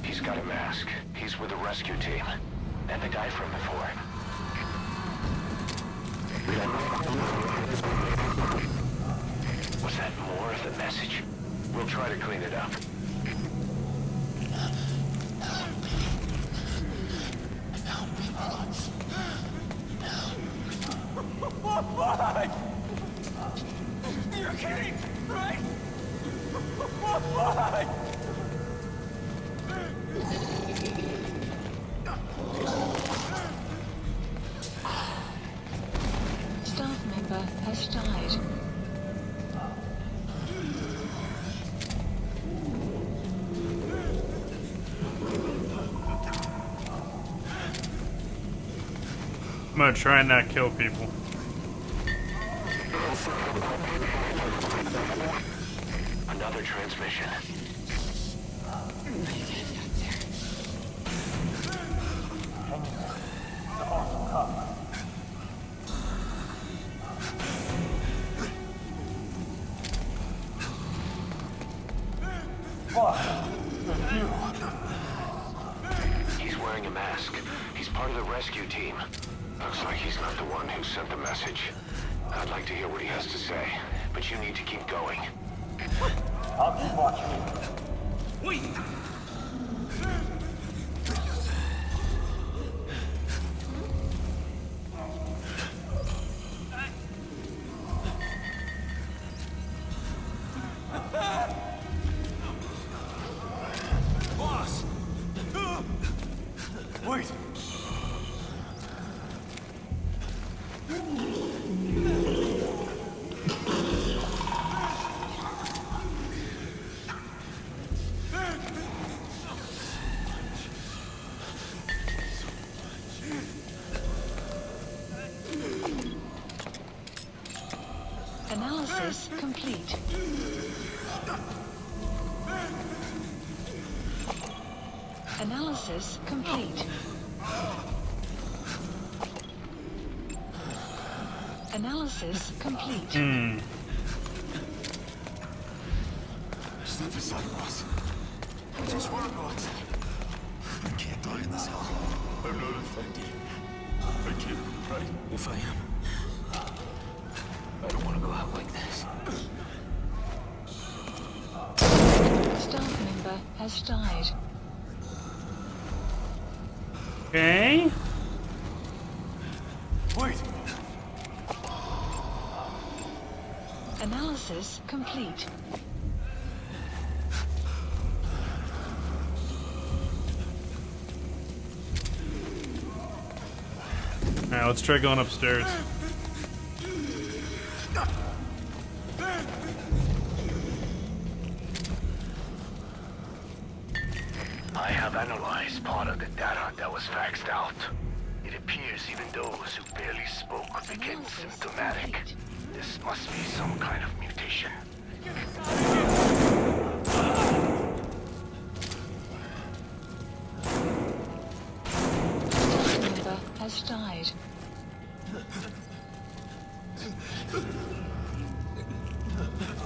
He's got a mask. He's with the rescue team. And the guy from before. Was that more of the message? We'll try to clean it up. Why? You're kidding, right? Why? Staff member has died. I'm gonna try and not kill people. Another transmission. He's wearing a mask. He's part of the rescue team. Looks like he's not the one who sent the message. I'd like to hear what he has to say, but you need to keep going. I'll keep watching. Wait! Boss! Wait! Analysis complete. Analysis complete. Analysis complete. Step aside, boss. I just want to go outside. I can't die in this hell. I'm not infected. I can't, right? If I am, I don't want to go out like this. Staff member has died. Okay. Wait! Analysis complete. Alright, let's try going upstairs. I have analyzed part of the data that was faxed out. It appears even those who barely spoke became symptomatic. This must be some kind of mutation. Staff member has died.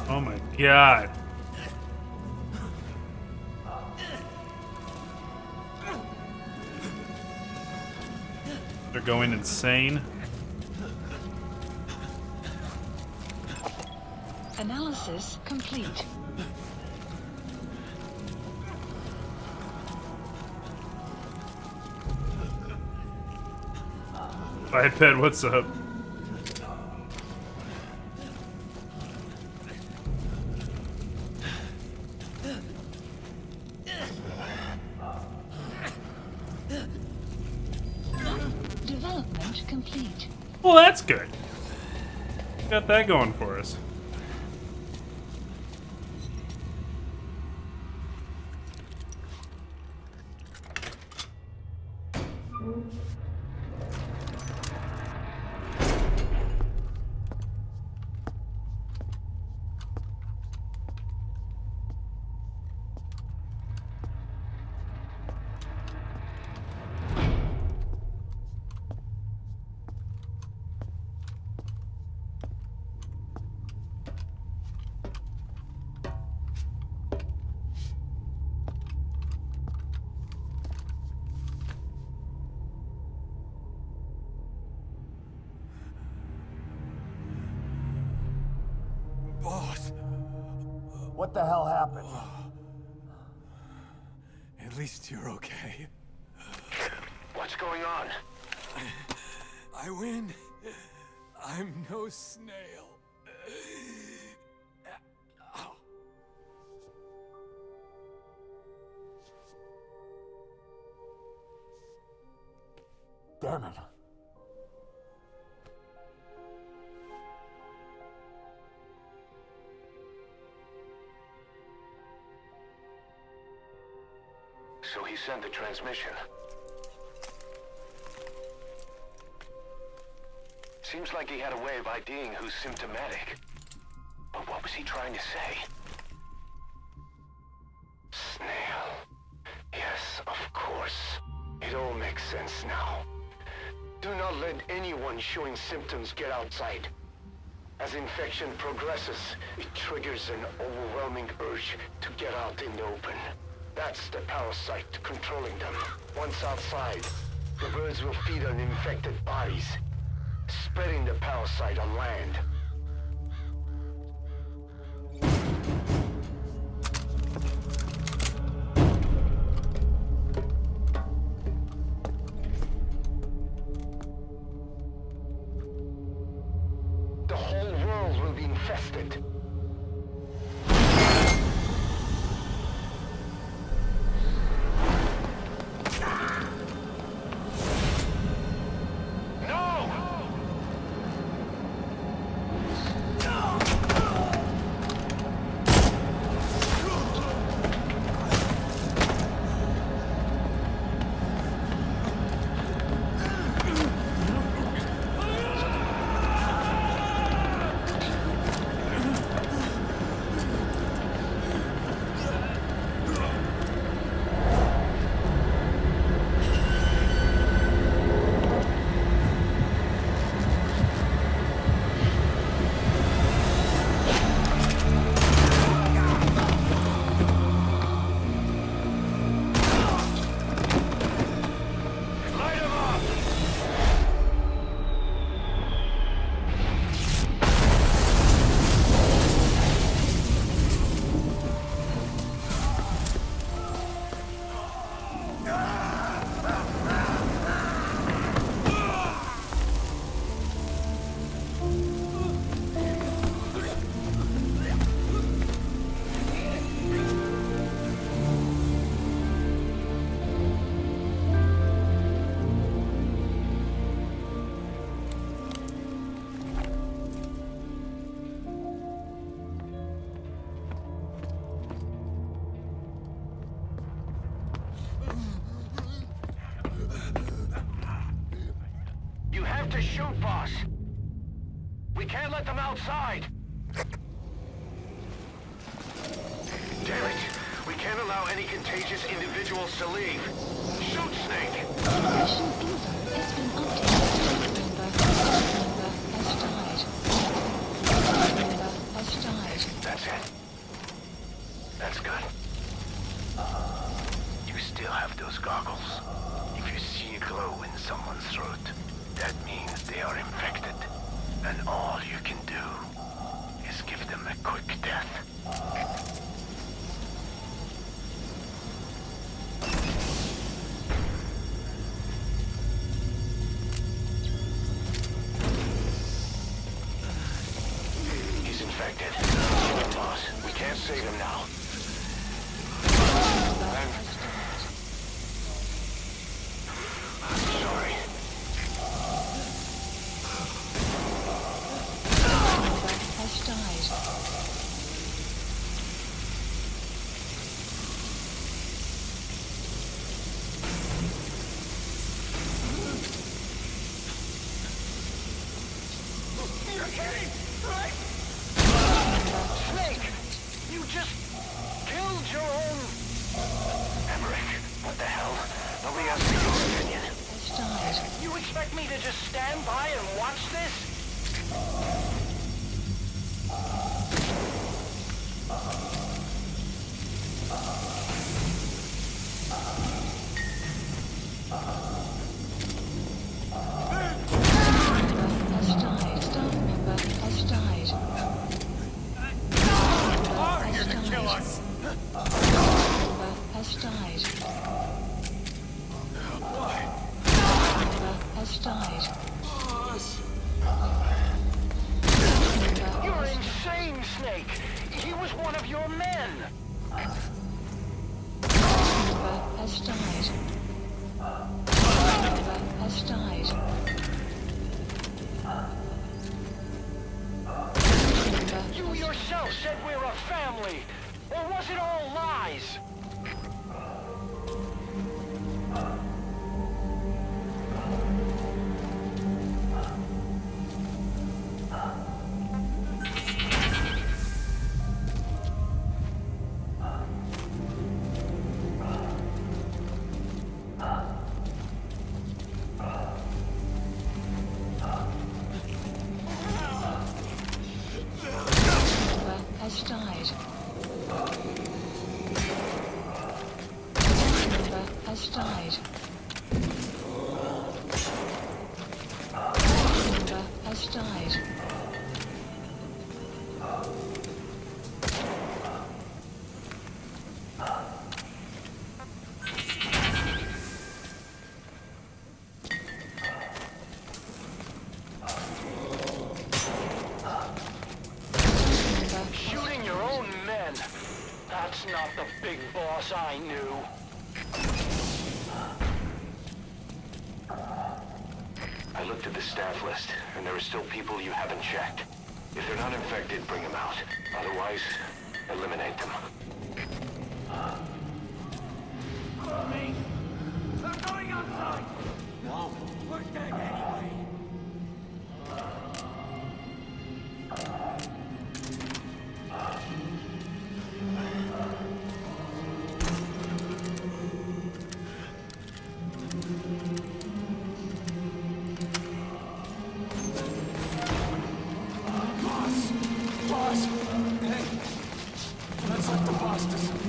Oh my god. They're going insane. Analysis complete. Biped, what's up? Development complete. Well, that's good. Got that going for us. Boss! What the hell happened? At least you're okay. What's going on? I win. I'm no snail. Damn it. So he sent the transmission. Seems like he had a way of IDing who's symptomatic. But what was he trying to say? Snail. Yes, of course. It all makes sense now. Do not let anyone showing symptoms get outside. As infection progresses, it triggers an overwhelming urge to get out in the open. That's the parasite controlling them. Once outside, the birds will feed on infected bodies, spreading the parasite on land. The whole world will be infested. To shoot, boss. We can't let them outside. Damn it. We can't allow any contagious individuals to leave. Shoot, Snake. Mission info has been updated. Staff member has died. That's it. That's good. You still have those goggles. If you see a glow in someone's throat, that means they are infected, and all you can do is give them a quick death. He's infected. Kill him, boss. We can't save him now. I'm sorry. Has died. You're kidding, right? Snake! You just killed your own... Emmerich, what the hell? Nobody asked for your opinion. Has died. You expect me to just stand by and watch this? You're insane, Snake! He was one of your men! Has died. Has died. You yourself said we're a family! Or was it all lies? Boss, I knew. I looked at the staff list, and there are still people you haven't checked. If they're not infected, bring them out. Otherwise, eliminate them. They're going outside! No, we're dead anyway. Boss! Hey! Let's let the boss decide.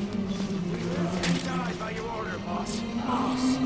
You died by your order, boss. Boss!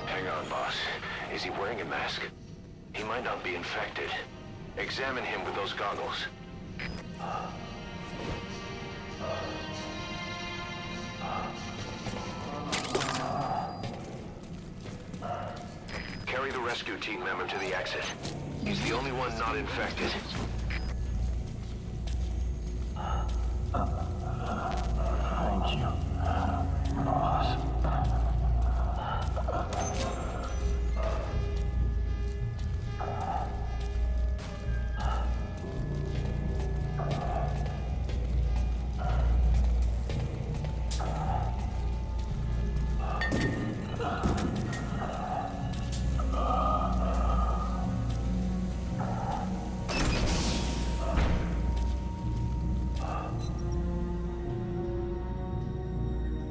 Hang on, boss. Is he wearing a mask? He might not be infected. Examine him with those goggles. Carry the rescue team member to the exit. He's the only one not infected. Thank you, boss.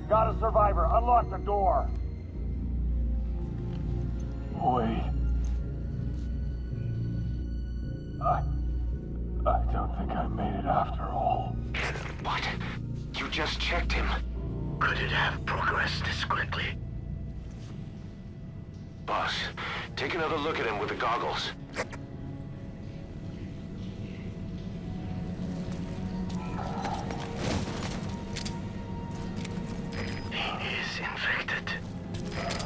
Got a survivor. Unlock the door. Wait. I don't think I made it after all. What? You just checked him. Could it have progressed this quickly? Boss, take another look at him with the goggles. He is infected.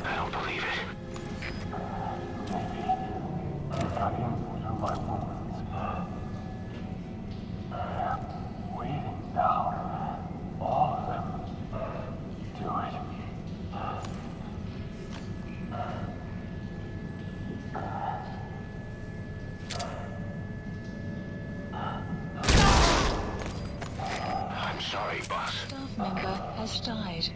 I don't believe it. Maybe got him through my wounds. They're waiting now. All of them. Do it. I'm sorry, boss. Staff member has died.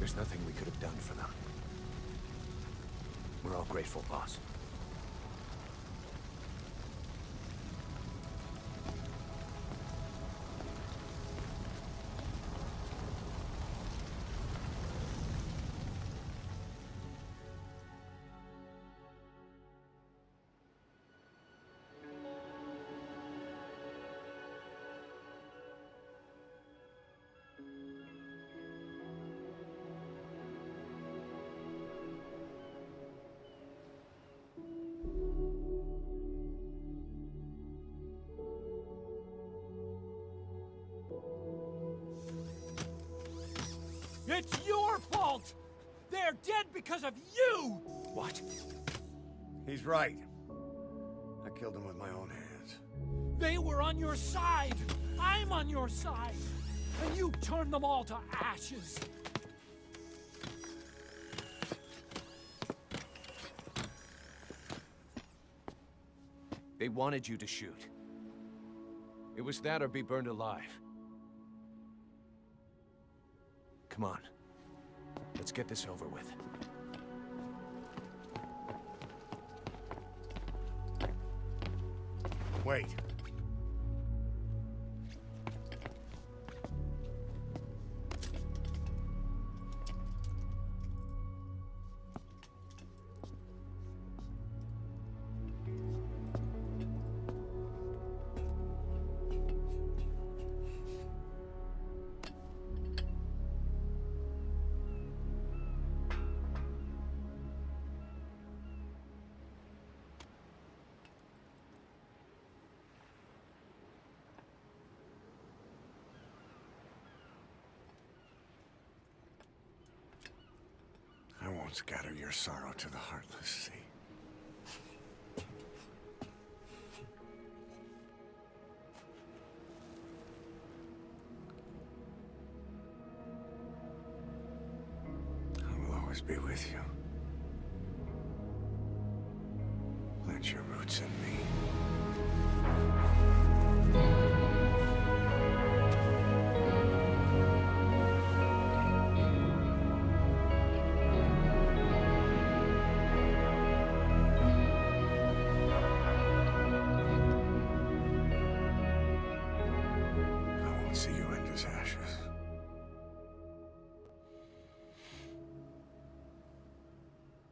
There's nothing we could have done for them. We're all grateful, boss. It's your fault! They're dead because of you! What? He's right. I killed him with my own hands. They were on your side! I'm on your side! And you turned them all to ashes! They wanted you to shoot. It was that or be burned alive. Come on. Let's get this over with. Wait. I won't scatter your sorrow to the heartless sea. I will always be with you. Plant your roots in me.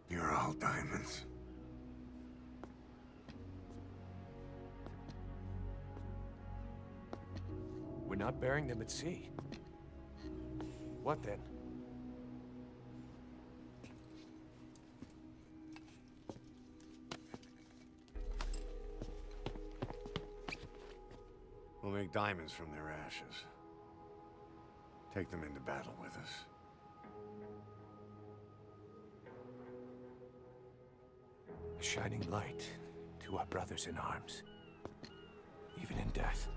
You're all diamonds. We're not burying them at sea. What then? We'll make diamonds from their ashes. Take them into battle with us. A shining light to our brothers in arms, even in death.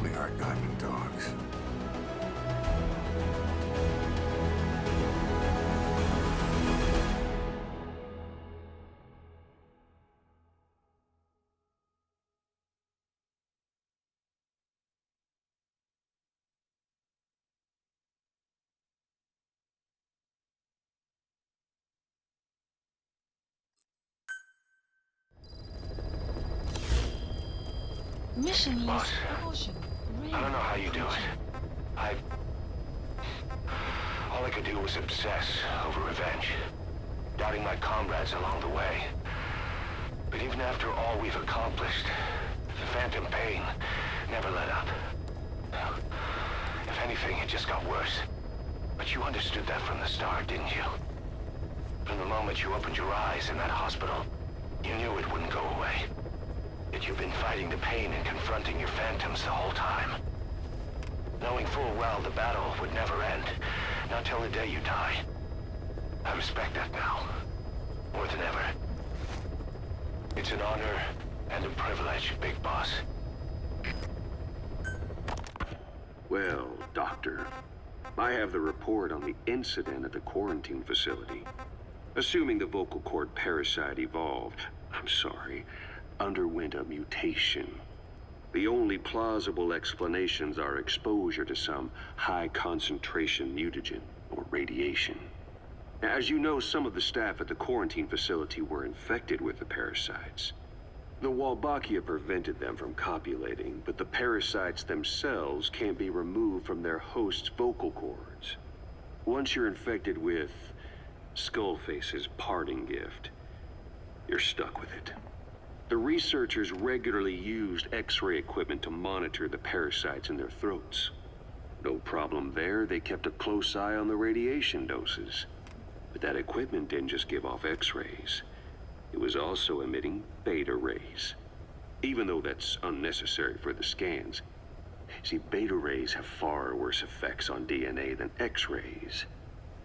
We are diamond dogs. Mission Boss, list abortion. I don't know how you do it. All I could do was obsess over revenge, doubting my comrades along the way. But even after all we've accomplished, the phantom pain never let up. If anything, it just got worse. But you understood that from the start, didn't you? From the moment you opened your eyes in that hospital, you knew it wouldn't go away. That you've been fighting the pain and confronting your phantoms the whole time. Knowing full well the battle would never end, not till the day you die. I respect that now, more than ever. It's an honor and a privilege, Big Boss. Well, Doctor, I have the report on the incident at the quarantine facility. Assuming the vocal cord parasite evolved, I'm sorry, underwent a mutation. The only plausible explanations are exposure to some high-concentration mutagen or radiation. As you know, some of the staff at the quarantine facility were infected with the parasites. The Wolbachia prevented them from copulating, but the parasites themselves can't be removed from their host's vocal cords. Once you're infected with Skullface's parting gift, you're stuck with it. The researchers regularly used X-ray equipment to monitor the parasites in their throats. No problem there, they kept a close eye on the radiation doses. But that equipment didn't just give off X-rays. It was also emitting beta rays. Even though that's unnecessary for the scans. See, beta rays have far worse effects on DNA than X-rays.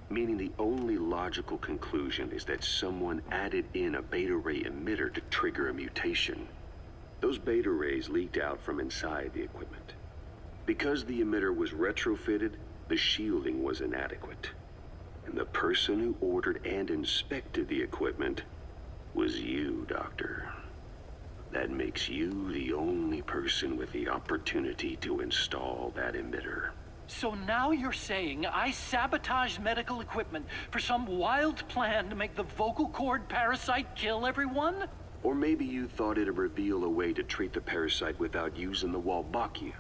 Meaning the only logical conclusion is that someone added in a beta ray emitter to trigger a mutation. Those beta rays leaked out from inside the equipment. Because the emitter was retrofitted, the shielding was inadequate. And the person who ordered and inspected the equipment was you, Doctor. That makes you the only person with the opportunity to install that emitter. So now you're saying I sabotaged medical equipment for some wild plan to make the vocal cord parasite kill everyone? Or maybe you thought it'd reveal a way to treat the parasite without using the Wolbachia.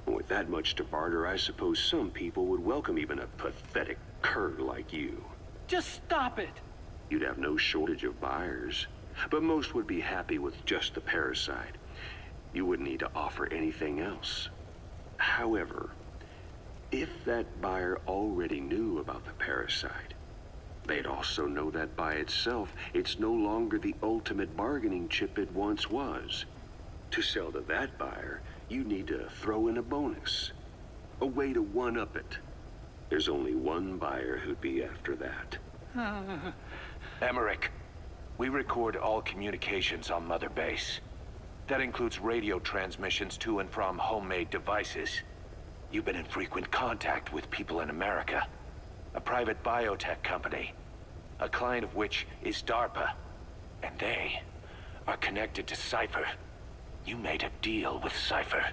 With that much to barter, I suppose some people would welcome even a pathetic cur like you. Just stop it! You'd have no shortage of buyers, but most would be happy with just the parasite. You wouldn't need to offer anything else. However, if that buyer already knew about the parasite, they'd also know that by itself, it's no longer the ultimate bargaining chip it once was. To sell to that buyer, you need to throw in a bonus. A way to one-up it. There's only one buyer who'd be after that. Emmerich, we record all communications on Mother Base. That includes radio transmissions to and from homemade devices. You've been in frequent contact with people in America. A private biotech company. A client of which is DARPA. And they are connected to Cypher. You made a deal with Cypher.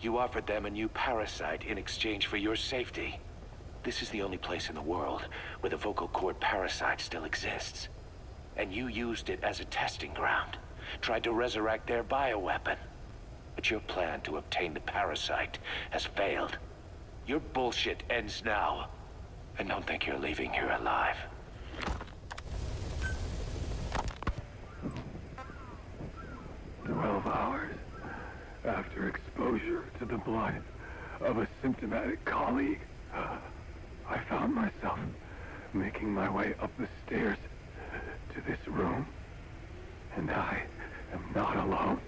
You offered them a new parasite in exchange for your safety. This is the only place in the world where the vocal cord parasite still exists. And you used it as a testing ground. Tried to resurrect their bioweapon. But your plan to obtain the parasite has failed. Your bullshit ends now. And don't think you're leaving here alive. Hours after exposure to the blood of a symptomatic colleague, I found myself making my way up the stairs to this room. And I am not alone.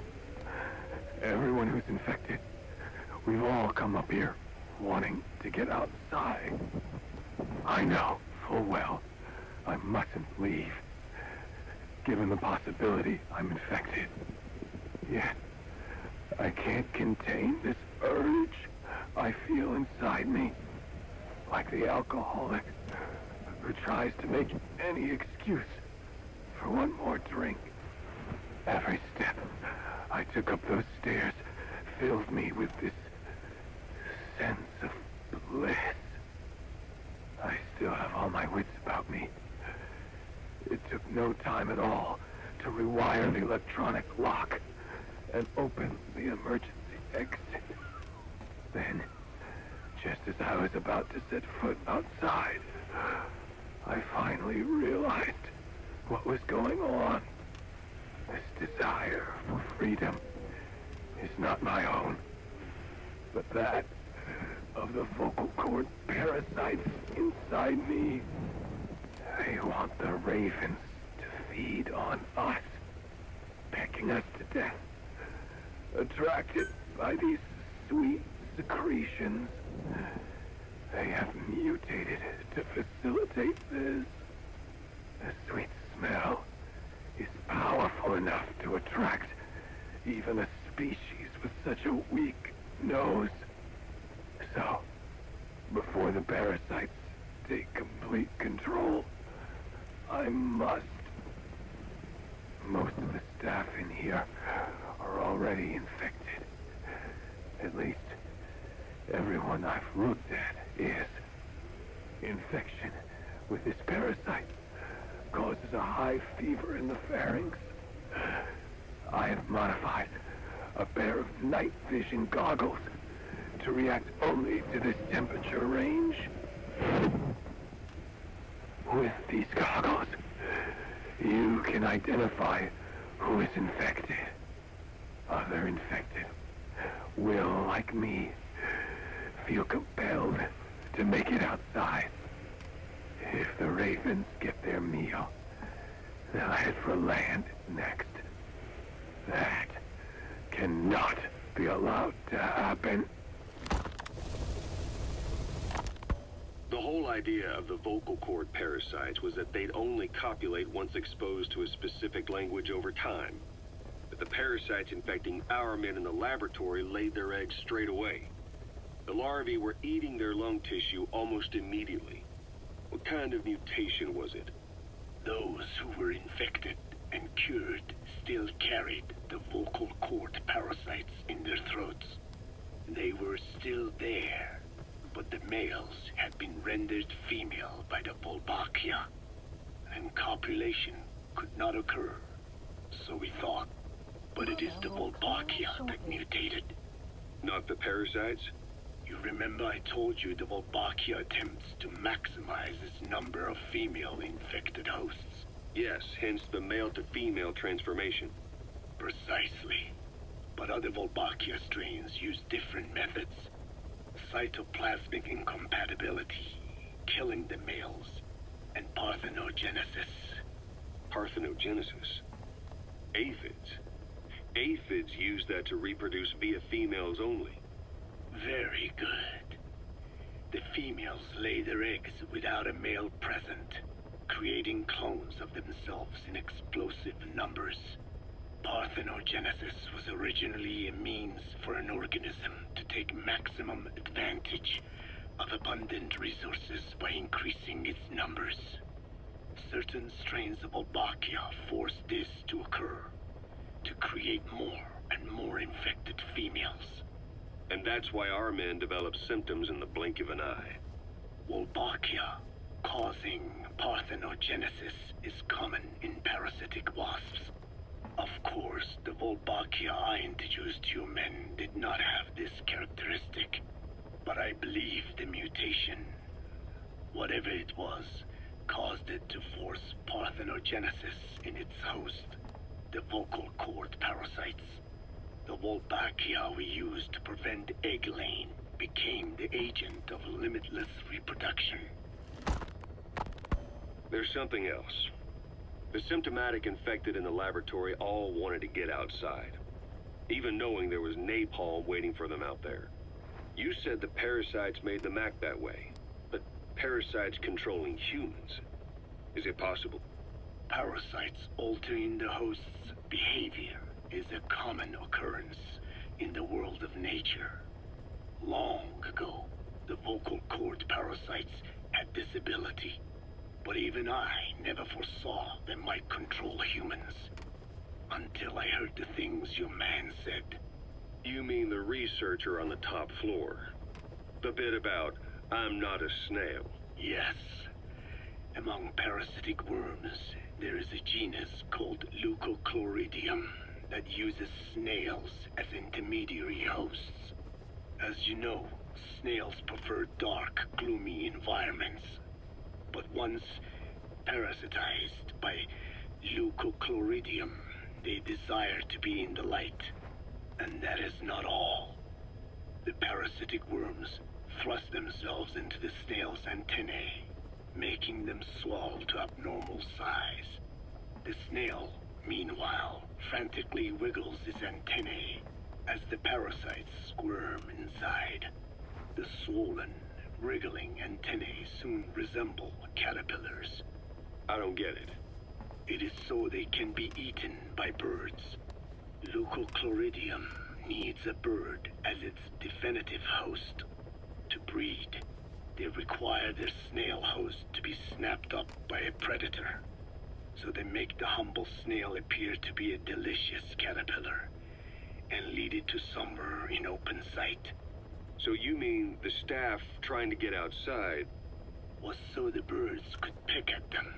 Everyone who's infected, we've all come up here wanting to get outside. I know full well I mustn't leave, given the possibility I'm infected. Yet, I can't contain this urge I feel inside me. Like the alcoholic who tries to make any excuse for one more drink. Every step I took up those stairs filled me with this sense of bliss. I still have all my wits about me. It took no time at all to rewire the electronic lock and open the emergency exit. Then, just as I was about to set foot outside, I finally realized what was going on. This desire for freedom is not my own, but that of the vocal cord parasites inside me. They want the ravens to feed on us, pecking us to death. Attracted by these sweet secretions, they have mutated to facilitate this. The sweet smell is powerful enough to attract even a species with such a weak nose. So, before the parasites take complete control, I must, most here are already infected. At least, everyone I've looked at is. Infection with this parasite causes a high fever in the pharynx. I have modified a pair of night vision goggles to react only to this temperature range. With these goggles, you can identify who is infected. Other infected will, like me, feel compelled to make it outside. If the ravens get their meal, they'll head for land next. That cannot be allowed to happen. The whole idea of the vocal cord parasites was that they'd only copulate once exposed to a specific language over time. But the parasites infecting our men in the laboratory laid their eggs straight away. The larvae were eating their lung tissue almost immediately. What kind of mutation was it? Those who were infected and cured still carried the vocal cord parasites in their throats. They were still there, but the males had been rendered female by the Volbachia, and copulation could not occur, so we thought. But it is the Volbachia that mutated. Not the parasites? You remember I told you the Volbachia attempts to maximize its number of female infected hosts? Yes, hence the male-to-female transformation. Precisely. But other Volbachia strains use different methods. Cytoplasmic incompatibility, killing the males, and parthenogenesis. Parthenogenesis? Aphids? Aphids use that to reproduce via females only. Very good. The females lay their eggs without a male present, creating clones of themselves in explosive numbers. Parthenogenesis was originally a means for an organism to take maximum advantage of abundant resources by increasing its numbers. Certain strains of Volbachia force this to occur, to create more and more infected females. And that's why our men develop symptoms in the blink of an eye. Volbachia causing parthenogenesis is common in parasitic wasps. Of course, the Volbachia I introduced to you men did not have this characteristic, but I believe the mutation, whatever it was, caused it to force parthenogenesis in its host, the vocal cord parasites. The Volbachia we used to prevent egg laying became the agent of limitless reproduction. There's something else. The symptomatic infected in the laboratory all wanted to get outside, even knowing there was napalm waiting for them out there. You said the parasites made them act that way, but parasites controlling humans. Is it possible? Parasites altering the host's behavior is a common occurrence in the world of nature. Long ago, the vocal cord parasites had this ability, but even I never foresaw they might control humans. Until I heard the things your man said. You mean the researcher on the top floor? The bit about, I'm not a snail? Yes. Among parasitic worms, there is a genus called Leucochloridium that uses snails as intermediary hosts. As you know, snails prefer dark, gloomy environments. But once parasitized by Leucochloridium, they desire to be in the light. And that is not all. The parasitic worms thrust themselves into the snail's antennae, making them swell to abnormal size. The snail, meanwhile, frantically wiggles his antennae as the parasites squirm inside. The swollen, wriggling antennae soon resemble caterpillars. I don't get it. It is so they can be eaten by birds. Leucochloridium needs a bird as its definitive host. To breed, they require their snail host to be snapped up by a predator. So they make the humble snail appear to be a delicious caterpillar and lead it to somewhere in open sight. So you mean the staff trying to get outside was so the birds could pick at them.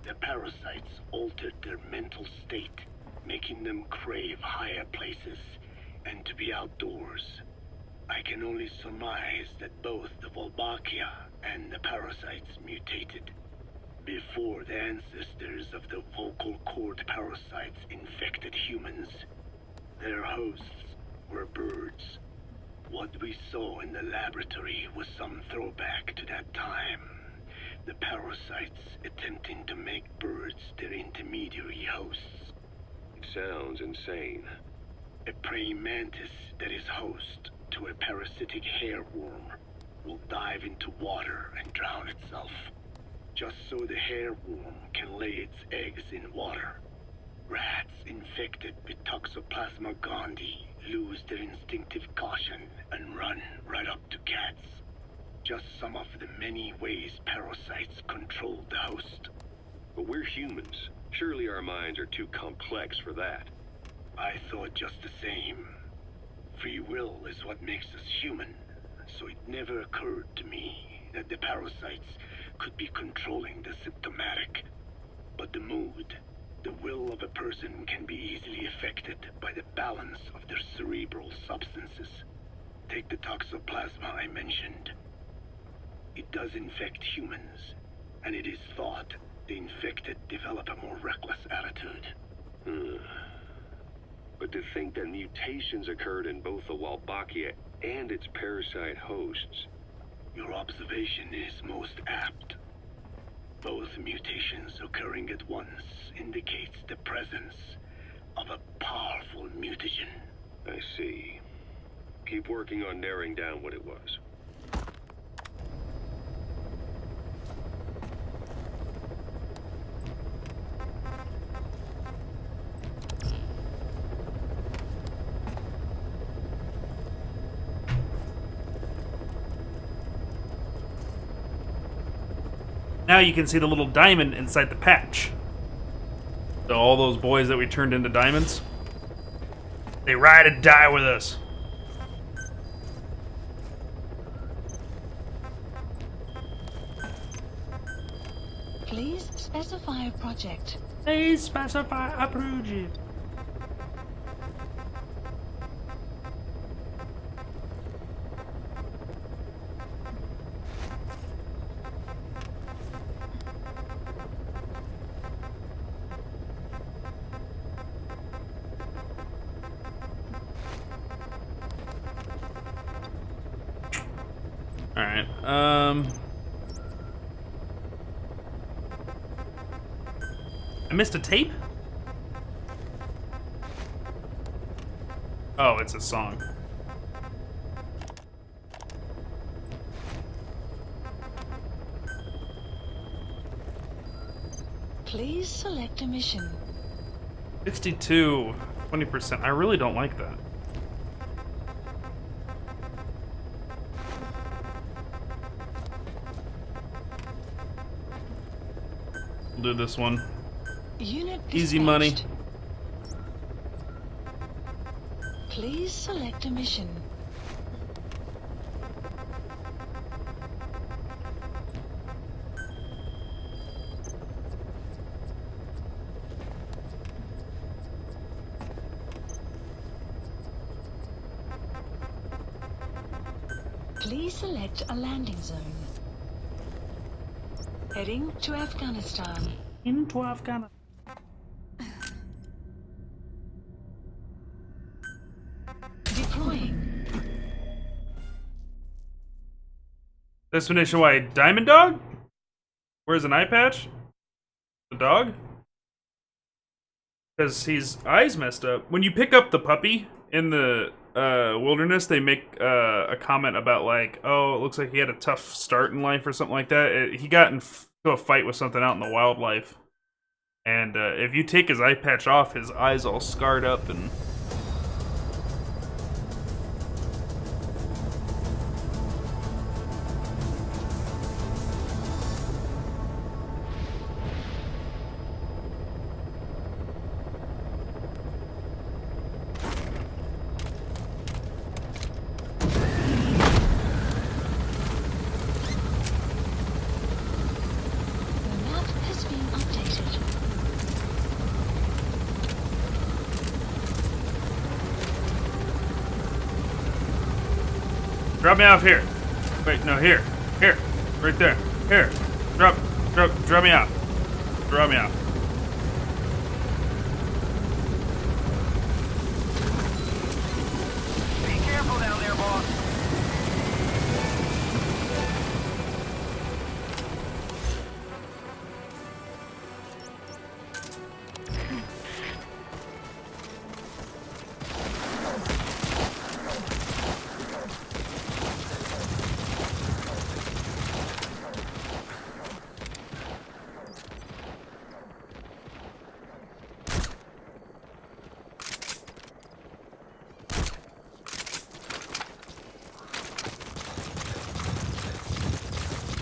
The parasites altered their mental state, making them crave higher places and to be outdoors. I can only surmise that both the Wolbachia and the parasites mutated before the ancestors of the vocal cord parasites infected humans. Their hosts were birds. What we saw in the laboratory was some throwback to that time. The parasites attempting to make birds their intermediary hosts. It sounds insane. A praying mantis that is host to a parasitic hairworm will dive into water and drown itself, just so the hairworm can lay its eggs in water. Rats infected with Toxoplasma gondii lose their instinctive caution and run right up to cats. Just some of the many ways parasites control the host. But we're humans. Surely our minds are too complex for that. I thought just the same. Free will is what makes us human, so it never occurred to me that the parasites could be controlling the symptomatic. But the mood, the will of a person can be easily affected by the balance of their cerebral substances. Take the toxoplasma I mentioned. It does infect humans, and it is thought the infected develop a more reckless attitude. But to think that mutations occurred in both the Wolbachia and its parasite hosts. Your observation is most apt. Both mutations occurring at once indicates the presence of a powerful mutagen. I see. Keep working on narrowing down what it was. Now you can see the little diamond inside the patch. So all those boys that we turned into diamonds, they ride and die with us. Please specify a project. Please specify a project. Alright, I missed a tape? Oh, it's a song. Please select a mission. 62, 20%. I really don't like that. We'll do this one. Unit Easy money. Please select a mission. Please select a landing zone. Heading to Afghanistan. Into Afghanistan. Deploying. Destination Y, Diamond Dog? Where's an eye patch? The dog? Because his eyes messed up. When you pick up the puppy in the wilderness, they make a comment about like, oh, it looks like he had a tough start in life or something like that. He got into a fight with something out in the wildlife. And if you take his eye patch off, his eyes all scarred up and... Drop me off here. Wait, no, here. Here. Right there. Here. Drop me off. Drop me off. Be careful down there, boss.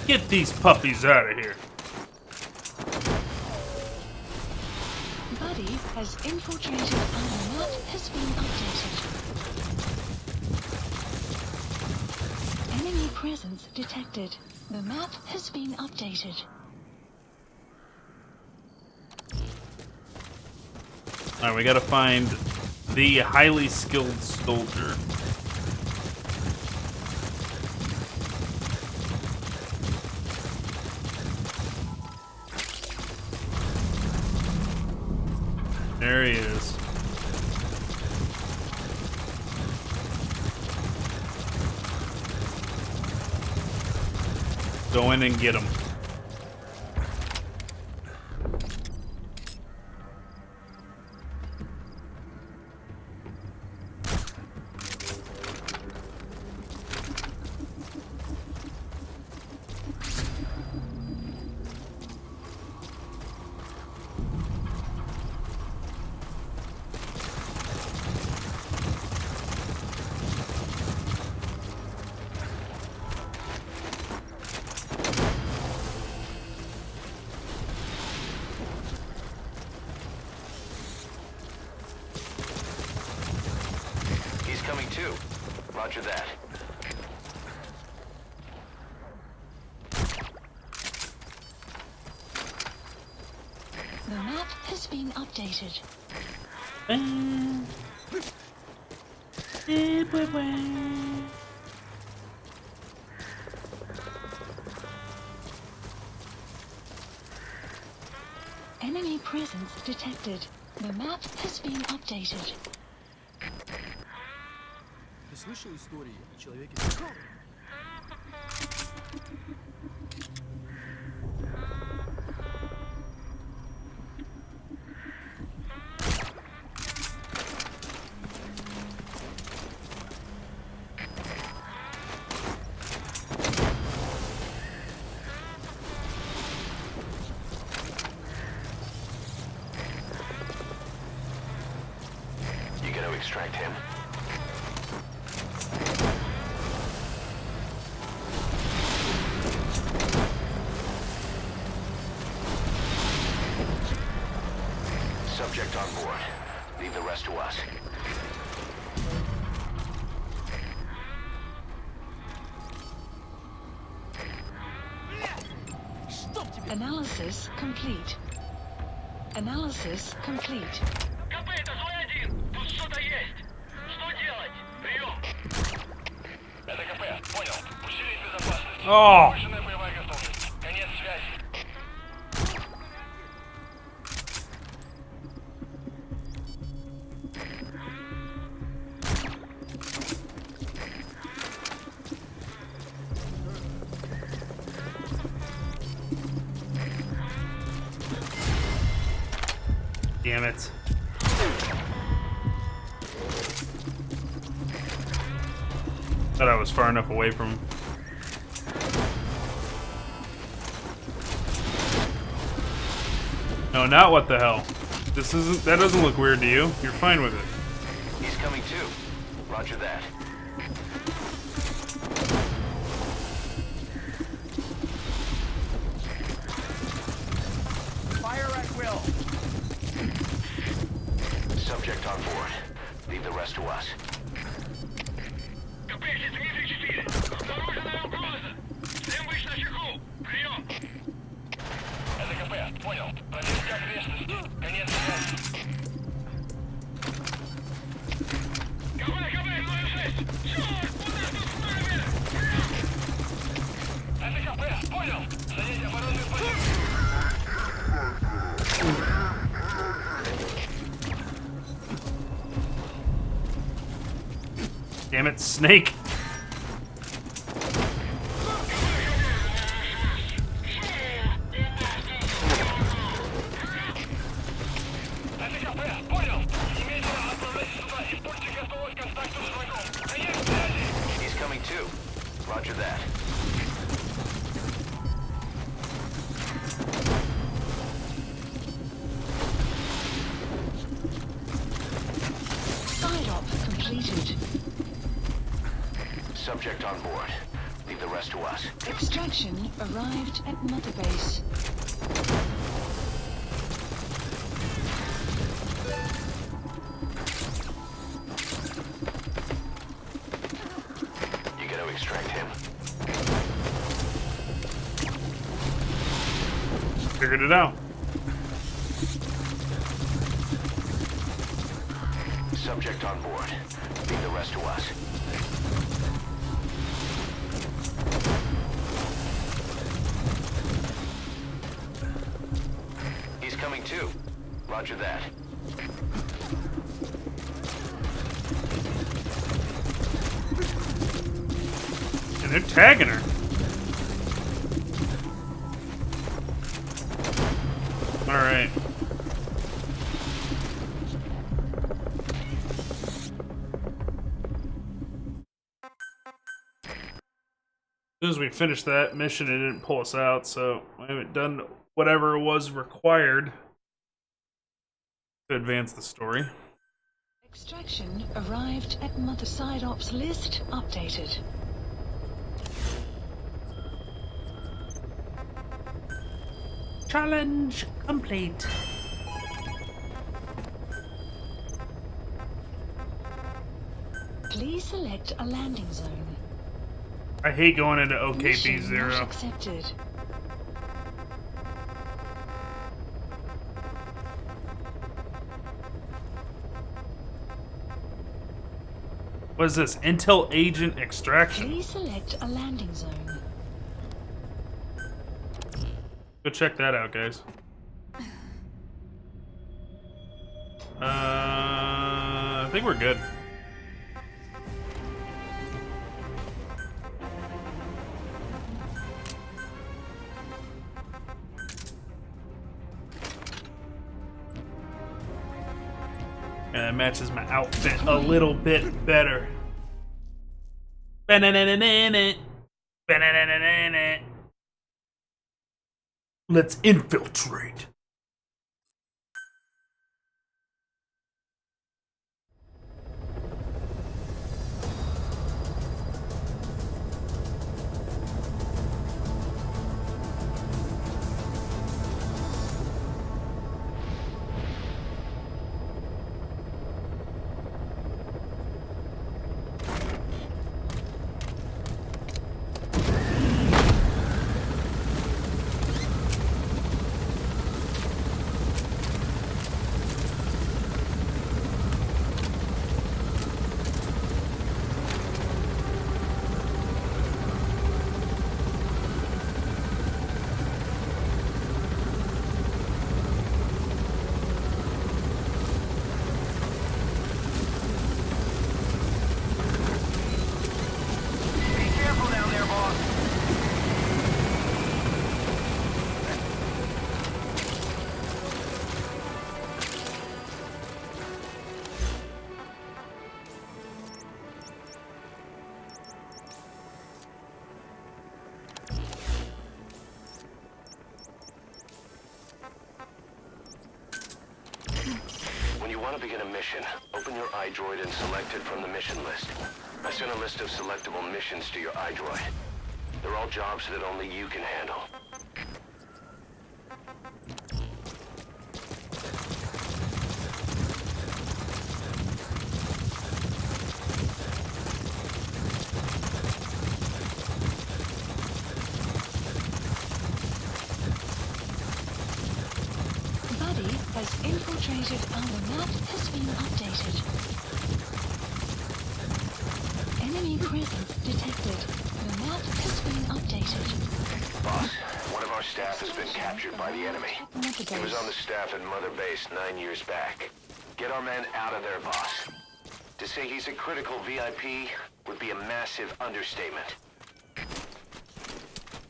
Get these puppies out of here. Buddy has infiltrated and the map has been updated. Enemy presence detected. The map has been updated. Alright, we gotta find the highly skilled soldier. There he is. Go in and get him. Coming too. Roger that. The map has been updated. Enemy presence detected. The map has been updated. Ты слышал истории о человеке? You gonna extract him? Subject on board. Leave the rest to us. Analysis complete. Analysis complete. КП, это злой один. Тут что-то есть. Что делать? Прием. Это КП. Понял. Усилить безопасность. Oh. Повышенная боевая готовность. Конец связи. Damn it. Thought I was far enough away from him. No, not what the hell. This isn't. That doesn't look weird to you. You're fine with it. He's coming too. Roger that. Fire at will. Subject on board. Leave the rest to us. КП, Дмитрий 4. Обнаружена угроза. Всем быть начеку. Прием. Это КП. Понял. Проверка окрестности. Конец связи. КП, 06. Черт, куда тут ставили? Damn it, Snake. He's coming too. Roger that. Side op completed. Subject on board. Leave the rest to us. Extraction arrived at Mother Base. You gotta extract him. Figured it out. Subject on board. Leave the rest to us. He's coming too. Roger that. And they're tagging her. Alright. As soon as we finished that mission, it didn't pull us out, so I haven't done whatever was required to advance the story. Extraction arrived at Mother Side Ops list updated. Challenge complete. Please select a landing zone. I hate going into Mission not OKB0. accepted. What is this? Intel Agent Extraction. Please select a landing zone. Go check that out, guys. I think we're good. And it matches my outfit a little bit better. Let's infiltrate. When you want to begin a mission, open your iDroid and select it from the mission list. I sent a list of selectable missions to your iDroid. They're all jobs that only you can handle. Buddy has infiltrated and the map has been updated. Enemy presence detected. The map has been updated. Boss, one of our staff has been captured by the enemy. He was on the staff at Mother Base 9 years back. Get our men out of there, boss. To say he's a critical VIP would be a massive understatement.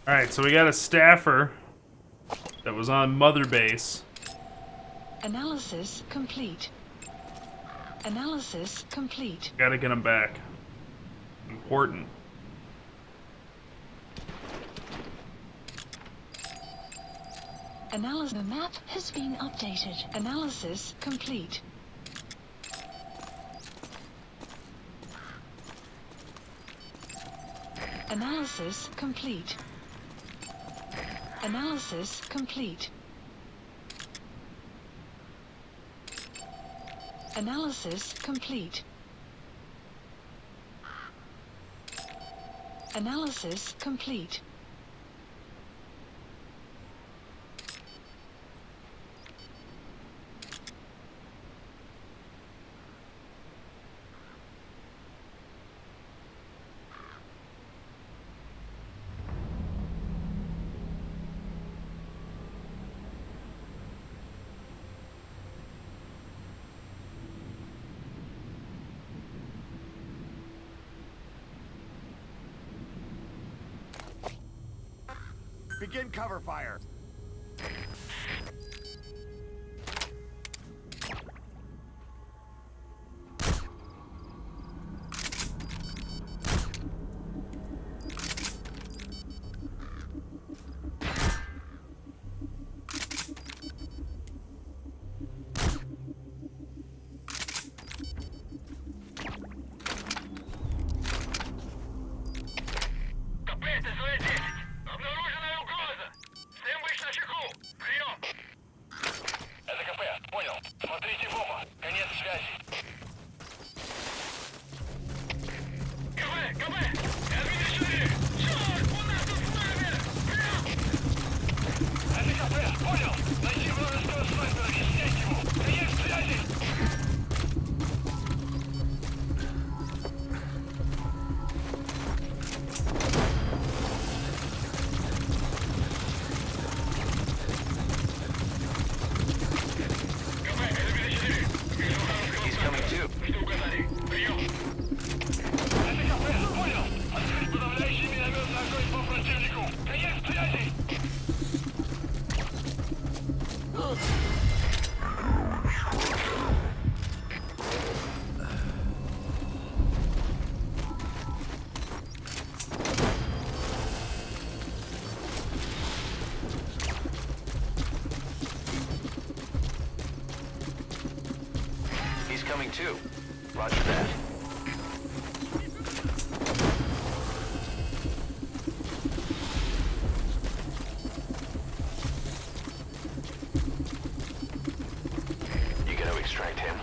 Alright, so we got a staffer that was on Mother Base. Analysis complete. Analysis complete. Gotta get him back. Important. Analysis. The map has been updated. Analysis complete. Analysis complete. Analysis complete. Analysis complete. Analysis complete. Begin cover fire. Coming too. Roger that. You gotta extract him.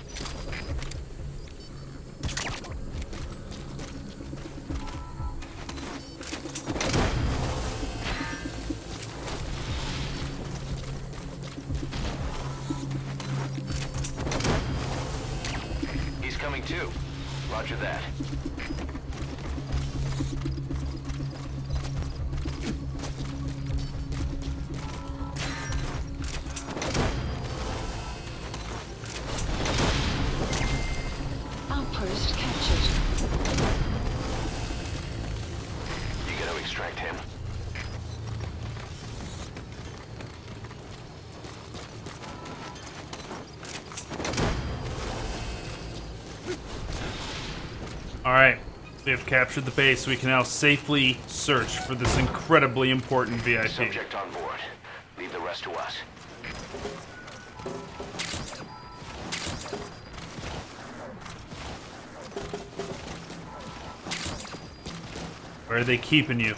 Coming too. Roger that. Outpost captured. You gotta extract him. Alright, we have captured the base. We can now safely search for this incredibly important VIP. Subject on board. Leave the rest to us. Where are they keeping you?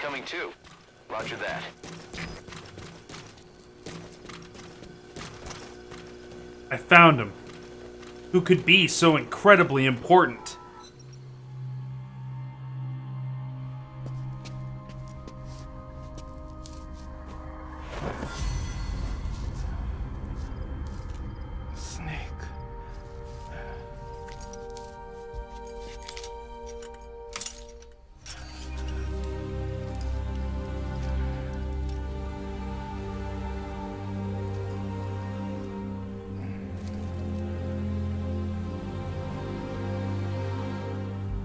coming too. Roger that. I found him. Who could be so incredibly important? Snake.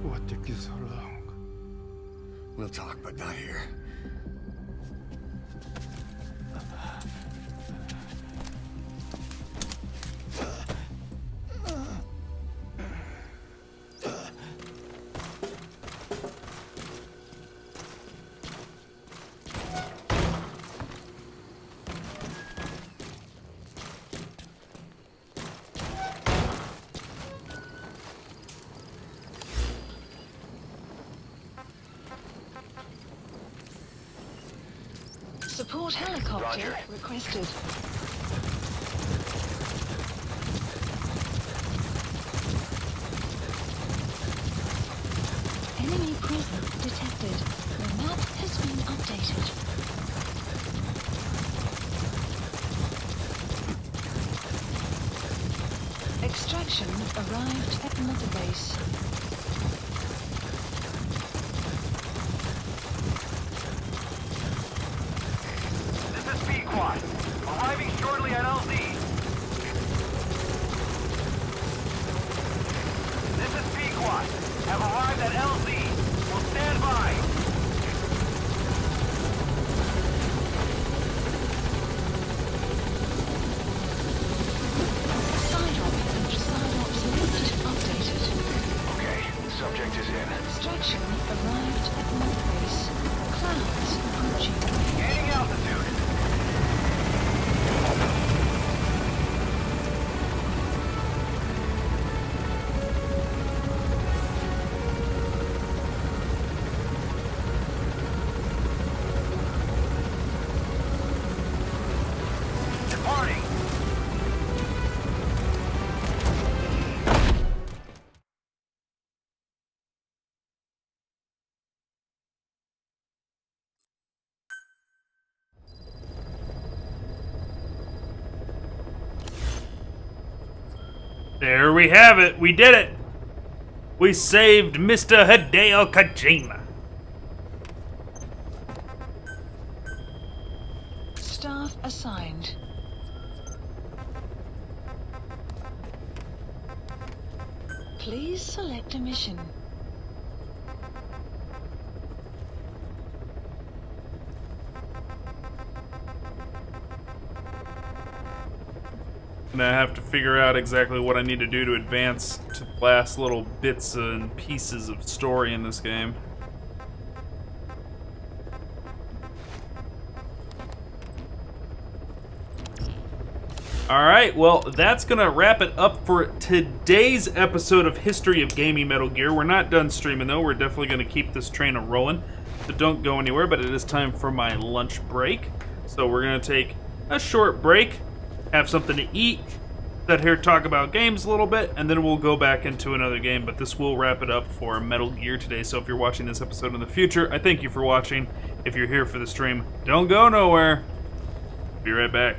What took you so long? We'll talk, but not here. Support helicopter requested. Enemy presence detected. The map has been updated. Extraction arrived at Mother Base. Arriving shortly at LZ. This is Pequod. Have arrived at LZ. Will stand by. Psyops list updated. Okay, subject is in. Extraction arrived at Mother Base. Clouds approaching. Gaining altitude. Departing. There we have it. We did it. We saved Mr. Hideo Kojima. Staff assigned. Please select a mission. And I have to figure out exactly what I need to do to advance to the last little bits and pieces of story in this game. Alright, well, that's going to wrap it up for today's episode of History of Gaming Metal Gear. We're not done streaming, though. We're definitely going to keep this train a-rolling. So don't go anywhere, but it is time for my lunch break. So we're going to take a short break, have something to eat, sit here, talk about games a little bit, and then we'll go back into another game. But this will wrap it up for Metal Gear today. So if you're watching this episode in the future, I thank you for watching. If you're here for the stream, don't go nowhere. Be right back.